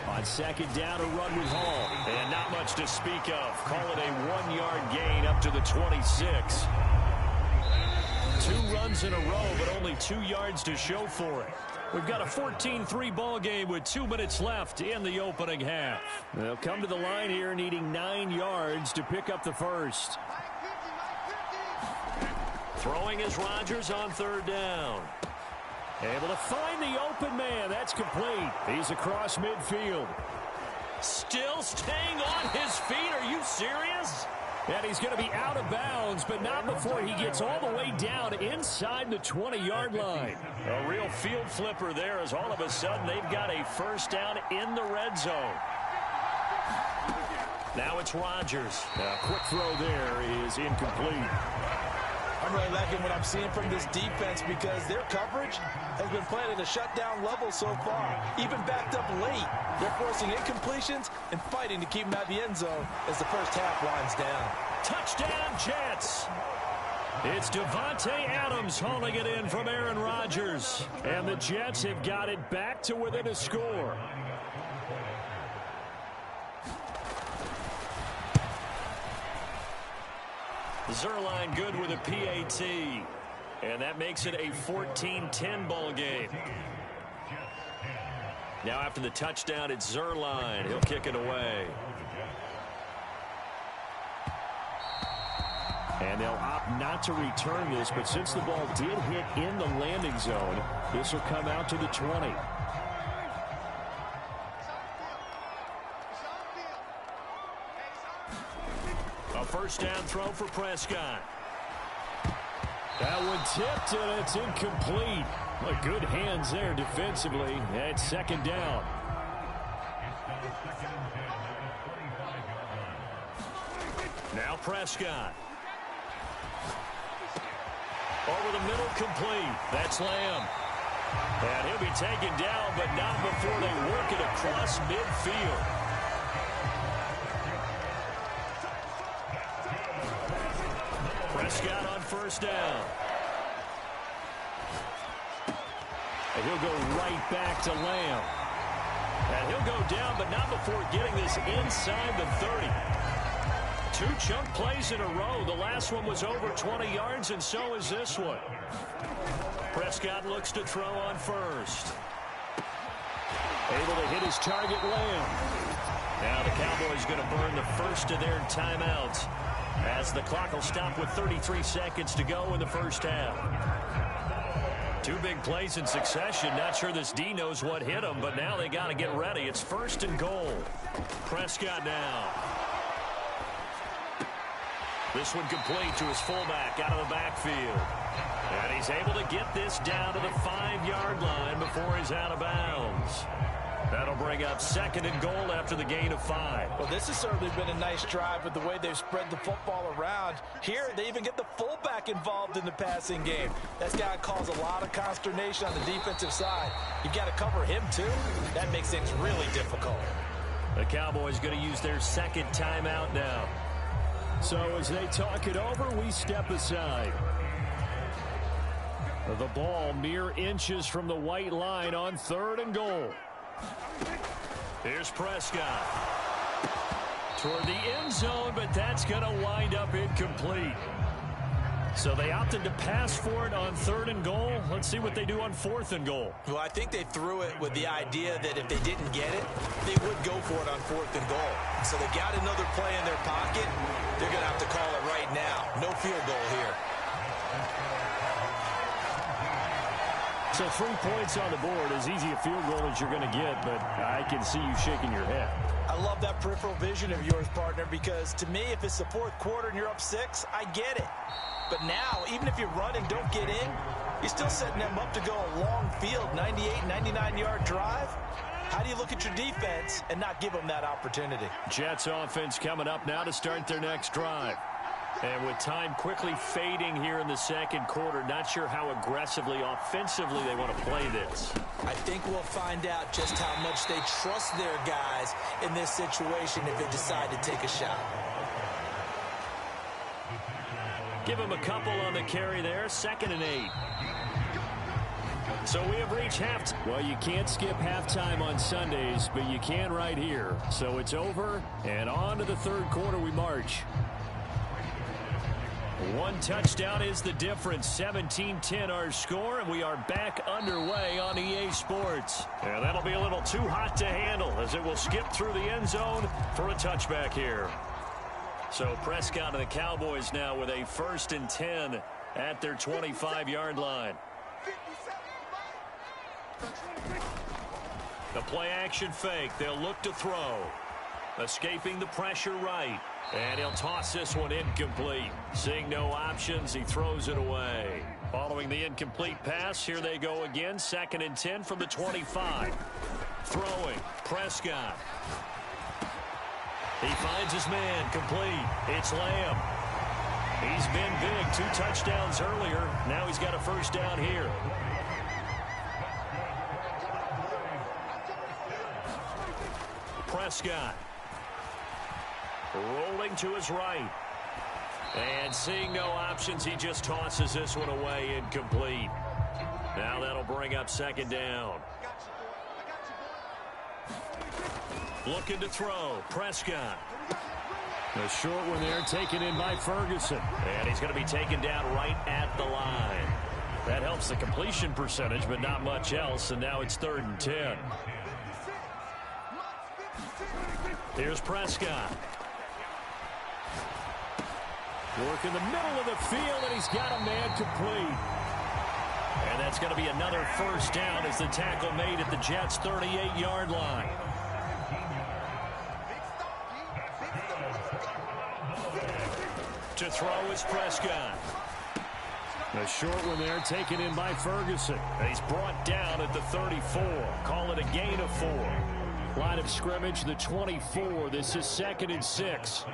F: On 2nd down, a run with Hall. And not much to speak of. Call it a 1-yard gain up to the 26. 2 runs in a row, but only 2 yards to show for it. We've got a 14-3 ball game with 2 minutes left in the opening half. They'll come to the line here needing 9 yards to pick up the first. Throwing is Rodgers on 3rd down. Able to find the open man. That's complete. He's across midfield. Still staying on his feet. Are you serious? And he's going to be out of bounds, but not before he gets all the way down inside the 20-yard line. A real field flipper there as all of a sudden they've got a 1st down in the red zone. Now it's Rodgers. A quick throw there is incomplete.
A: I'm really liking what I'm seeing from this defense because their coverage has been playing at a shutdown level so far. Even backed up late, they're forcing incompletions and fighting to keep them out of the end zone as the first half winds down.
E: Touchdown, Jets. It's Devontae Adams hauling it in from Aaron Rodgers. And the Jets have got it back to within a score. Zerline good with a PAT. And that makes it a 14-10 ball game. Now after the touchdown, it's Zerline. He'll kick it away. And they'll opt not to return this, but since the ball did hit in the landing zone, this will come out to the 20. A first down throw for Prescott. That one tipped, and it's incomplete. But good hands there defensively at second down. Now Prescott. Over the middle, complete. That's Lamb. And he'll be taken down, but not before they work it across midfield. Prescott on first down. And he'll go right back to Lamb. And he'll go down, but not before getting this inside the 30. Two chunk plays in a row. The last one was over 20 yards, and so is this one. Prescott looks to throw on first. Able to hit his target, Lamb. Now the Cowboys going to burn the first of their timeouts as the clock will stop with 33 seconds to go in the first half. Two big plays in succession. Not sure this D knows what hit him, but now they got to get ready. It's first and goal. Prescott now. This one complete to his fullback out of the backfield. And he's able to get this down to the 5-yard line before he's out of bounds. That'll bring up second and goal after the gain of 5.
A: Well, this has certainly been a nice drive with the way they've spread the football around. Here, they even get the fullback involved in the passing game. That's got to cause a lot of consternation on the defensive side. You've got to cover him, too. That makes things really difficult.
E: The Cowboys going to use their second timeout now. So as they talk it over, we step aside. The ball mere inches from the white line on third and goal. Here's Prescott. Toward the end zone, but that's going to wind up incomplete. So they opted to pass for it on third and goal. Let's see what they do on fourth and goal.
A: Well, I think they threw it with the idea that if they didn't get it, they would go for it on fourth and goal. So they got another play in their pocket. They're going to have to call it right now. No field goal here.
E: So 3 points on the board, as easy a field goal as you're going to get, but I can see you shaking your head.
A: I love that peripheral vision of yours, partner, because to me, if it's the fourth quarter and you're up 6, I get it. But now, even if you run and don't get in, you're still setting them up to go a long field, 98, 99-yard drive. How do you look at your defense and not give them that opportunity?
E: Jets offense coming up now to start their next drive. And with time quickly fading here in the second quarter, not sure how aggressively, offensively they want to play this.
A: I think we'll find out just how much they trust their guys in this situation if they decide to take a shot.
E: Give him a couple on the carry there, 2nd and 8. So we have reached halftime. Well, you can't skip halftime on Sundays, but you can right here. So it's over, and on to the third quarter we march. One touchdown is the difference. 17-10 our score, and we are back underway on EA Sports. And that'll be a little too hot to handle as it will skip through the end zone for a touchback here. So Prescott and the Cowboys now with a 1st and 10 at their 25-yard line. The play action fake. They'll look to throw. Escaping the pressure right. And he'll toss this one incomplete. Seeing no options, he throws it away. Following the incomplete pass, here they go again. 2nd and 10 from the 25. Throwing. Prescott. He finds his man. Complete. It's Lamb.
F: He's been big. 2 touchdowns earlier. Now he's got a first down here. Prescott. Rolling to his right. And seeing no options, he just tosses this one away, incomplete. Now that'll bring up second down. Looking to throw. Prescott.
E: A short one there taken in by Ferguson.
F: And he's going to be taken down right at the line.
E: That helps the completion percentage, but not much else, and now it's 3rd and 10.
F: Here's Prescott.
E: Work in the middle of the field, and he's got a man complete.
F: And that's going to be another first down as the tackle made at the Jets' 38-yard line. To throw is Prescott.
E: A short one there taken in by Ferguson.
F: And he's brought down at the 34. Call it a gain of 4.
E: Line of scrimmage, the 24. This is 2nd and 6.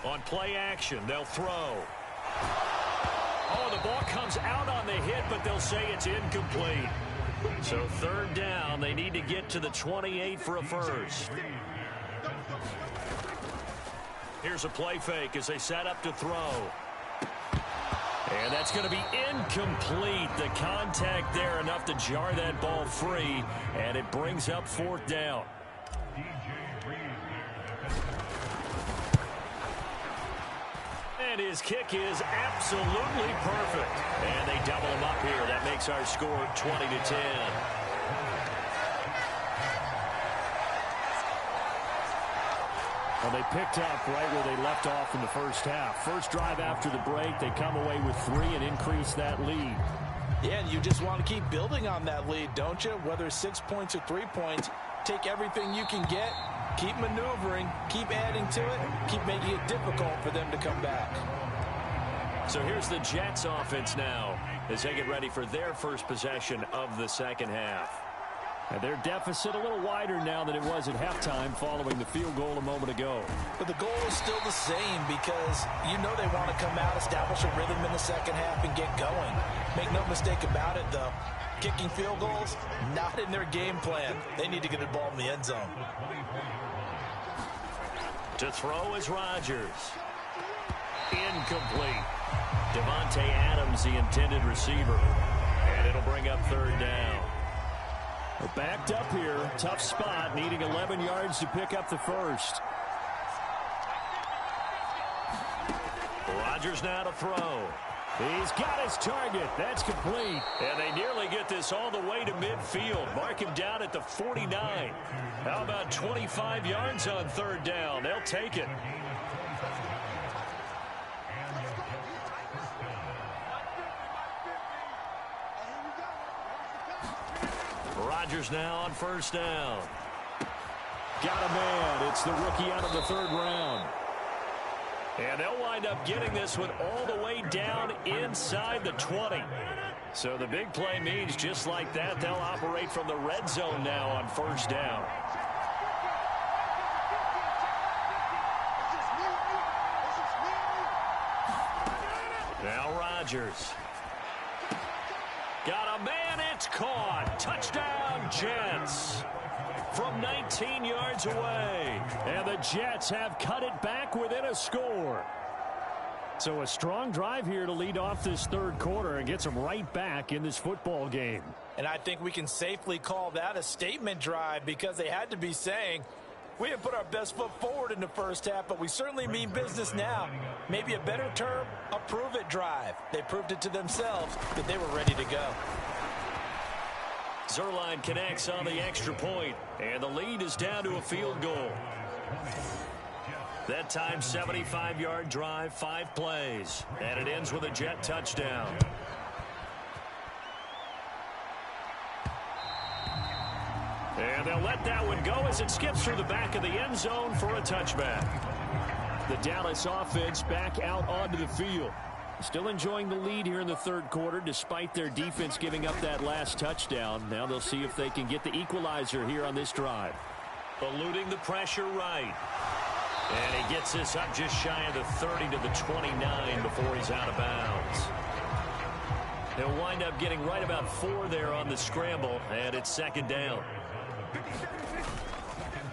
F: On play action, they'll throw. Oh, the ball comes out on the hit, but they'll say it's incomplete. So 3rd down, they need to get to the 28 for a first. Here's a play fake as they set up to throw. And that's going to be incomplete. The contact there enough to jar that ball free, and it brings up 4th down. And his kick is absolutely perfect. And they double him up here. That makes our score 20-10.
E: Well, they picked up right where they left off in the first half. First drive after the break, they come away with 3 and increase that lead.
A: Yeah, and you just want to keep building on that lead, don't you? Whether it's 6 points or 3 points, take everything you can get, keep maneuvering, keep adding to it, keep making it difficult for them to come back.
F: So here's the Jets offense now as they get ready for their first possession of the second half.
E: And their deficit a little wider now than it was at halftime following the field goal a moment ago.
A: But the goal is still the same because you know they want to come out, establish a rhythm in the second half, and get going. Make no mistake about it, though. Kicking field goals, not in their game plan. They need to get the ball in the end zone.
F: To throw is Rodgers. Incomplete. Devontae Adams, the intended receiver. And it'll bring up 3rd down.
E: We're backed up here. Tough spot, needing 11 yards to pick up the first.
F: Rodgers now to throw.
E: He's got his target. That's complete.
F: And they nearly get this all the way to midfield. Mark him down at the 49. How about 25 yards on 3rd down? They'll take it. Rodgers now on 1st down.
E: Got a man. It's the rookie out of the 3rd round.
F: And they'll wind up getting this one all the way down inside the 20. So the big play means just like that, they'll operate from the red zone now on 1st down. Now Rodgers. Got a man, it's caught. Touchdown, Jets. From 19 yards away.
E: And the Jets have cut it back within a score. So a strong drive here to lead off this 3rd quarter and gets them right back in this football game.
A: And I think we can safely call that a statement drive because they had to be saying, we didn't put our best foot forward in the first half, but we certainly mean business now. Maybe a better term, a prove-it drive. They proved it to themselves that they were ready to go.
F: Zuerlein connects on the extra point, and the lead is down to a field goal. That time, 75-yard drive, 5 plays, and it ends with a Jet touchdown. And they'll let that one go as it skips through the back of the end zone for a touchback.
E: The Dallas offense back out onto the field. Still enjoying the lead here in the 3rd quarter despite their defense giving up that last touchdown. Now they'll see if they can get the equalizer here on this drive.
F: Eluding the pressure right. And he gets this up just shy of the 30 to the 29 before he's out of bounds. He'll wind up getting right about 4 there on the scramble, and it's second down.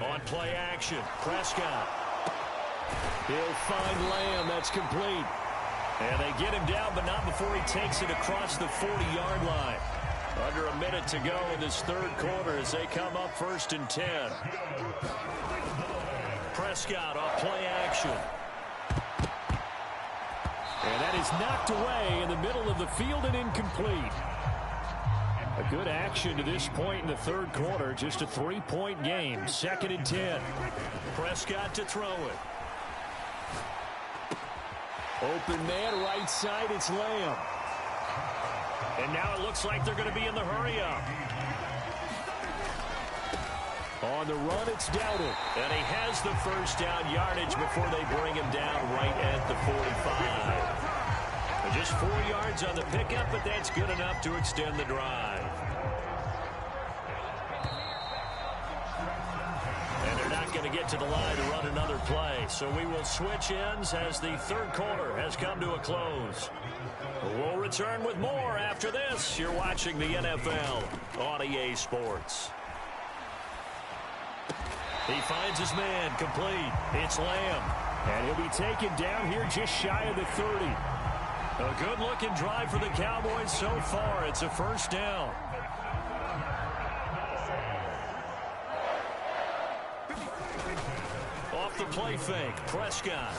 F: On play action, Prescott. He'll find Lamb. That's complete. And they get him down, but not before he takes it across the 40-yard line. Under a minute to go in this third quarter as they come up 1st and 10. Prescott off play action. And that is knocked away in the middle of the field and incomplete. A good action to this point in the third quarter. Just a 3-point game. 2nd and 10. Prescott to throw it. Open man, right side, it's Lamb. And now it looks like they're going to be in the hurry-up. On the run, it's Dowdle. And he has the first down yardage before they bring him down right at the 45. Just 4 yards on the pickup, but that's good enough to extend the drive. And they're not going to get to the line to run another play, so we will switch ends as the third quarter has come to a close. We'll return with more after this. You're watching the NFL on EA Sports. He finds his man, complete. It's Lamb. And he'll be taken down here just shy of the 30. A good-looking drive for the Cowboys so far. It's a first down. Off the play fake, Prescott.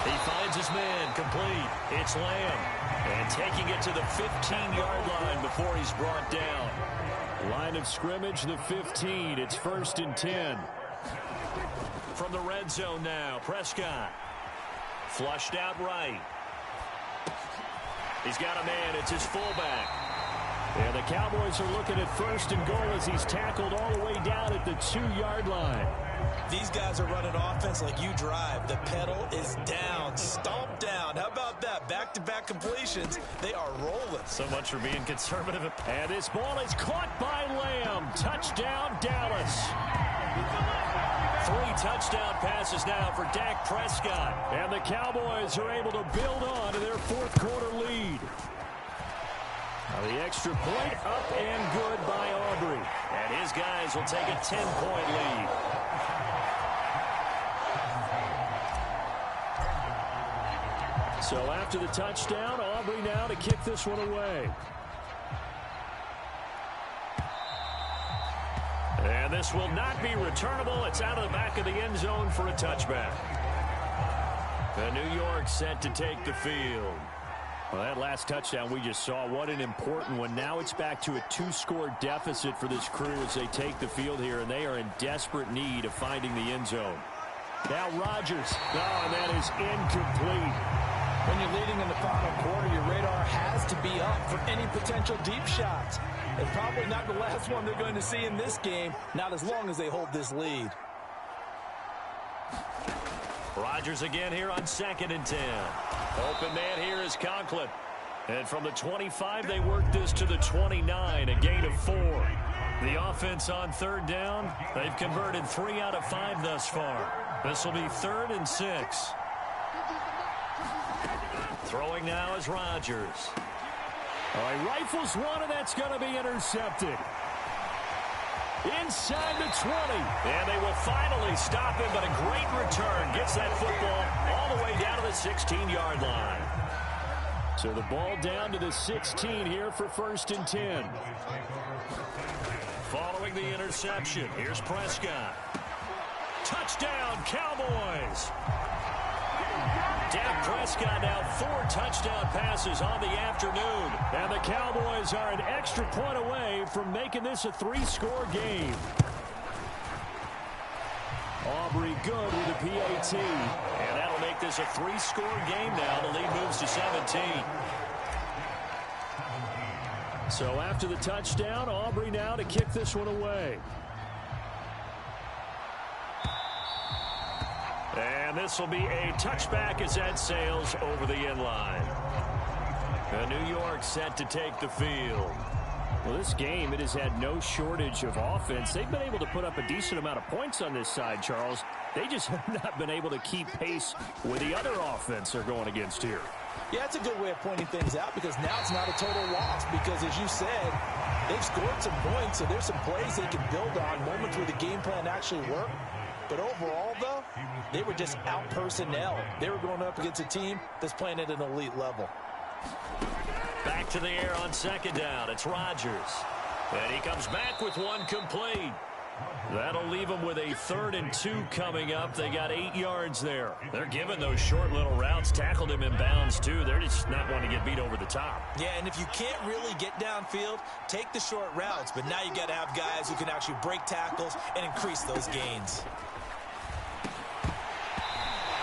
F: He finds his man, complete. It's Lamb. And taking it to the 15-yard line before he's brought down. Line of scrimmage, the 15. It's 1st and 10. From the red zone now, Prescott. Flushed out right. He's got a man. It's his fullback. And the Cowboys are looking at 1st and goal as he's tackled all the way down at the 2-yard line.
A: These guys are running offense like you drive. The pedal is down, stomped down. How about that? Back-to-back completions. They are rolling.
F: So much for being conservative. And this ball is caught by Lamb. Touchdown, Dallas. 3 touchdown passes now for Dak Prescott. And the Cowboys are able to build on to their fourth quarter lead. Now the extra point up and good by Aubrey. And his guys will take a 10-point lead. So after the touchdown, Aubrey now to kick this one away. And this will not be returnable. It's out of the back of the end zone for a touchback. The New York set to take the field. Well, that last touchdown we just saw, what an important one. Now it's back to a 2-score deficit for this crew as they take the field here, and they are in desperate need of finding the end zone. Now Rodgers. Oh, and that is incomplete.
A: When you're leading in the final quarter, your radar has to be up for any potential deep shots. It's probably not the last one they're going to see in this game, not as long as they hold this lead.
F: Rodgers again here on 2nd and 10. Open man here is Conklin. And from the 25, they work this to the 29, a gain of 4. The offense on 3rd down, they've converted 3 out of 5 thus far. This will be 3rd and 6. Throwing now is Rodgers. Oh, he rifles one, and that's going to be intercepted. Inside the 20. And they will finally stop him, but a great return. Gets that football all the way down to the 16-yard line. So the ball down to the 16 here for 1st and 10. Following the interception, here's Prescott. Touchdown, Cowboys. Dak Prescott now 4 touchdown passes on the afternoon. And the Cowboys are an extra point away from making this a 3-score game. Aubrey good with a PAT. And that'll make this a 3-score game now. The lead moves to 17. So after the touchdown, Aubrey now to kick this one away. And this will be a touchback as that sails over the end line. The New York set to take the field.
E: Well, this game, it has had no shortage of offense. They've been able to put up a decent amount of points on this side, Charles. They just have not been able to keep pace with the other offense they're going against here.
A: Yeah, it's a good way of pointing things out because now it's not a total loss because, as you said, they've scored some points, so there's some plays they can build on, moments where the game plan actually worked. But overall, though, they were just out-personnel. They were going up against a team that's playing at an elite level.
F: Back to the air on second down. It's Rodgers. And he comes back with one complete. That'll leave them with a 3rd and 2 coming up. They got 8 yards there. They're giving those short little routes. Tackled him in bounds, too. They're just not wanting to get beat over the top.
A: Yeah, and if you can't really get downfield, take the short routes. But now you got to have guys who can actually break tackles and increase those gains.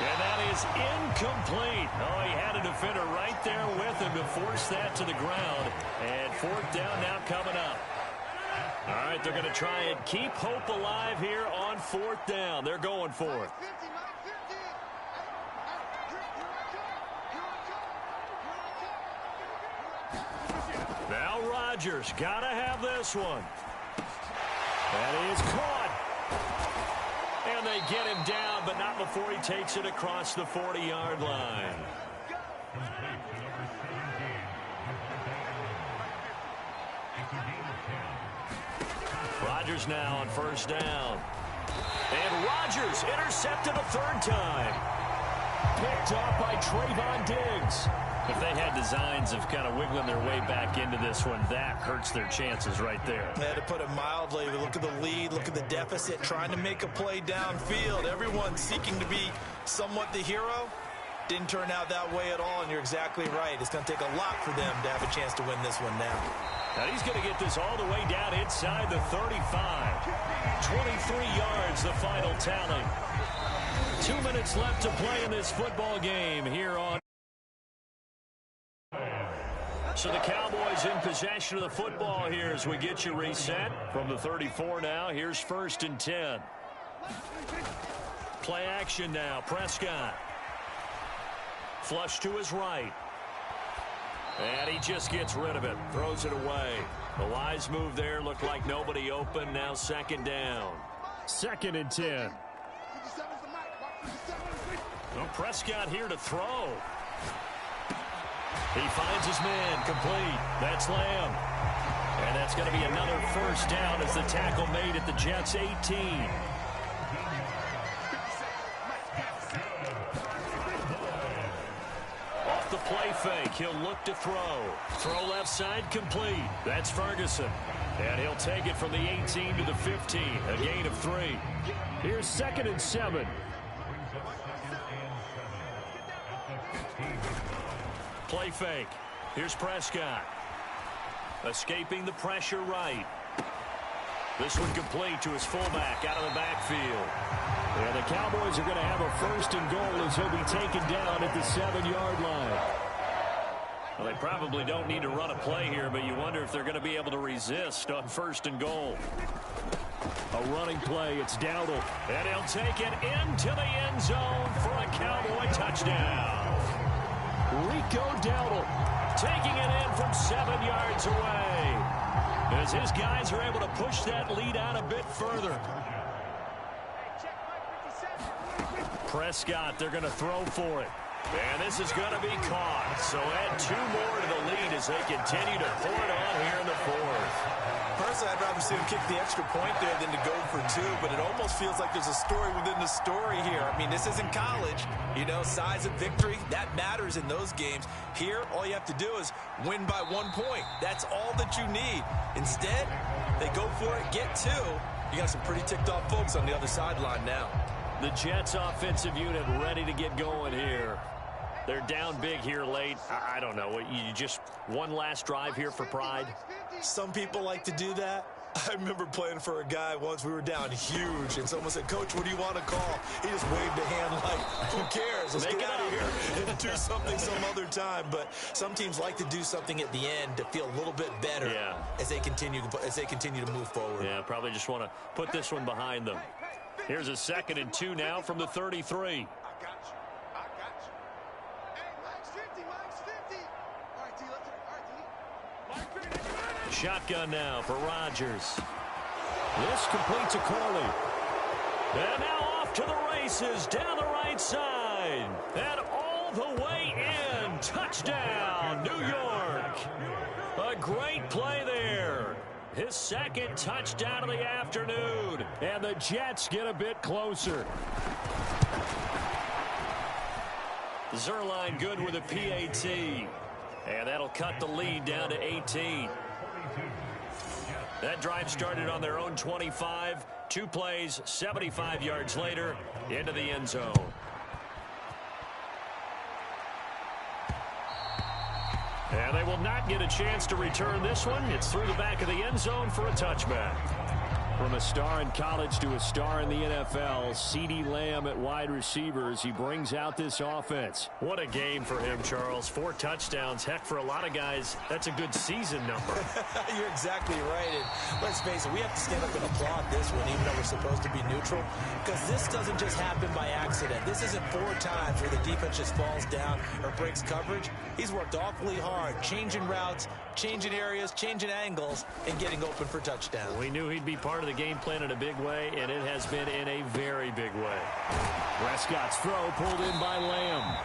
F: And that is incomplete. Oh, he had a defender right there with him to force that to the ground. And 4th down now coming up. All right, they're going to try and keep hope alive here on 4th down. They're going for it. Now Rodgers got to have this one. That is caught. And they get him down, but not before he takes it across the 40-yard line. Rodgers now on 1st down. And Rodgers intercepted a 3rd time. Picked off by Trayvon Diggs. If they had designs of kind of wiggling their way back into this one, that hurts their chances right there.
A: Yeah, to put it mildly, look at the lead, look at the deficit, trying to make a play downfield. Everyone seeking to be somewhat the hero. Didn't turn out that way at all, and you're exactly right. It's going to take a lot for them to have a chance to win this one now.
F: Now he's going to get this all the way down inside the 35. 23 yards, the final tally. 2 minutes left to play in this football game here on. So the Cowboys in possession of the football here as we get you reset. From the 34 now, here's 1st and 10. Play action now, Prescott. Flush to his right. And he just gets rid of it, throws it away. The wise move there, looked like nobody open, now 2nd down.
E: 2nd and 10.
F: Well, Prescott here to throw. He finds his man, complete. That's Lamb. And that's going to be another 1st down as the tackle made at the Jets' 18. Off the play fake, he'll look to throw. Throw left side, complete. That's Ferguson. And he'll take it from the 18 to the 15, a gain of 3.
E: Here's 2nd and 7.
F: Play fake. Here's Prescott. Escaping the pressure right. This one complete to his fullback out of the backfield.
E: And the Cowboys are going to have a 1st and goal as he'll be taken down at the 7-yard line.
F: Well, they probably don't need to run a play here, but you wonder if they're going to be able to resist on 1st and goal.
E: A running play. It's Dowdle.
F: And he'll take it into the end zone for a Cowboy touchdown.
E: Rico Dowdle
F: taking it in from 7 yards away as his guys are able to push that lead out a bit further. Prescott, they're going to throw for it. And this is going to be caught. So add 2 more to the lead as they continue to pour it on here in the 4th.
A: Personally, I'd rather see him kick the extra point there than to go for 2, but it almost feels like there's a story within the story here. I mean, this isn't college. You know, size of victory, that matters in those games. Here, all you have to do is win by 1 point. That's all that you need. Instead, they go for it, get 2. You got some pretty ticked off folks on the other sideline now.
F: The Jets offensive unit ready to get going here. They're down big here late. I don't know. You just one last drive here for pride?
A: Some people like to do that. I remember playing for a guy once. We were down huge, and someone said, "Coach, what do you want to call?" He just waved a hand like, "Who cares? Let's get out of here and do something some other time." But some teams like to do something at the end to feel a little bit better as they continue to move forward.
F: Yeah, probably just want to put this one behind them. Here's a 2nd and 2 now from the 33.
E: shotgun now for Rodgers. This completes a Corley. And now off to the races down the right side. And all the way in. Touchdown, New York. A great play there. His second touchdown of the afternoon. And the Jets get a bit closer. Zerline good with a PAT. And that'll cut the lead down to 18. That drive started on their own 25. 2 plays, 75 yards later, into the end zone. And they will not get a chance to return this one. It's through the back of the end zone for a touchback. From a star in college to a star in the NFL, CeeDee Lamb at wide receiver as he brings out this offense. What a game for him, Charles. 4 touchdowns. Heck, for a lot of guys, that's a good season number.
A: You're exactly right. And let's face it, we have to stand up and applaud this one, even though we're supposed to be neutral, because this doesn't just happen by accident. This isn't 4 times where the defense just falls down or breaks coverage. He's worked awfully hard, changing routes, changing areas, changing angles, and getting open for touchdowns.
E: We knew he'd be part of the game plan in a big way, and it has been in a very big way. Prescott's throw pulled in by Lamb.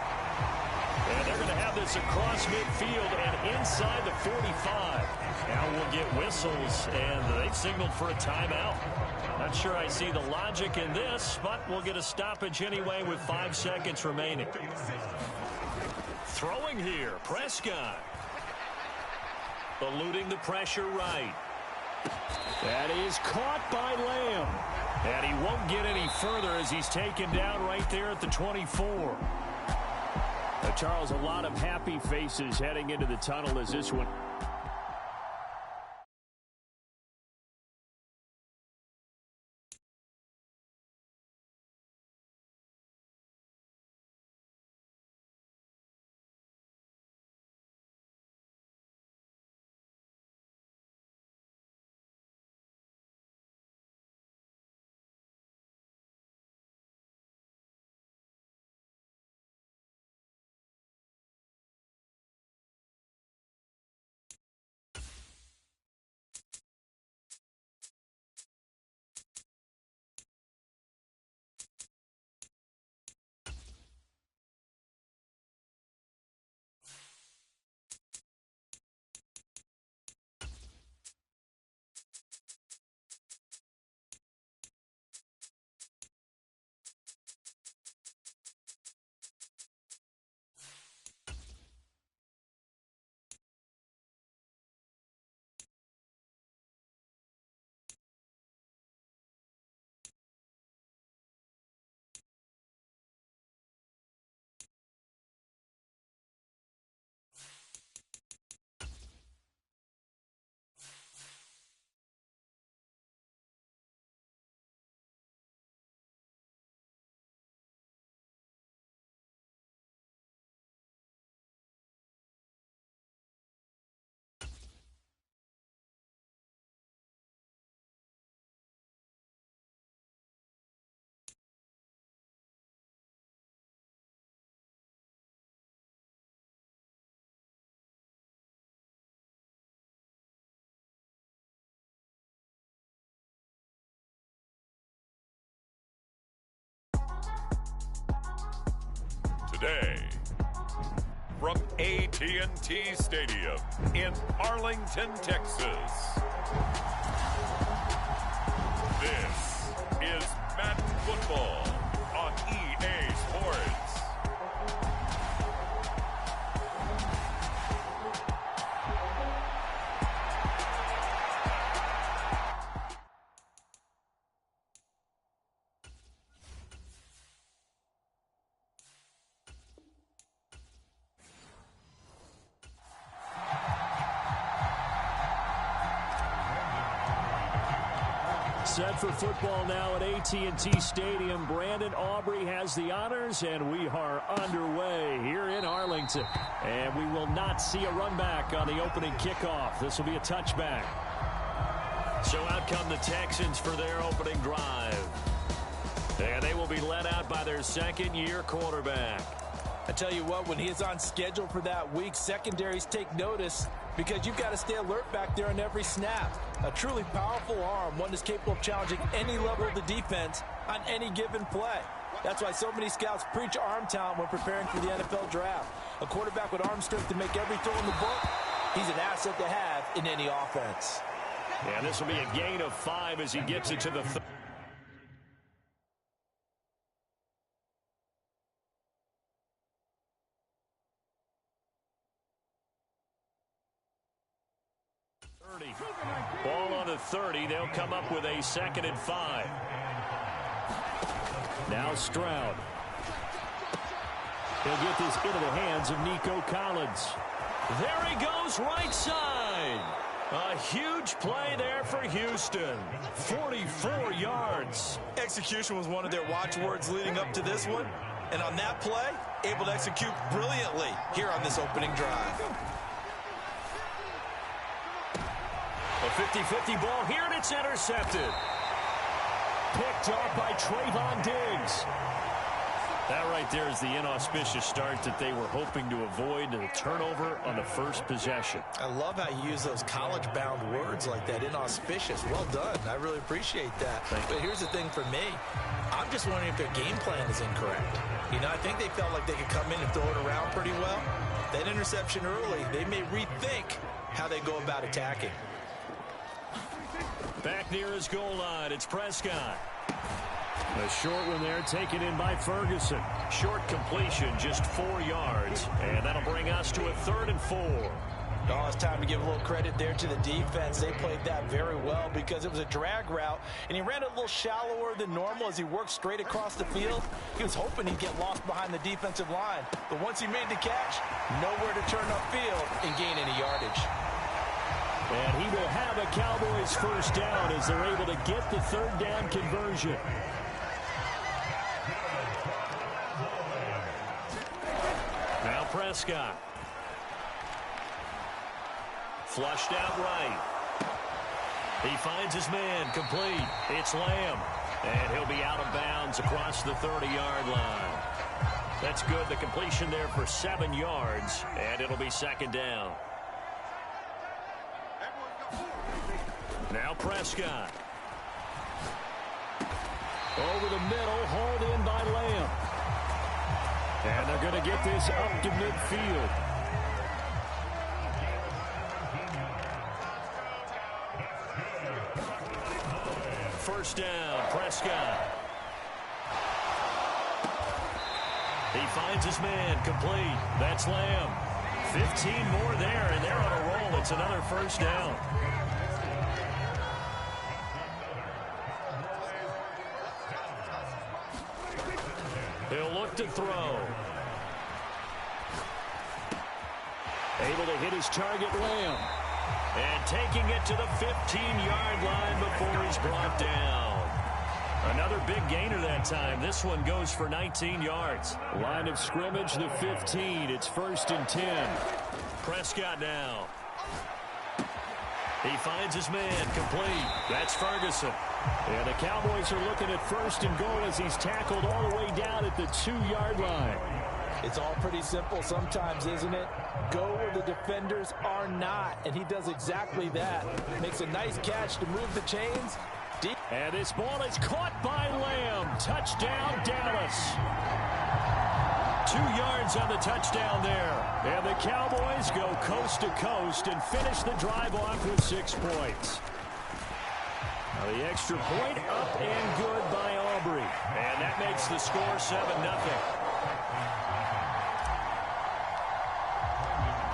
E: And they're going to have this across midfield and inside the 45. Now we'll get whistles, and they've signaled for a timeout. Not sure I see the logic in this, but we'll get a stoppage anyway with 5 seconds remaining. Throwing here, Prescott. Eluding the pressure right. That is caught by Lamb. And he won't get any further as he's taken down right there at the 24. Charles, a lot of happy faces heading into the tunnel as this one.
D: Today, from AT&T Stadium in Arlington, Texas, this is Madden Football on EA Sports.
E: Set for football now at AT&T Stadium. Brandon Aubrey has the honors, and we are underway here in Arlington. And we will not see a run back on the opening kickoff. This will be a touchback. So out come the Texans for their opening drive. And they will be led out by their second-year quarterback.
A: I tell you what, when he is on schedule for that week, secondaries take notice because you've got to stay alert back there on every snap. A truly powerful arm, one that's capable of challenging any level of the defense on any given play. That's why so many scouts preach arm talent when preparing for the NFL draft. A quarterback with arm strength to make every throw in the book, he's an asset to have in any offense.
F: Yeah, this will be a gain of 5 as he gets it to the 30. Ball on the 30. They'll come up with a 2nd and 5. Now Stroud. He'll get this into the hands of Nico Collins. There he goes, right side. A huge play there for Houston. 44 yards.
A: Execution was one of their watchwords leading up to this one. And on that play, able to execute brilliantly here on this opening drive.
F: A 50-50 ball here, and it's intercepted. Picked off by Trayvon Diggs. That right there is the inauspicious start that they were hoping to avoid, the turnover on the first possession.
A: I love how you use those college-bound words like that, inauspicious. Well done. I really appreciate that. But here's the thing for me. I'm just wondering if their game plan is incorrect. You know, I think they felt like they could come in and throw it around pretty well. That interception early, they may rethink how they go about attacking.
F: Back near his goal line, it's Prescott. A short one there, taken in by Ferguson. Short completion, just 4 yards. And that'll bring us to a 3rd and 4.
A: Oh, it's time to give a little credit there to the defense. They played that very well because it was a drag route, and he ran it a little shallower than normal as he worked straight across the field. He was hoping he'd get lost behind the defensive line. But once he made the catch, nowhere to turn upfield and gain any yardage.
E: And he will have a Cowboys first down as they're able to get the 3rd down conversion.
F: Now Prescott. Flushed out right. He finds his man complete. It's Lamb. And he'll be out of bounds across the 30-yard line. That's good. The completion there for 7 yards. And it'll be 2nd down. Now Prescott.
E: Over the middle, hauled in by Lamb. And they're going to get this up to midfield.
F: First down, Prescott. He finds his man complete. That's Lamb. 15 more there, and they're on a roll. It's another first down. He'll look to throw.
E: Able to hit his target, Lamb.
F: And taking it to the 15-yard line before he's brought down. Another big gainer that time. This one goes for 19 yards.
E: Line of scrimmage, the 15. It's 1st and 10.
F: Prescott now. He finds his man complete. That's Ferguson.
E: And the Cowboys are looking at 1st and goal as he's tackled all the way down at the 2-yard line.
A: It's all pretty simple sometimes, isn't it? Go where the defenders are not, and he does exactly that. Makes a nice catch to move the chains. Deep.
E: And this ball is caught by Lamb. Touchdown, Dallas.
F: 2 yards on the touchdown there.
E: And the Cowboys go coast to coast and finish the drive off with 6 points. Now the extra point up and good by Aubrey.
F: And that makes the score 7-0.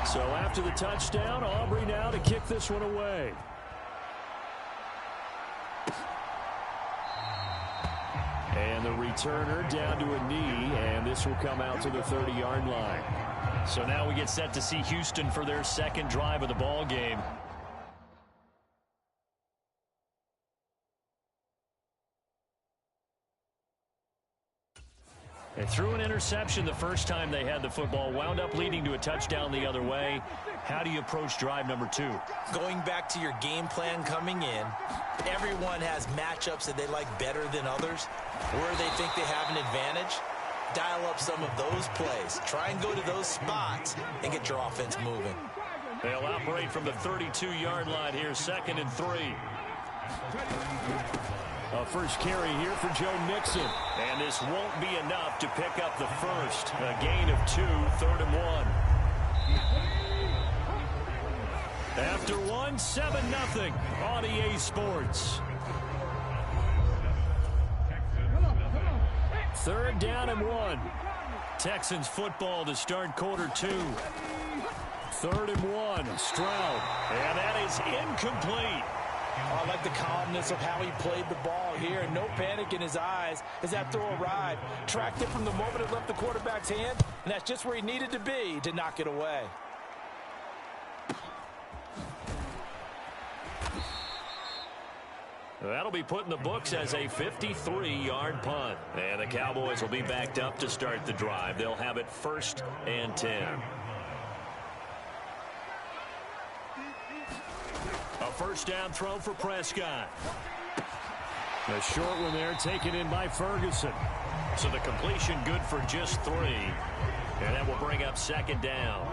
E: So after the touchdown, Aubrey now to kick this one away. And the returner down to a knee, and this will come out to the 30-yard line.
F: So now we get set to see Houston for their 2nd drive of the ball game. They threw an interception the first time they had the football, wound up leading to a touchdown the other way. How do you approach drive number 2?
A: Going back to your game plan coming in, everyone has matchups that they like better than others, where they think they have an advantage. dial up some of those plays. Try and go to those spots and get your offense moving.
F: They'll operate from the 32-yard line here, 2nd and 3. A first carry here for Joe Mixon. And this won't be enough to pick up the first. A gain of 2, 3rd and 1. After 1, 7-0 on EA Sports. 3rd down and 1. Texans football to start quarter 2. 3rd and 1. Stroud. And that is incomplete.
A: I like the calmness of how he played the ball here. No panic in his eyes as that throw arrived. Tracked it from the moment it left the quarterback's hand, and that's just where he needed to be to knock it away.
F: That'll be put in the books as a 53-yard punt. And the Cowboys will be backed up to start the drive. They'll have it 1st and 10. A first down throw for Prescott. A short one there taken in by Ferguson. So the completion good for just 3. And that will bring up 2nd down.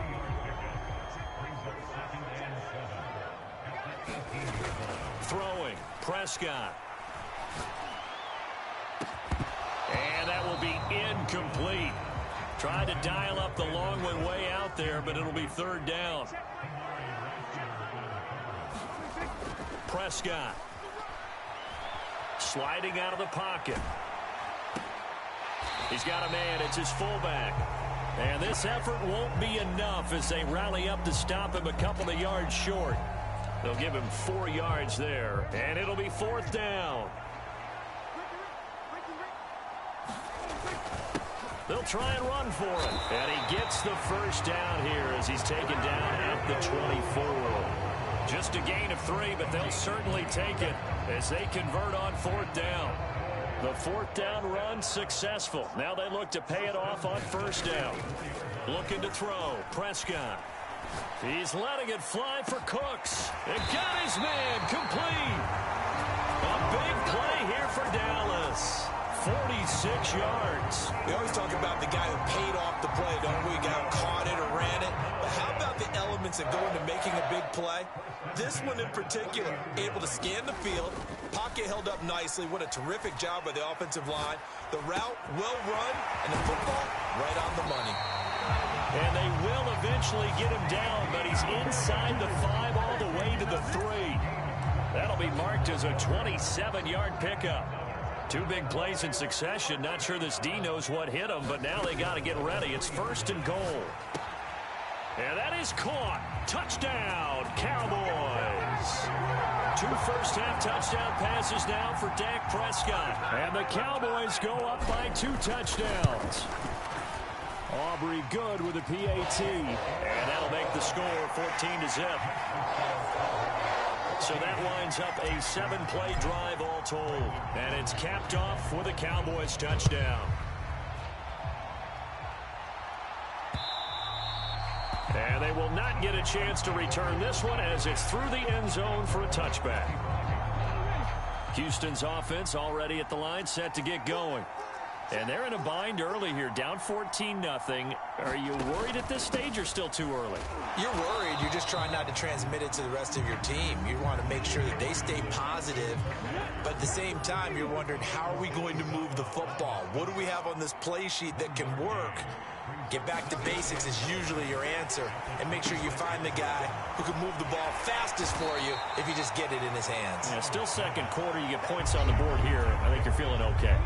F: Throwing, Prescott. And that will be incomplete. Tried to dial up the long one way out there, but it'll be 3rd down. Prescott. Sliding out of the pocket. He's got a man. It's his fullback. And this effort won't be enough as they rally up to stop him a couple of yards short. They'll give him 4 yards there, and it'll be 4th down. They'll try and run for it. And he gets the first down here as he's taken down at the 24. Just a gain of 3, but they'll certainly take it as they convert on 4th down. The 4th down run successful. Now they look to pay it off on 1st down. Looking to throw. Prescott. He's letting it fly for Cooks. And got his man complete. A big play here for Dallas. 46 yards.
A: We always talk about the guy who paid off the play, don't we? The guy who caught it or ran it. But how about the elements that go into making a big play? This one in particular, able to scan the field. Pocket held up nicely. What a terrific job by the offensive line. The route well run, and the football right on the money.
F: And they will eventually get him down, but he's inside the 5 all the way to the 3. That'll be marked as a 27-yard pickup. 2 big plays in succession. Not sure this D knows what hit him, but now they got to get ready. It's 1st and goal. And that is caught. Touchdown, Cowboys. 2 first-half touchdown passes now for Dak Prescott. And the Cowboys go up by 2 touchdowns. Aubrey good with a PAT. And that'll make the score 14-0. So that winds up a 7-play drive all told. And it's capped off with a Cowboys touchdown. And they will not get a chance to return this one as it's through the end zone for a touchback. Houston's offense already at the line, set to get going. And they're in a bind early here, down 14-0. Are you worried at this stage or still too early?
A: You're worried. You're just trying not to transmit it to the rest of your team. You want to make sure that they stay positive. But at the same time, you're wondering, how are we going to move the football? What do we have on this play sheet that can work? Get back to basics is usually your answer. And make sure you find the guy who can move the ball fastest for you if you just get it in his hands.
F: Yeah, still second quarter. You get points on the board here. I think you're feeling okay.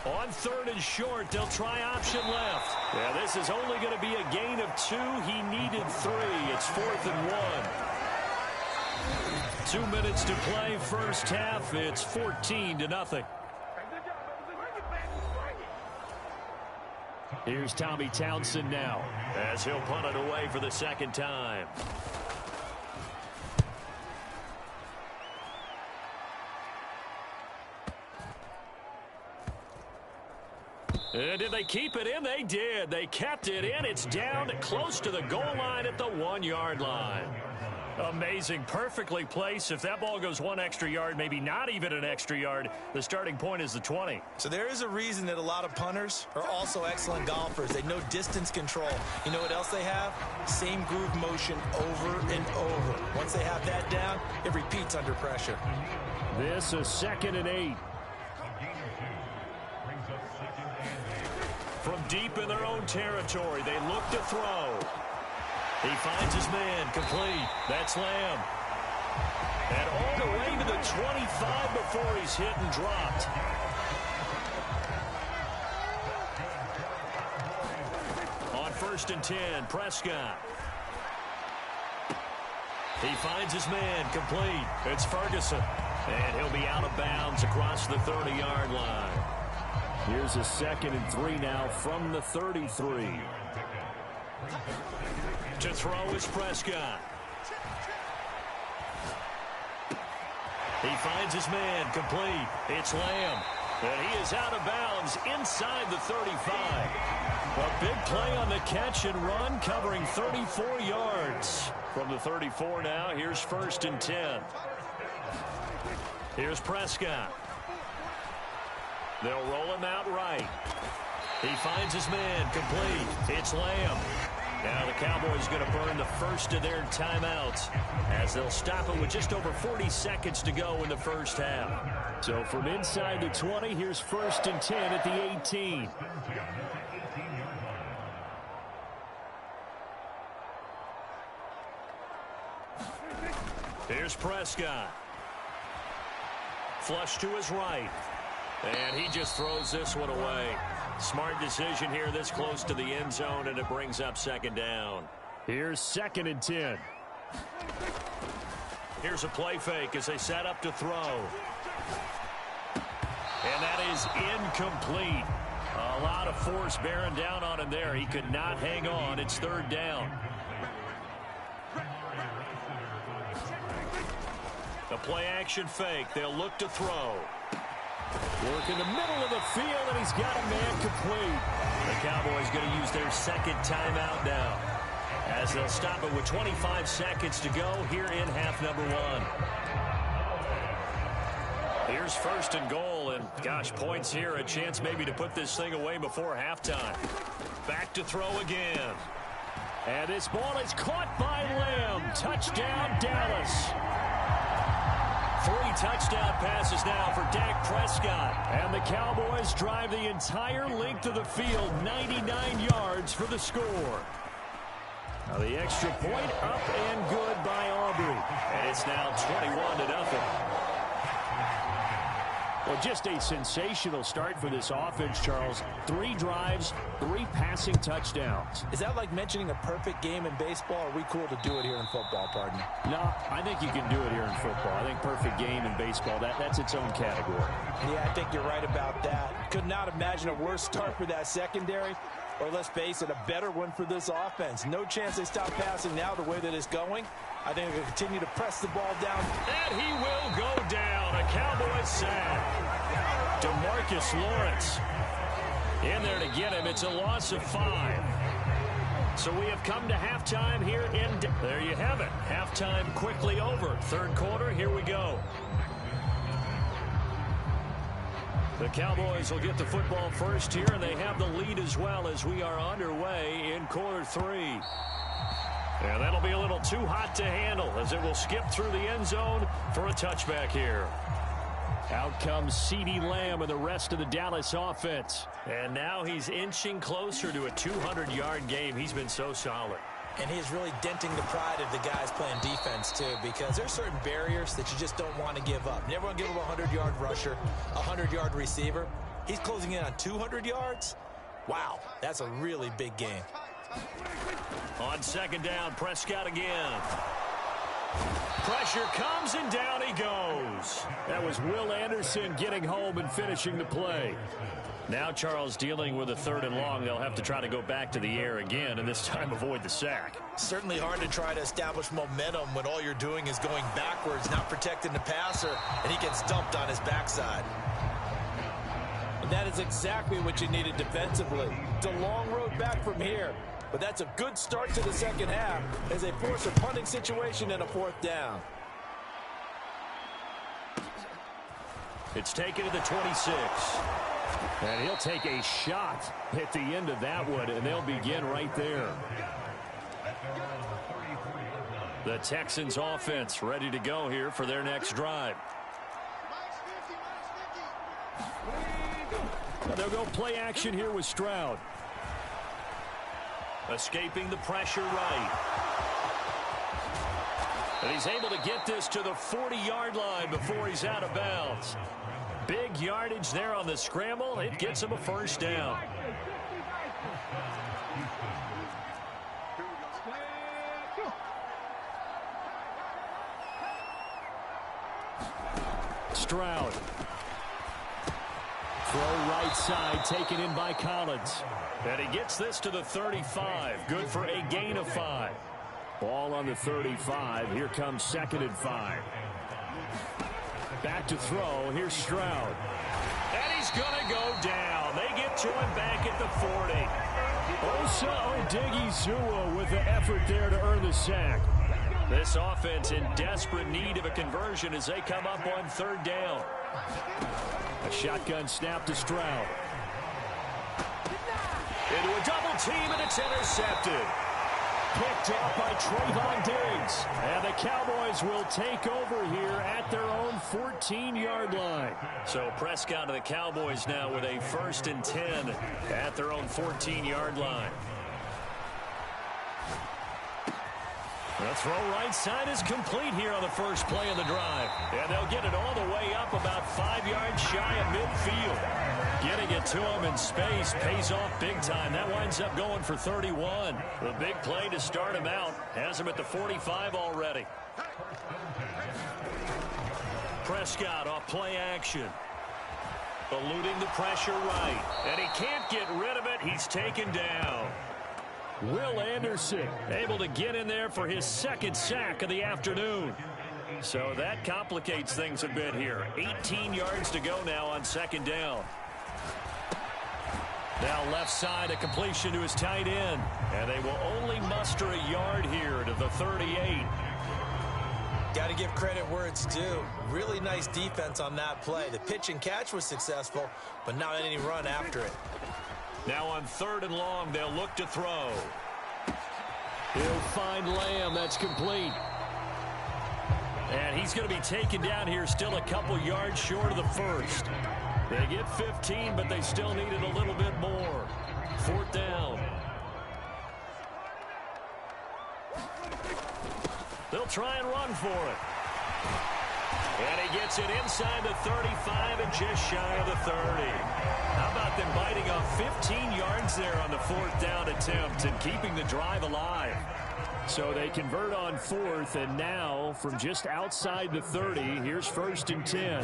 F: On 3rd and short, they'll try option left. Yeah, this is only going to be a gain of 2. He needed 3. It's 4th and 1. 2 minutes to play first half. It's 14-0. Here's Tommy Townsend now as he'll punt it away for the 2nd time. And did they keep it in? They did. They kept it in. It's down close to the goal line at the 1-yard line. Amazing. Perfectly placed. If that ball goes one extra yard, maybe not even an extra yard, the starting point is the 20.
A: So there is a reason that a lot of punters are also excellent golfers. They know distance control. You know what else they have? Same groove motion over and over. Once they have that down, it repeats under pressure.
E: This is 2nd and 8.
F: From deep in their own territory, they look to throw. He finds his man, complete. That's Lamb. And all the way to the 25 before he's hit and dropped. On 1st and 10, Prescott. He finds his man, complete. It's Ferguson. And he'll be out of bounds across the 30-yard line.
E: Here's a 2nd and 3 now from the 33.
F: To throw is Prescott. He finds his man, complete. It's Lamb. And he is out of bounds inside the 35. A big play on the catch and run, covering 34 yards. From the 34 now, here's 1st and 10. Here's Prescott. They'll roll him out right. He finds his man, complete. It's Lamb. Now the Cowboys going to burn the first of their timeouts as they'll stop it with just over 40 seconds to go in the first half.
E: So from inside the 20, here's 1st and 10 at the 18.
F: Here's Prescott. Flush to his right. And he just throws this one away. Smart decision here this close to the end zone, and it brings up 2nd down.
E: Here's 2nd and 10.
F: Here's a play fake as they set up to throw. And that is incomplete. A lot of force bearing down on him there. He could not hang on. It's 3rd down. A play action fake. They'll look to throw.
E: Work in the middle of the field, and he's got a man complete.
F: The Cowboys going to use their 2nd timeout now as they'll stop it with 25 seconds to go here in half number 1. Here's 1st and goal, and gosh, points here, a chance maybe to put this thing away before halftime. Back to throw again.
E: And this ball is caught by Lamb. Touchdown, Dallas.
F: 3 touchdown passes now for Dak Prescott.
E: And the Cowboys drive the entire length of the field, 99 yards for the score. Now the extra point up and good by Aubrey.
F: And it's now 21-0.
E: Well, just a sensational start for this offense, Charles. 3 drives, 3 passing touchdowns.
A: Is that like mentioning a perfect game in baseball? Or are we cool to do it here in football, pardon?
E: No, I think you can do it here in football. I think perfect game in baseball, that's its own category.
A: Yeah, I think you're right about that. Could not imagine a worse start for that secondary. Or let's face it, a better one for this offense. No chance they stop passing now the way that it's going. I think they'll continue to press the ball down.
F: And he will go down. A Cowboys sack. DeMarcus Lawrence in there to get him. It's a loss of 5. So we have come to halftime here in... There you have it. Halftime quickly over. 3rd quarter, here we go. The Cowboys will get the football first here, and they have the lead as well as we are underway in quarter 3. And that'll be a little too hot to handle as it will skip through the end zone for a touchback here.
E: Out comes CeeDee Lamb and the rest of the Dallas offense.
F: And now he's inching closer to a 200-yard game. He's been so solid.
A: And he's really denting the pride of the guys playing defense, too, because there's certain barriers that you just don't want to give up. Never want to give up a 100-yard rusher, a 100-yard receiver. He's closing in on 200 yards. Wow, that's a really big game.
F: On 2nd down, Prescott again. Pressure comes, and down he goes.
E: That was Will Anderson getting home and finishing the play.
F: Now Charles dealing with a 3rd and long. They'll have to try to go back to the air again, and this time avoid the sack.
A: Certainly hard to try to establish momentum when all you're doing is going backwards, not protecting the passer, and he gets dumped on his backside. And that is exactly what you needed defensively. It's a long road back from here. but that's a good start to the second half as they force a punting situation and a 4th down.
E: It's taken to the 26. And he'll take a shot at the end of that one, and they'll begin right there. The Texans offense ready to go here for their next drive. They'll go play action here with Stroud. Escaping the pressure right. And he's able to get this to the 40-yard line before he's out of bounds. Big yardage there on the scramble. It gets him a 1st down. Stroud. Throw right side, taken in by Collins. And he gets this to the 35. Good for a gain of 5. Ball on the 35. Here comes 2nd and 5. Back to throw. Here's Stroud. And he's going to go down. They get to him back at the 40. Osa Odighizuwa with the effort there to earn the sack. This offense in desperate need of a conversion as they come up on 3rd down. A shotgun snap to Stroud. Into a double team, and it's intercepted. Picked off by Trayvon Diggs. And the Cowboys will take over here at their own 14-yard line. So Prescott and the Cowboys now with a 1st and 10 at their own 14-yard line. The throw right side is complete here on the first play of the drive. And they'll get it all the way up about 5 yards shy of midfield. Getting it to him in space pays off big time. That winds up going for 31. The big play to start him out has him at the 45 already. Prescott off play action. Eluding the pressure right. And he can't get rid of it. He's taken down. Will Anderson able to get in there for his 2nd sack of the afternoon. So that complicates things a bit here. 18 yards to go now on 2nd down. Now left side, a completion to his tight end. And they will only muster a yard here to the 38.
A: Got to give credit where it's due. Really nice defense on that play. The pitch and catch was successful, but not any run after it.
E: Now on 3rd and long, they'll look to throw. He'll find Lamb. That's complete. And he's going to be taken down here still a couple yards short of the 1st. They get 15, but they still needed a little bit more. 4th down. They'll try and run for it. And he gets it inside the 35 and just shy of the 30. How about them biting off 15 yards there on the 4th down attempt and keeping the drive alive? So they convert on 4th, and now from just outside the 30, here's 1st and 10.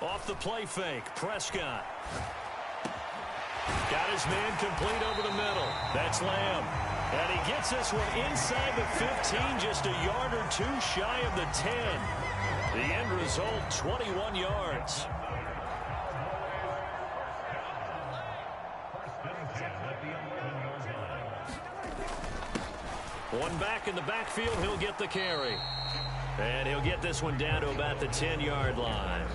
E: Off the play fake, Prescott. Got his man complete over the middle. That's Lamb. And he gets this one inside the 15, just a yard or 2 shy of the 10. The end result, 21 yards. One back in the backfield, he'll get the carry. And he'll get this one down to about the 10-yard line.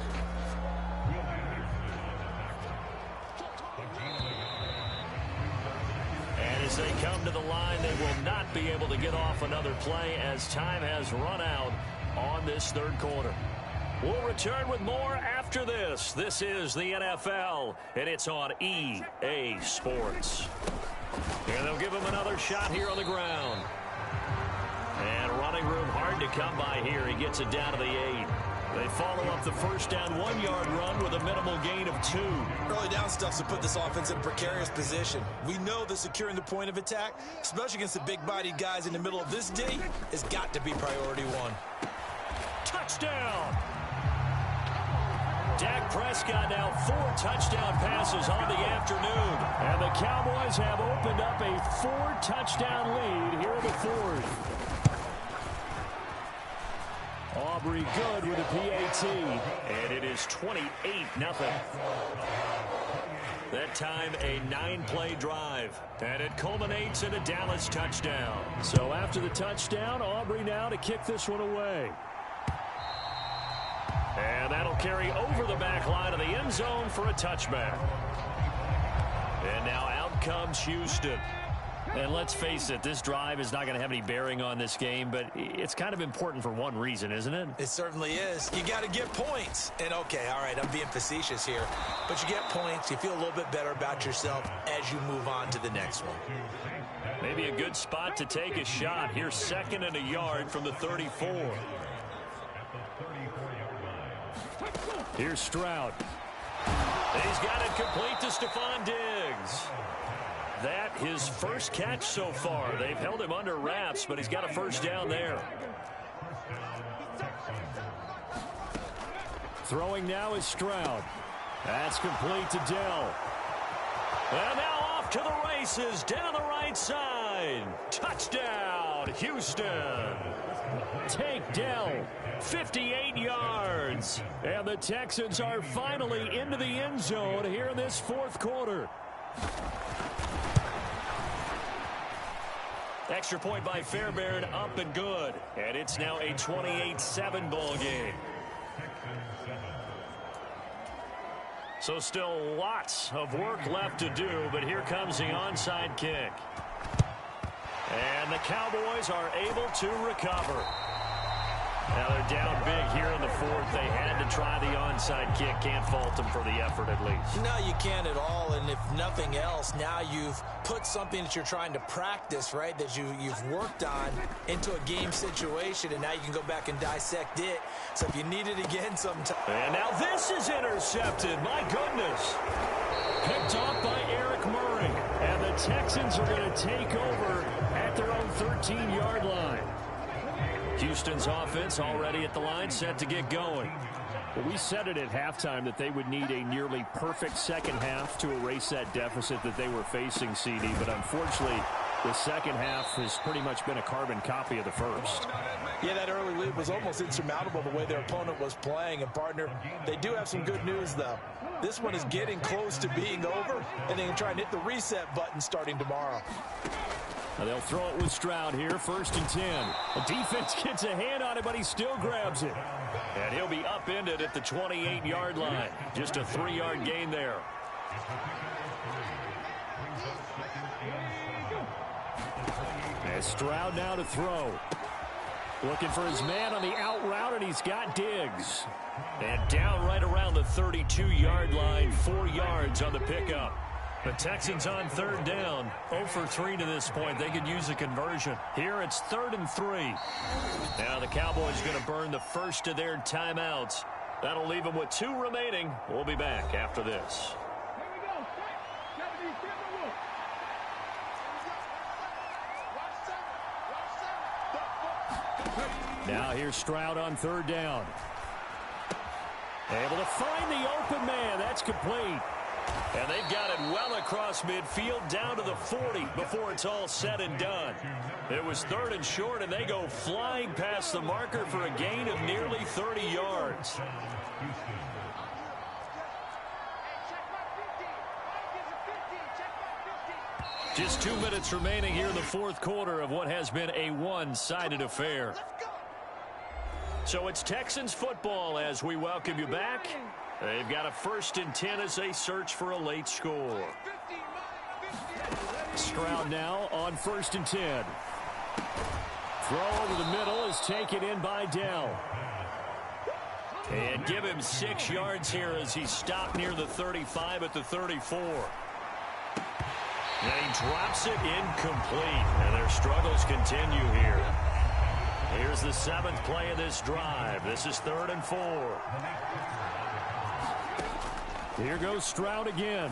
E: And as they come to the line, they will not be able to get off another play as time has run out on this 3rd quarter. We'll return with more after this. This is the NFL, and it's on EA Sports. And they'll give him another shot here on the ground. And running room hard to come by here. He gets it down to the 8. They follow up the 1st down 1-yard run with a minimal gain of 2.
A: Early down stuff's to put this offense in a precarious position. We know that securing the point of attack, especially against the big-bodied guys in the middle of this D, has got to be priority 1.
E: Touchdown! Dak Prescott now 4 touchdown passes on the afternoon. And the Cowboys have opened up a 4-touchdown lead here in the 4th. Aubrey good with a PAT. And it is 28-0.
F: That time a 9-play drive. And it culminates in a Dallas touchdown.
E: So after the touchdown, Aubrey now to kick this one away.
F: And that'll carry over the back line of the end zone for a touchback. And now out comes Houston.
E: And let's face it, this drive is not going to have any bearing on this game, but it's kind of important for one reason, isn't it?
A: It certainly is. You got to get points. And, okay, all right, I'm being facetious here. But you get points, you feel a little bit better about yourself as you move on to the next one.
F: Maybe a good spot to take a shot. Here's 2nd and a yard from the 34.
E: Here's Stroud.
F: He's got it complete to Stephon Diggs. That his first catch so far. They've held him under wraps, but he's got a first down there.
E: Throwing now is Stroud. That's complete to Dell.
F: And now off to the races down the right side. Touchdown, Houston.
E: Take Dell. 58 yards. And the Texans are finally into the end zone here in this 4th quarter.
F: Extra point by Fairbairn, up and good. And it's now a 28-7 ball game. So still lots of work left to do, but here comes the onside kick. And the Cowboys are able to recover. Now they're down big here in the 4th. They had to try the onside kick. Can't fault them for the effort at least.
A: No, you can't at all. And if nothing else, now you've put something that you're trying to practice, right, that you've worked on into a game situation, and now you can go back and dissect it. So if you need it again sometime.
F: And now this is intercepted. My goodness.
E: Picked off by Eric Murray. And the Texans are going to take over at their own 13-yard line.
F: Houston's offense already at the line, set to get going.
E: Well, we said it at halftime that they would need a nearly perfect second half to erase that deficit that they were facing, CD. But unfortunately, the second half has pretty much been a carbon copy of the first.
A: Yeah, that early lead was almost insurmountable the way their opponent was playing. And, partner, they do have some good news, though. This one is getting close to being over, and they can try and hit the reset button starting tomorrow.
E: Now they'll throw it with Stroud here, 1st and 10. The defense gets a hand on it, but he still grabs it.
F: And he'll be upended at the 28-yard line. Just a 3-yard gain there.
E: And Stroud now to throw. Looking for his man on the out route, and he's got Diggs.
F: And down right around the 32-yard line, 4 yards on the pickup. The Texans on 3rd down, 0 for 3 to this point. They could use a conversion. Here it's 3rd and 3. Now the Cowboys going to burn the first of their timeouts. That'll leave them with 2 remaining. We'll be back after this.
E: Now here's Stroud on 3rd down. Able to find the open man. That's complete.
F: And they've got it well across midfield down to the 40 before it's all said and done. It was 3rd and short, and they go flying past the marker for a gain of nearly 30 yards. Just 2 minutes remaining here in the 4th quarter of what has been a one-sided affair. So it's Texans football as we welcome you back. They've got a 1st and 10 as they search for a late score.
E: Stroud now on 1st and 10. Throw over the middle is taken in by Dell.
F: And give him 6 yards here as he stopped near the 35 at the 34. And he drops it incomplete. And their struggles continue here. Here's the 7th play of this drive. This is 3rd and 4.
E: Here goes Stroud again.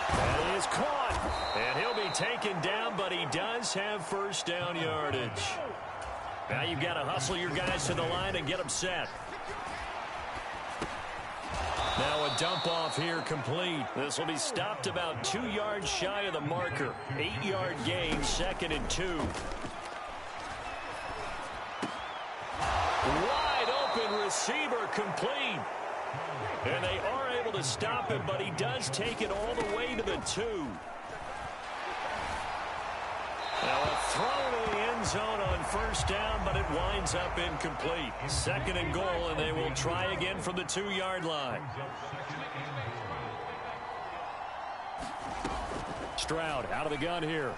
F: That is caught. And he'll be taken down, but he does have first down yardage. Now you've got to hustle your guys to the line and get them set. Now a dump off here complete. This will be stopped about 2 yards shy of the marker. 8-yard gain, 2nd and 2. Wide open receiver complete. And they are able
E: able to stop him, but he does take it all the way to the 2. Now a throw to the end zone on first down, but it winds up incomplete. 2nd and goal, and they will try again from the 2-yard line. Stroud out of the gun here.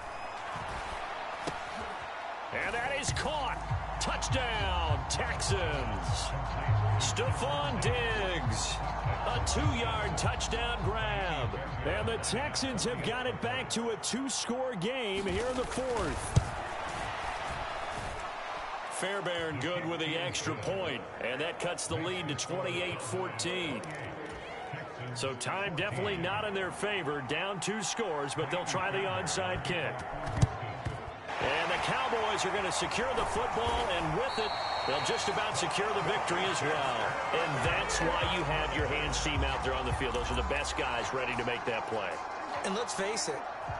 E: And that is caught. Touchdown, Texans. Stephon Diggs. A 2-yard touchdown grab. And the Texans have got it back to a 2-score game here in the 4th. Fairbairn good with the extra point, and that cuts the lead to 28-14. So time definitely not in their favor. Down 2 scores, but they'll try the onside kick. And the Cowboys are going to secure the football, and with it, they'll just about secure the victory as well. And that's why you have your hands team out there on the field. Those are the best guys ready to make that play.
A: And let's face it,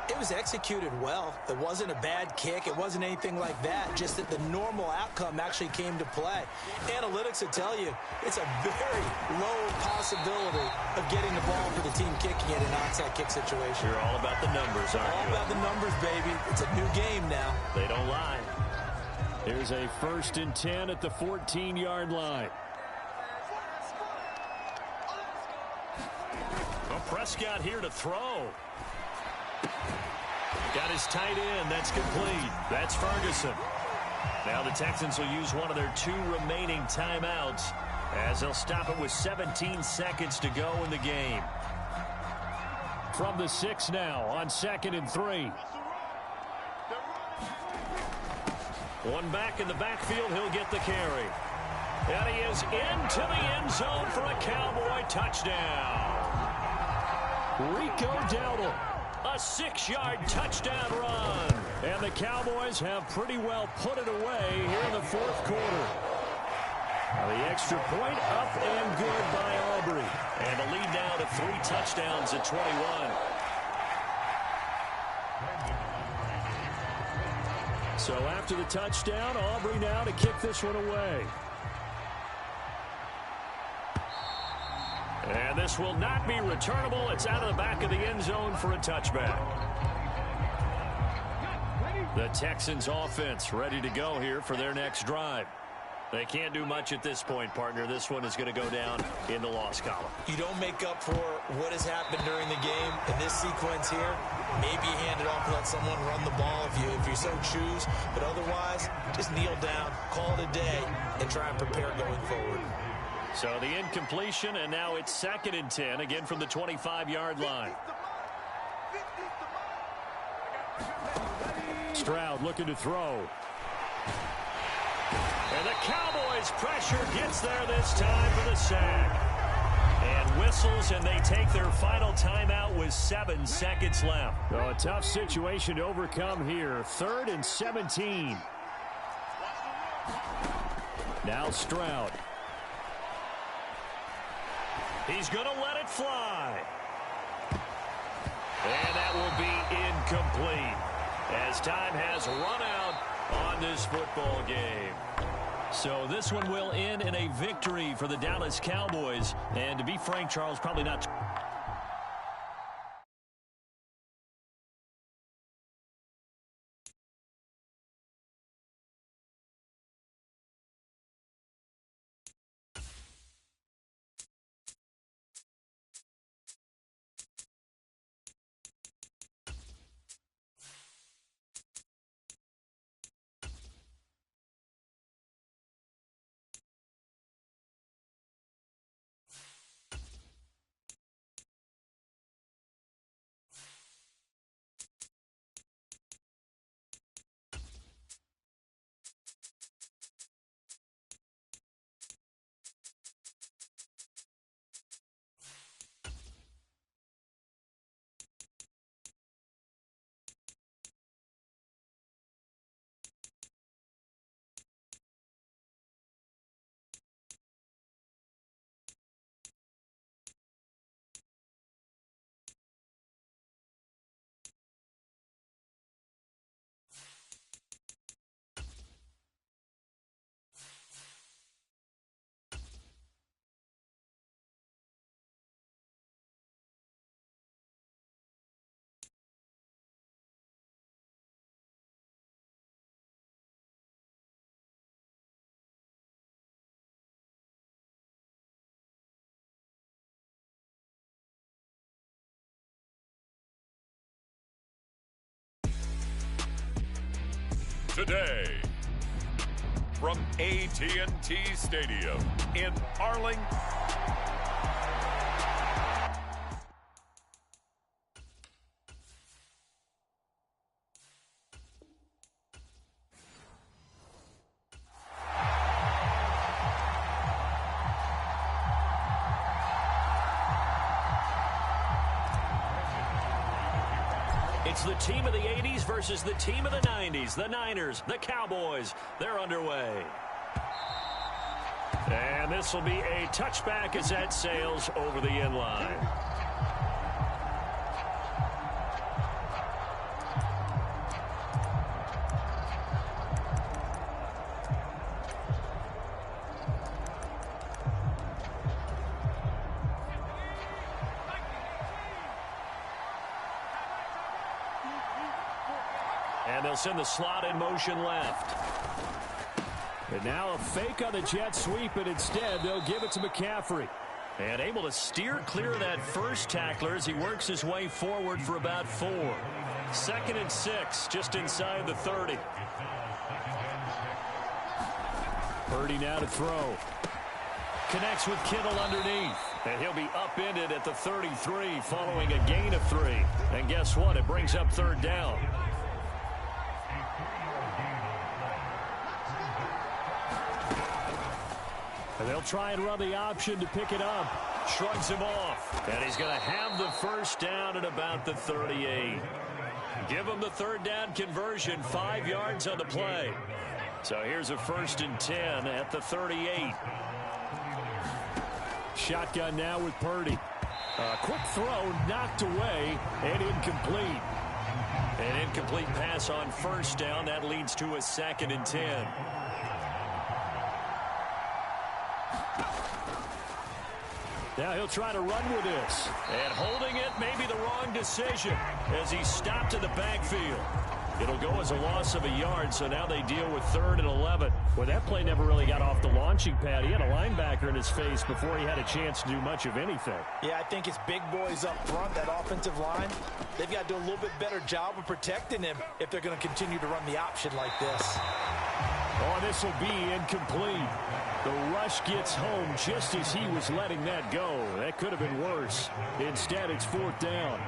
A: it was executed well. It wasn't a bad kick. It wasn't anything like that. Just that the normal outcome actually came to play. Analytics will tell you it's a very low possibility of getting the ball for the team kicking it in an onside kick situation.
E: You're all about the numbers, aren't you?
A: All about the numbers, baby. It's a new game now.
E: They don't lie. Here's a 1st and 10 at the 14-yard line. Well, Prescott here to throw. Got his tight end. That's complete. That's Ferguson. Now the Texans will use one of their 2 remaining timeouts as they'll stop it with 17 seconds to go in the game. From the 6 now on 2nd and 3. One back in the backfield. He'll get the carry. And he is into the end zone for a Cowboy touchdown. Rico Dowdle. A 6-yard touchdown run. And the Cowboys have pretty well put it away here in the 4th quarter. Now the extra point up and good by Aubrey. And the lead now to 3 touchdowns at 21. So after the touchdown, Aubrey now to kick this one away. And this will not be returnable. It's out of the back of the end zone for a touchback. The Texans offense ready to go here for their next drive. They can't do much at this point, partner. This one is going to go down in the loss column.
A: You don't make up for what has happened during the game in this sequence here. Maybe hand it off, let someone run the ball if you so choose. But otherwise, just kneel down, call it a day, and try and prepare going forward.
E: So the incompletion, and now it's 2nd and 10, again from the 25-yard line. Stroud looking to throw. And the Cowboys' pressure gets there this time for the sack. And whistles, and they take their final timeout with 7 seconds left. Oh, a tough situation to overcome here. 3rd and 17. Now Stroud. He's going to let it fly. And that will be incomplete as time has run out on this football game. So this one will end in a victory for the Dallas Cowboys. And to be frank, Charles, probably not
D: today. From AT&T Stadium in Arlington.
F: It's the team of the 80s versus the team of the 90s. The Niners, the Cowboys, they're underway. And this will be a touchback as that sails over the end line. And they'll send the slot in motion left. And now a fake on the jet sweep, and instead they'll give it to McCaffrey. And able to steer clear of that first tackler as he works his way forward for about 4. 2nd and 6, just inside the 30. Purdy now to throw. Connects with Kittle underneath. And he'll be upended at the 33 following a gain of 3. And guess what? It brings up 3rd down. And they'll try and run the option to pick it up. Shrugs him off. And he's going to have the first down at about the 38. Give him the 3rd down conversion. 5 yards on the play. So here's a 1st and 10 at the 38. Shotgun now with Purdy. A quick throw knocked away and incomplete. An incomplete pass on 1st down. That leads to a 2nd and 10. Now he'll try to run with this. And holding it may be the wrong decision as he stopped in the backfield. It'll go as a loss of a yard, so now they deal with 3rd and 11. Well, that play never really got off the launching pad. He had a linebacker in his face before he had a chance to do much of anything.
A: Yeah, I think it's big boys up front, that offensive line. They've got to do a little bit better job of protecting him if they're going to continue to run the option like this.
E: Oh, this will be incomplete. The rush gets home just as he was letting that go. That could have been worse. Instead, it's 4th down.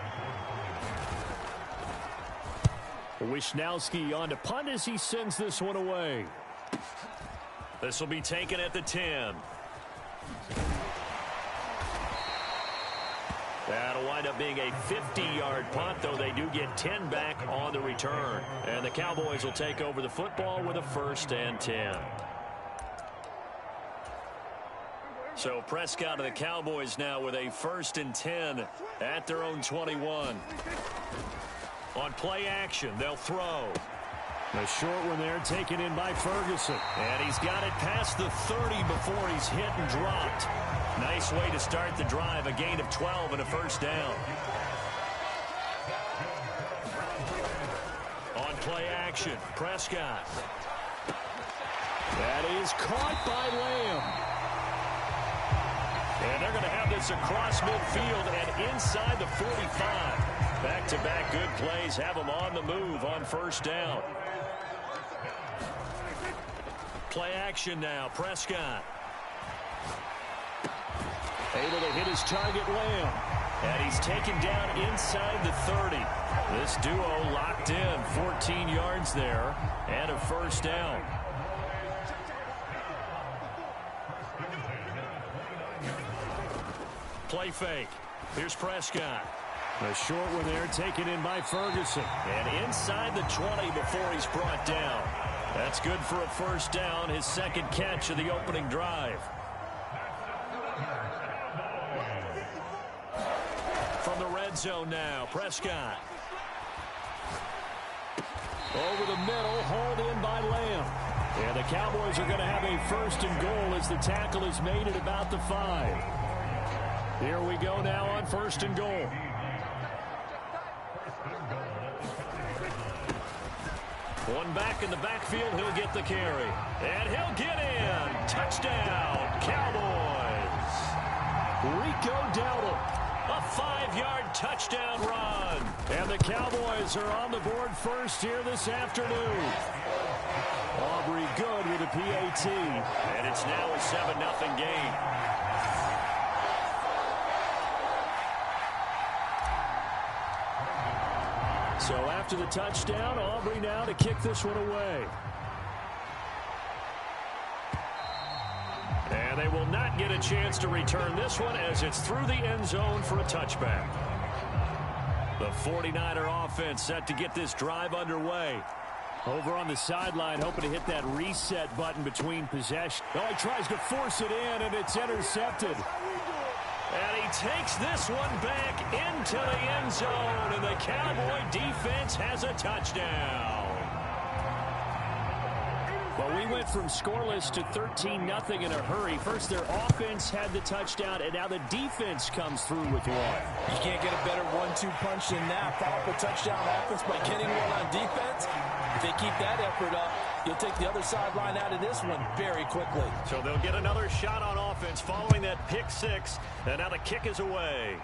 E: Wishnowski on to punt as he sends this one away.
F: This will be taken at the 10. That'll wind up being a 50-yard punt, though they do get 10 back on the return. And the Cowboys will take over the football with a 1st and 10. So Prescott of the Cowboys now with a 1st and 10 at their own 21. On play action, they'll throw.
E: A short one there taken in by Ferguson.
F: And he's got it past the 30 before he's hit and dropped. Nice way to start the drive. A gain of 12 and a 1st down. On play action, Prescott.
E: That is caught by Lamb.
F: And they're going to have this across midfield and inside the 45. Back-to-back good plays have them on the move on 1st down. Play action now, Prescott.
E: Able to hit his target, Lamb.
F: And he's taken down inside the 30. This duo locked in, 14 yards there, and a 1st down. Play fake. Here's Prescott.
E: A short one there taken in by Ferguson.
F: And inside the 20 before he's brought down. That's good for a 1st down, his 2nd catch of the opening drive. From the red zone now, Prescott.
E: Over the middle, hauled in by Lamb. And the Cowboys are going to have a 1st and goal as the tackle is made at about the 5. Here we go now on 1st and goal.
F: One back in the backfield, he'll get the carry. And he'll get in. Touchdown, Cowboys.
E: Rico Dowdle.
F: A 5-yard touchdown run.
E: And the Cowboys are on the board first here this afternoon. good with a PAT.
F: And it's now a 7-0 game.
E: So after the touchdown, Aubrey now to kick this one away.
F: And they will not get a chance to return this one as it's through the end zone for a touchback. The 49er offense set to get this drive underway. Over on the sideline, hoping to hit that reset button between possession. Oh, he tries to force it in, and it's intercepted. And he takes this one back into the end zone, and the Cowboy defense has a touchdown.
E: Well, we went from scoreless to 13-0 in a hurry. First, their offense had the touchdown, and now the defense comes through with one.
A: You can't get a better 1-2 punch than that. Follow up a touchdown offense by getting one on defense. If they keep that effort up, you'll take the other sideline out of this one very quickly.
F: So they'll get another shot on offense following that pick six, and now the kick is away.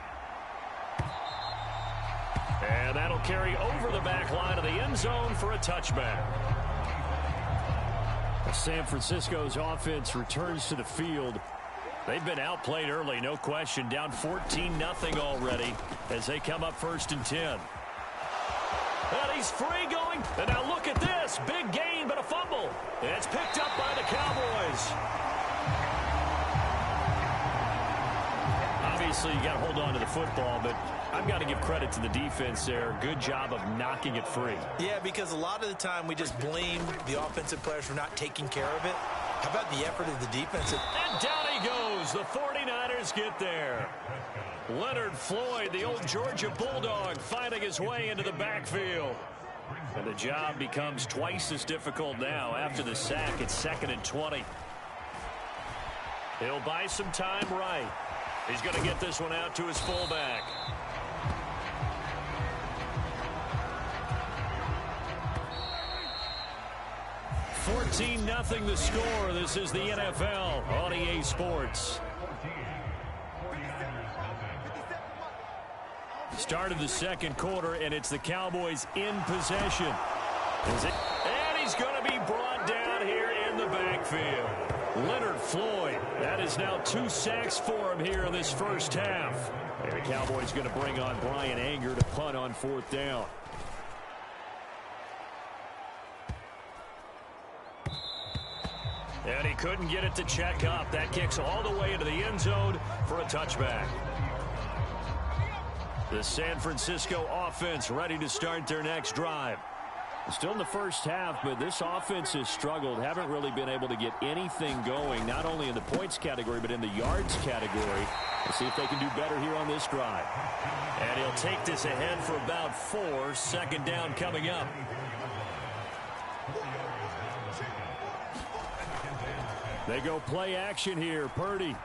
F: And that'll carry over the back line of the end zone for a touchback.
E: San Francisco's offense returns to the field.
F: They've been outplayed early, no question. Down 14-0 already as they come up 1st and 10. And he's free going. And now look at this. Big gain, but a fumble. And it's picked up by the Cowboys. Obviously, you got to hold on to the football, but I've got to give credit to the defense there. Good job of knocking it free.
A: Yeah, because a lot of the time we just blame the offensive players for not taking care of it. How about the effort of the defense?
F: And down he goes. The 49ers get there. Leonard Floyd, the old Georgia Bulldog, finding his way into the backfield. And the job becomes twice as difficult now after the sack. It's 2nd and 20. He'll buy some time right. He's going to get this one out to his fullback. $14-0 the score. This is the NFL on EA Sports. Start of the second quarter, and it's the Cowboys in possession. And he's going to be brought down here in the backfield. Leonard Floyd, that is now 2 sacks for him here in this first half. And the Cowboys going to bring on Brian Anger to punt on 4th down. And he couldn't get it to check up. That kicks all the way into the end zone for a touchback. The San Francisco offense ready to start their next drive. Still in the first half, but this offense has struggled. Haven't really been able to get anything going, not only in the points category, but in the yards category. Let's see if they can do better here on this drive. And he'll take this ahead for about 4. 2nd down coming up.
E: They go play action here. Purdy.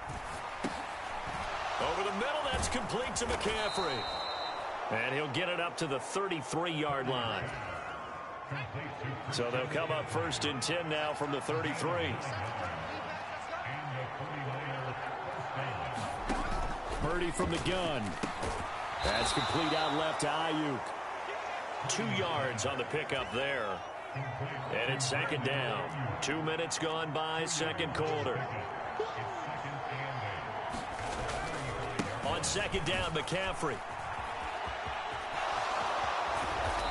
F: Over the middle, that's complete to McCaffrey. And he'll get it up to the 33-yard line. So they'll come up 1st and 10 now from the 33.
E: Purdy from the gun. That's complete out left to Ayuk.
F: 2 yards on the pickup there. And it's 2nd down. 2 minutes gone by, second quarter. On 2nd down, McCaffrey.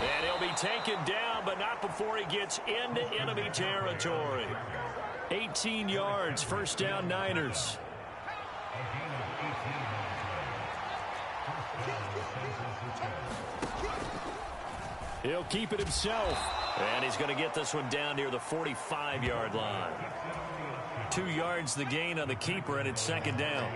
F: And he'll be taken down, but not before he gets into enemy territory.
E: 18 yards, 1st down Niners. He'll keep it himself.
F: And he's going to get this one down near the 45-yard line. 2 yards the gain on the keeper, and it's 2nd down.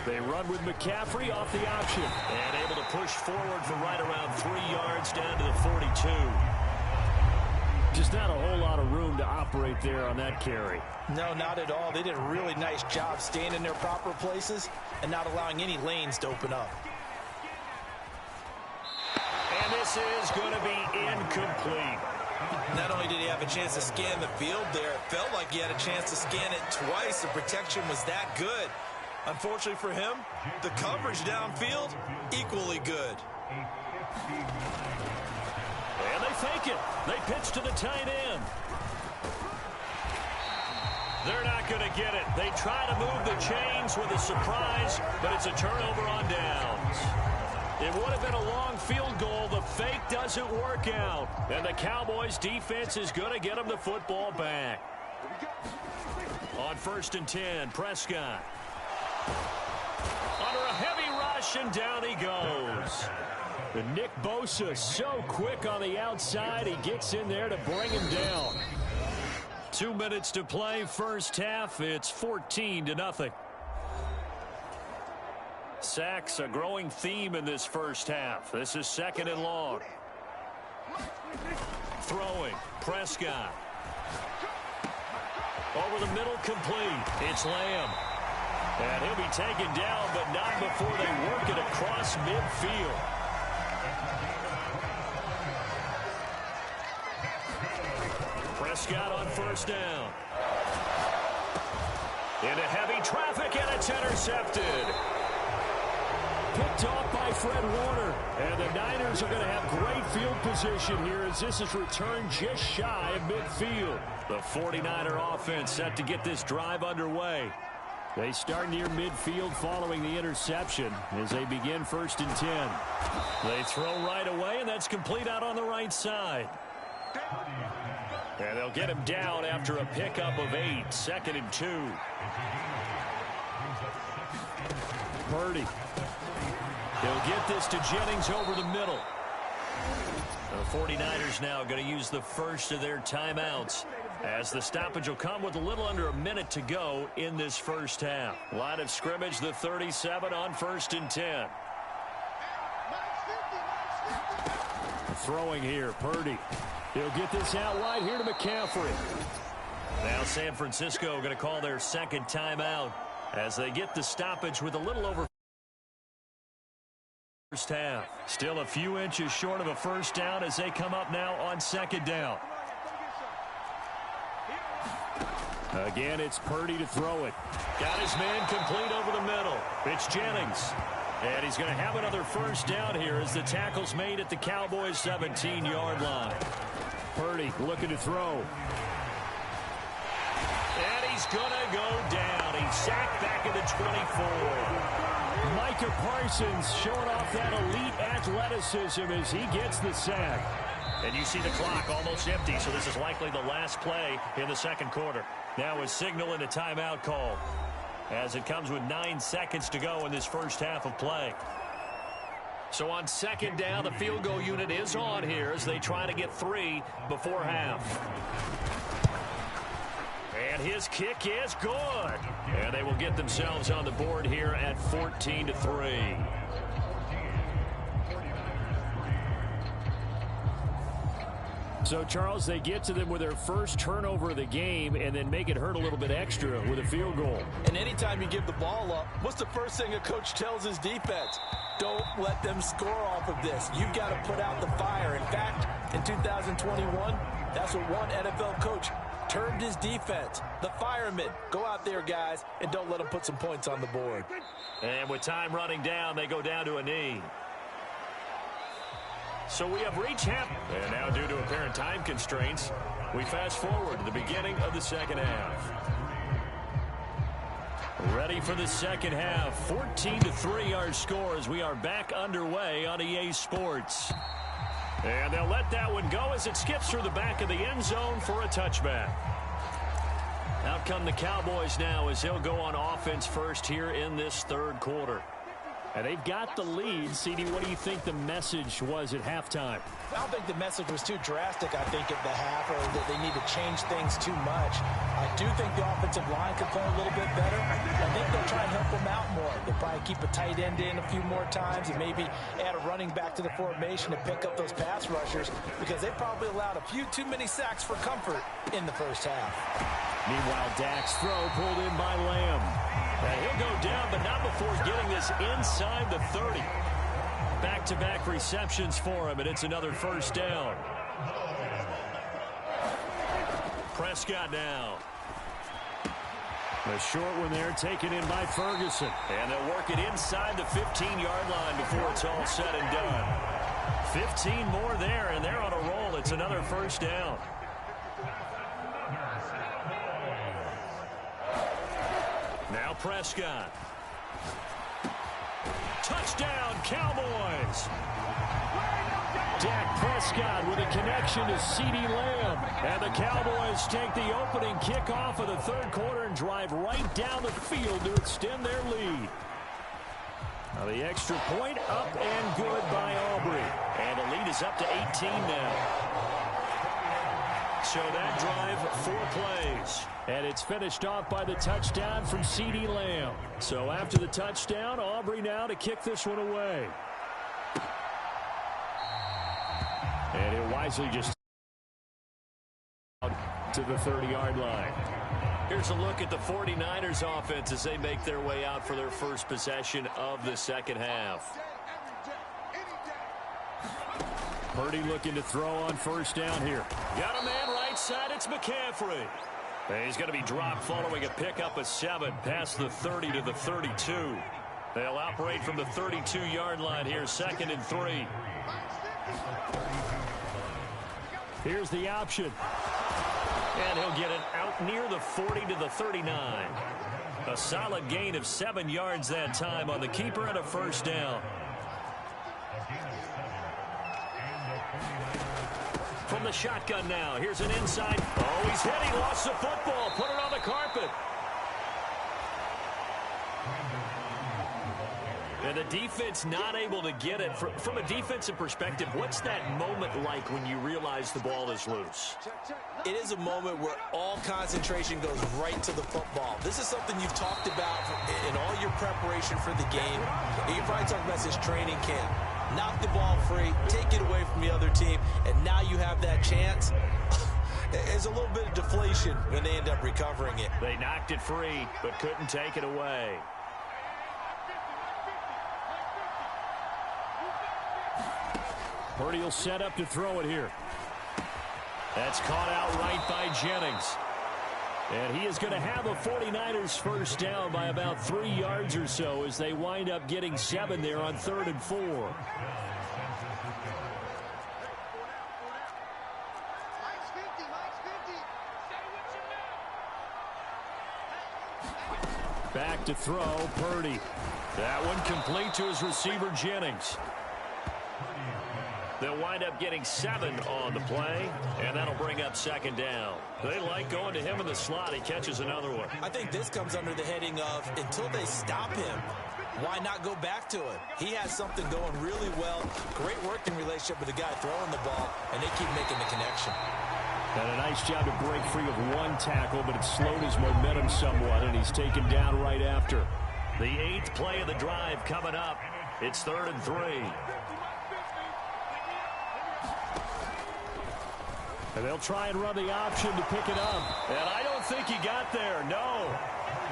E: They run with McCaffrey off the option.
F: And able to push forward for right around 3 yards down to the 42.
E: Just not a whole lot of room to operate there on that carry.
A: No, not at all. They did a really nice job staying in their proper places and not allowing any lanes to open up.
F: And this is going to be incomplete.
A: Not only did he have a chance to scan the field there, it felt like he had a chance to scan it twice. The protection was that good. Unfortunately for him, the coverage downfield, equally good.
E: fake it. They pitch to the tight end. They're not going to get it. They try to move the chains with a surprise, but it's a turnover on downs. It would have been a long field goal. The fake doesn't work out. And the Cowboys defense is going to get them the football back. On 1st and 10, Prescott. Under a heavy rush, and down he goes. And Nick Bosa so quick on the outside. He gets in there to bring him down. 2 minutes to play, first half. It's 14-0. Sacks, a growing theme in this first half. This is 2nd and long. Throwing, Prescott. Over the middle, complete. It's Lamb. And he'll be taken down, but not before they work it across midfield. Prescott on 1st down. Into heavy traffic, and it's intercepted. Picked off by Fred Warner. And the Niners are going to have great field position here as this is returned just shy of midfield. The 49er offense set to get this drive underway. They start near midfield following the interception as they begin 1st and 10. They throw right away, and that's complete out on the right side. And they'll get him down after a pickup of 8. 2nd and 2. Purdy. He'll get this to Jennings over the middle. The 49ers now going to use the first of their timeouts as the stoppage will come with a little under a minute to go in this first half. Line of scrimmage, the 37 on 1st and 10. Throwing here, Purdy. He'll get this out wide here to McCaffrey. Now San Francisco going to call their second timeout as they get the stoppage with a little over first half. Still a few inches short of a first down as they come up now on 2nd down. Again, it's Purdy to throw it. Got his man complete over the middle. It's Jennings. And he's going to have another first down here as the tackle's made at the Cowboys' 17-yard line. Purdy looking to throw. And he's going to go down. He's sacked back at the 24. Micah Parsons showing off that elite athleticism as he gets the sack. And you see the clock almost empty, so this is likely the last play in the second quarter. Now a signal and a timeout call as it comes with 9 seconds to go in this first half of play. So on 2nd down, the field goal unit is on here as they try to get 3 before half. And his kick is good. And they will get themselves on the board here at 14-3. So, Charles, they get to them with their first turnover of the game and then make it hurt a little bit extra with a field goal.
A: And anytime you give the ball up, what's the first thing a coach tells his defense? Don't let them score off of this. You've got to put out the fire. In fact, in 2021, that's what one NFL coach termed his defense. The firemen. Go out there, guys, and don't let them put some points on the board.
E: And with time running down, they go down to a knee. So we have reached half. And now due to apparent time constraints, we fast forward to the beginning of the second half. Ready for the second half. 14-3 our score as we are back underway on EA Sports. And they'll let that one go as it skips through the back of the end zone for a touchback. Out come the Cowboys now as they'll go on offense first here in this third quarter. And they've got the lead. CD, what do you think the message was at halftime?
A: I don't think the message was too drastic, I think, at the half, or that they need to change things too much. I do think the offensive line could play a little bit better. I think they'll try and help them out more. They'll probably keep a tight end in a few more times and maybe add a running back to the formation to pick up those pass rushers because they probably allowed a few too many sacks for comfort in the first half.
E: Meanwhile, Dak's throw pulled in by Lamb. And he'll go down, but not before getting this inside the 30. Back-to-back receptions for him, and it's another first down. Prescott now. A short one there taken in by Ferguson. And they'll work it inside the 15-yard line before it's all said and done. 15 more there, and they're on a roll at
F: it's another first down. Now Prescott. Touchdown, Cowboys. Dak Prescott with a connection to CeeDee Lamb. And the Cowboys take the opening kickoff of the third quarter and drive right down the field to extend their lead. Now the extra point up and good by Aubrey. And the lead is up to 18 now. So that drive, 4 plays. And it's finished off by the touchdown from CeeDee Lamb. So after the touchdown, Aubrey now to kick this one away. And it wisely just to the 30-yard line. Here's a look at the 49ers offense as they make their way out for their first possession of the second half. Purdy looking to throw on first down here. Got a man right side. It's McCaffrey. And he's going to be dropped following a pickup of 7 past the 30 to the 32. They'll operate from the 32-yard line here, 2nd and 3. Here's the option. And he'll get it out near the 40 to the 39. A solid gain of 7 yards that time on the keeper and a first down. From the shotgun now. Here's an inside. Oh, he's hit. He lost the football. Put it on the carpet. And the defense not able to get it. From a defensive perspective, what's that moment like when you realize the ball is loose?
A: It is a moment where all concentration goes right to the football. This is something you've talked about in all your preparation for the game. You probably talked about this training camp. Knock the ball free, take it away from the other team, and now you have that chance. There's a little bit of deflation when they end up recovering it.
F: They knocked it free, but couldn't take it away.
E: Purdy will set up to throw it here. That's caught out right by Jennings. And he is going to have a 49ers first down by about 3 yards or so as they wind up getting 7 there on 3rd and 4. Back to throw, Purdy. That one complete to his receiver, Jennings. They'll wind up getting 7 on the play, and that'll bring up 2nd down. They like going to him in the slot. He catches another one.
A: I think this comes under the heading of until they stop him, why not go back to it? He has something going really well. Great working relationship with the guy throwing the ball, and they keep making the connection.
E: And a nice job to break free of 1 tackle, but it slowed his momentum somewhat, and he's taken down right after.
F: The 8th play of the drive coming up. It's 3rd and 3.
E: And they'll try and run the option to pick it up.
F: And I don't think he got there, no.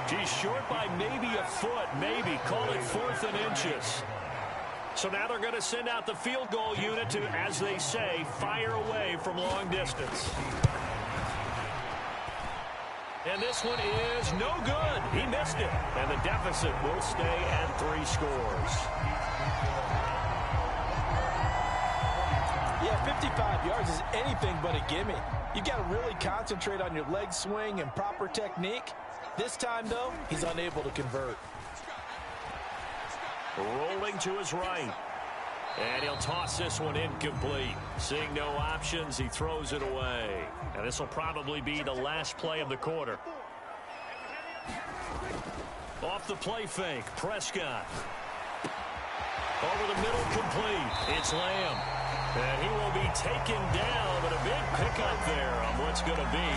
F: He's short by maybe a foot, maybe. Call it 4th and inches. So now they're going to send out the field goal unit to, as they say, fire away from long distance. And this one is no good. He missed it. And the deficit will stay at 3 scores.
A: Yeah, 55 yards is anything but a gimme. You got to really concentrate on your leg swing and proper technique. This time, though, he's unable to convert.
F: Rolling to his right. And he'll toss this one incomplete. Seeing no options, he throws it away. And this will probably be the last play of the quarter. Off the play fake, Prescott. Over the middle, complete. It's Lamb. And he will be taken down, but a big pickup there on what's going to be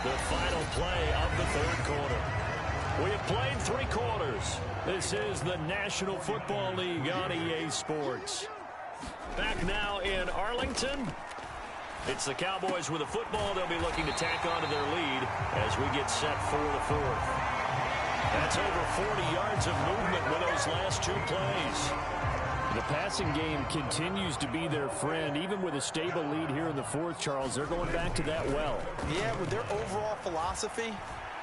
F: the final play of the 3rd quarter. We have played 3 quarters. This is the National Football League on EA Sports. Back now in Arlington. It's the Cowboys with the football. They'll be looking to tack onto their lead as we get set for the 4th. That's over 40 yards of movement with those last 2 plays.
E: The passing game continues to be their friend. Even with a stable lead here in the 4th, Charles, they're going back to that well.
A: Yeah, with their overall philosophy,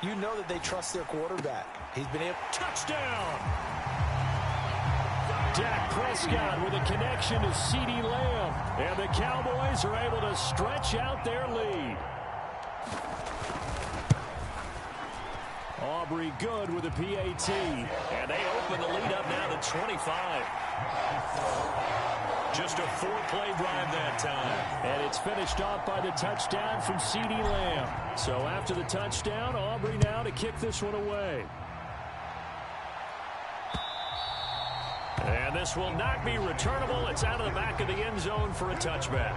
A: you know that they trust their quarterback. He's been able...
F: Touchdown!
E: Dak Prescott with a connection to CeeDee Lamb. And the Cowboys are able to stretch out their lead. Aubrey good with a PAT.
F: And they open the lead up now to 25. Just a 4-play drive that time.
E: And it's finished off by the touchdown from CeeDee Lamb. So after the touchdown, Aubrey now to kick this one away.
F: And this will not be returnable. It's out of the back of the end zone for a touchback.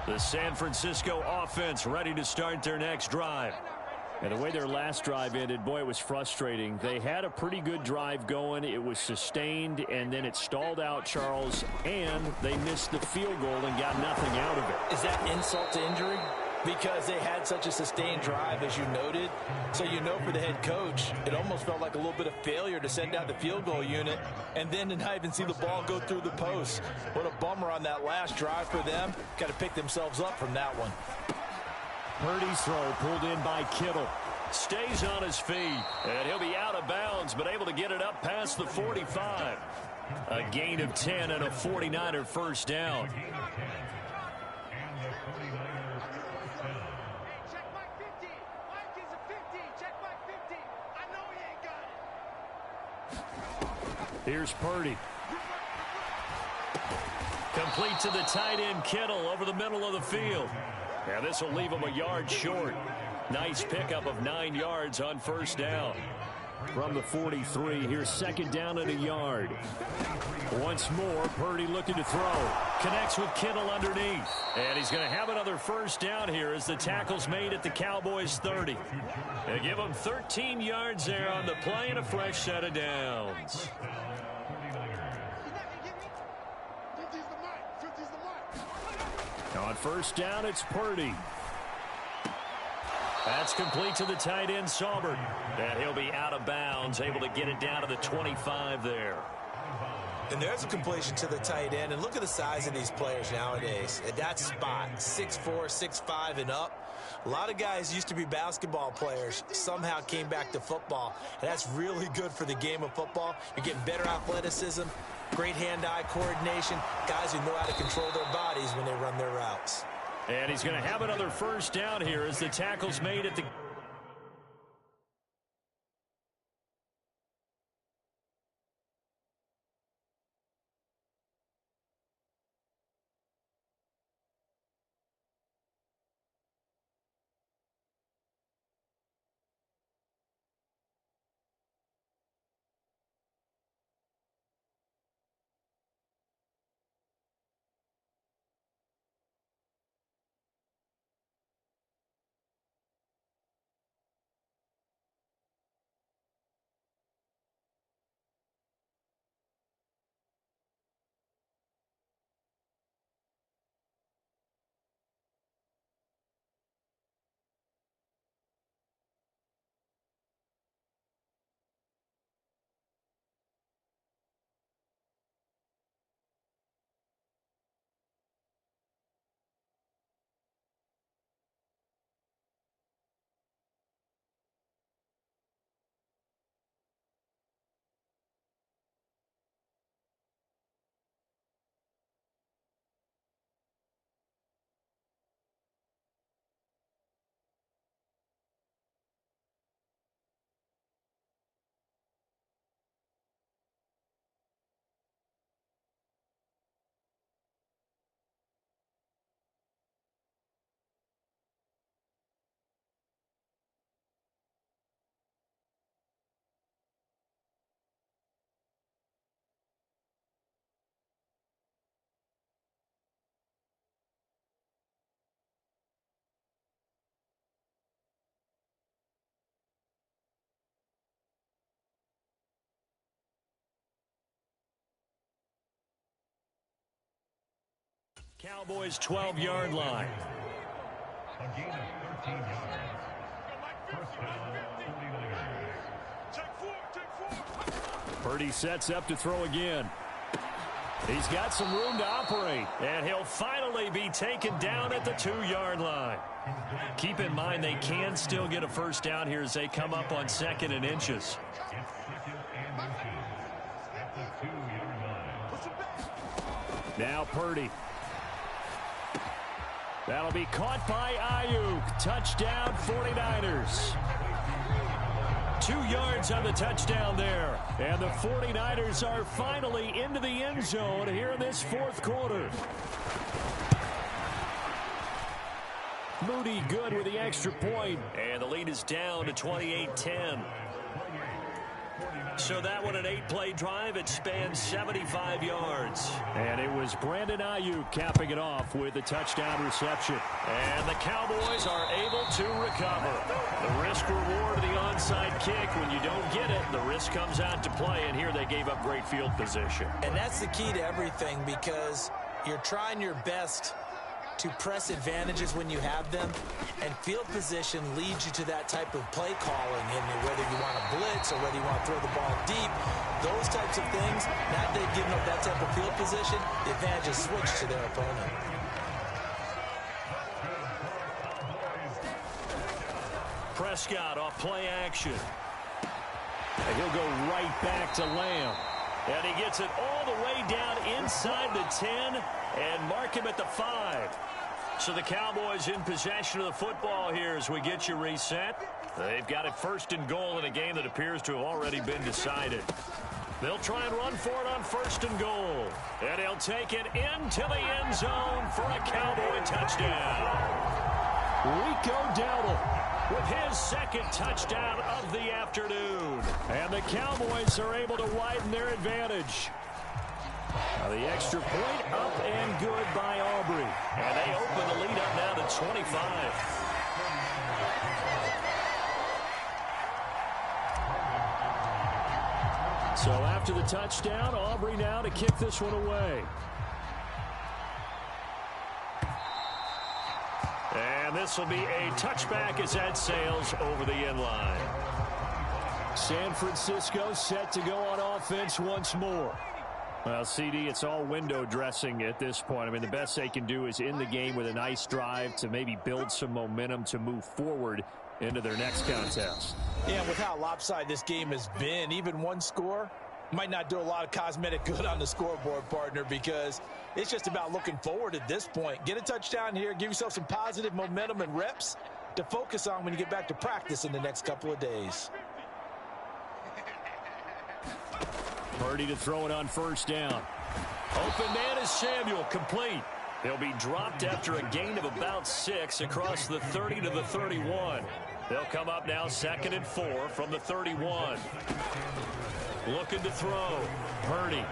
F: The San Francisco offense ready to start their next drive.
E: And the way their last drive ended, boy, it was frustrating. They had a pretty good drive going. It was sustained, and then it stalled out, Charles, and they missed the field goal and got nothing out of it.
A: Is that insult to injury? Because they had such a sustained drive, as you noted. So you know for the head coach, it almost felt like a little bit of failure to send out the field goal unit and then to not even see the ball go through the post. What a bummer on that last drive for them. Got to pick themselves up from that one.
E: Purdy's throw pulled in by Kittle.
F: Stays on his feet, and he'll be out of bounds, but able to get it up past the 45. A gain of 10 and a 49er first down.
E: Here's Purdy.
F: Complete to the tight end, Kittle, over the middle of the field. And this will leave him a yard short. Nice pickup of 9 yards on first down.
E: From the 43, here's second down at a yard. Once more, Purdy looking to throw.
F: Connects with Kittle underneath. And he's going to have another first down here as the tackle's made at the Cowboys' 30. They give him 13 yards there on the play and a fresh set of downs.
E: On first down, it's Purdy.
F: That's complete to the tight end, Saubert. And he'll be out of bounds, able to get it down to the 25 there.
G: And there's a completion to the tight end. And look at the size of these players nowadays. At that spot, 6'4", 6'5", and up. A lot of guys used to be basketball players, somehow came back to football. And that's really good for the game of football. You're getting better athleticism, great hand-eye coordination, guys who know how to control their bodies when they run their routes.
F: And he's going to have another first down here as the tackle's made at the... Cowboys 12-yard line.
H: A gain of 13 yards. First down, 49ers.
E: Purdy sets up to throw again. He's got some room to operate.
F: And he'll finally be taken down at the 2-yard line. Keep in mind they can still get a first down here as they come up on 2nd and inches.
E: Now Purdy. That'll be caught by Ayuk. Touchdown 49ers. 2 yards on the touchdown there. And the 49ers are finally into the end zone here in this fourth quarter. Moody good with the extra point. And the lead is down to 28-10. So that one, an 8-play drive. It spans 75 yards. And it was Brandon Ayuk capping it off with a touchdown reception. And the Cowboys are able to recover. The risk reward of the onside kick. When you don't get it, the risk comes out to play. And here they gave up great field position.
G: And that's the key to everything, because you're trying your best to press advantages when you have them, and field position leads you to that type of play calling, and whether you want to blitz or whether you want to throw the ball deep, those types of things. Now that they've given up that type of field position, the advantage is switched to their opponent.
E: Prescott off play action. And he'll go right back to Lamb. And he gets it all the way down inside the 10 and mark him at the 5. So the Cowboys in possession of the football here as we get you reset. They've got it 1st and goal in a game that appears to have already been decided. They'll try and run for it on 1st and goal. And he'll take it into the end zone for a Cowboy touchdown. Rico Dowdle with his 2nd touchdown of the afternoon. And the Cowboys are able to widen their advantage. Now the extra point up and good by Aubrey. And they open the lead up now to 25. So after the touchdown, Aubrey now to kick this one away. And this will be a touchback as that sails over the end line. San Francisco set to go on offense once more. Well, CD, it's all window dressing at this point. I mean, the best they can do is in the game with a nice drive to maybe build some momentum to move forward into their next contest.
A: Yeah, with how lopsided this game has been, even one score might not do a lot of cosmetic good on the scoreboard, partner, because it's just about looking forward at this point. Get a touchdown here, give yourself some positive momentum and reps to focus on when you get back to practice in the next couple of days.
E: Purdy to throw it on 1st down. Open man is Samuel, complete. He'll be dropped after a gain of about 6 across the 30 to the 31. They'll come up now 2nd and 4 from the 31. Looking to throw. Purdy.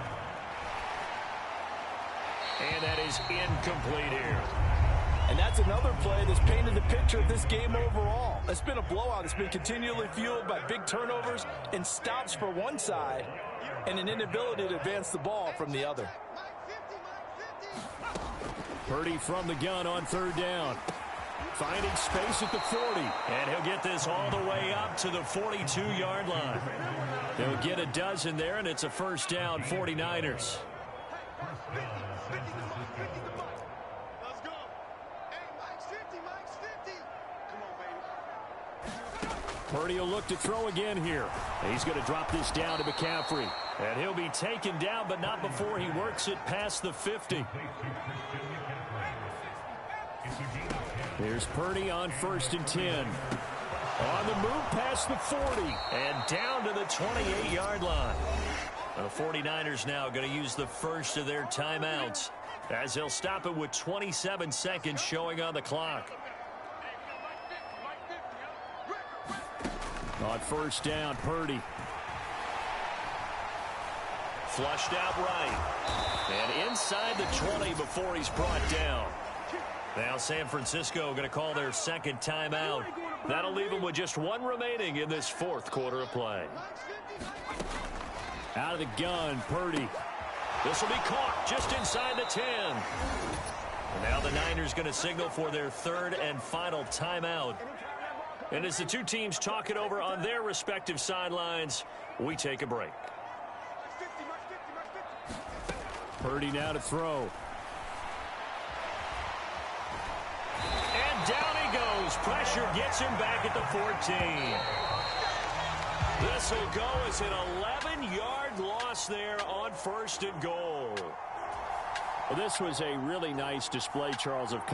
E: And that is incomplete here.
A: And that's another play that's painted the picture of this game overall. It's been a blowout. It's been continually fueled by big turnovers and stops for one side and an inability to advance the ball from the other.
E: Purdy from the gun on 3rd down. Finding space at the 40. And he'll get this all the way up to the 42-yard line. They'll get a dozen there, and it's a 1st down, 49ers. Purdy will look to throw again here. He's going to drop this down to McCaffrey. And he'll be taken down, but not before he works it past the 50. Here's Purdy on 1st and 10. On the move past the 40. And down to the 28-yard line. The 49ers now going to use the first of their timeouts as they'll stop it with 27 seconds showing on the clock. On 1st down, Purdy. Flushed out right. And inside the 20 before he's brought down. Now San Francisco going to call their 2nd timeout. That'll leave them with just 1 remaining in this 4th quarter of play. Out of the gun, Purdy. This will be caught just inside the 10. And now the Niners going to signal for their 3rd and final timeout. And as the two teams talk it over on their respective sidelines, we take a break. Purdy now to throw. And down he goes. Pressure gets him back at the 14. This will go as an 11-yard loss there on 1st and goal. Well, this was a really nice display, Charles, of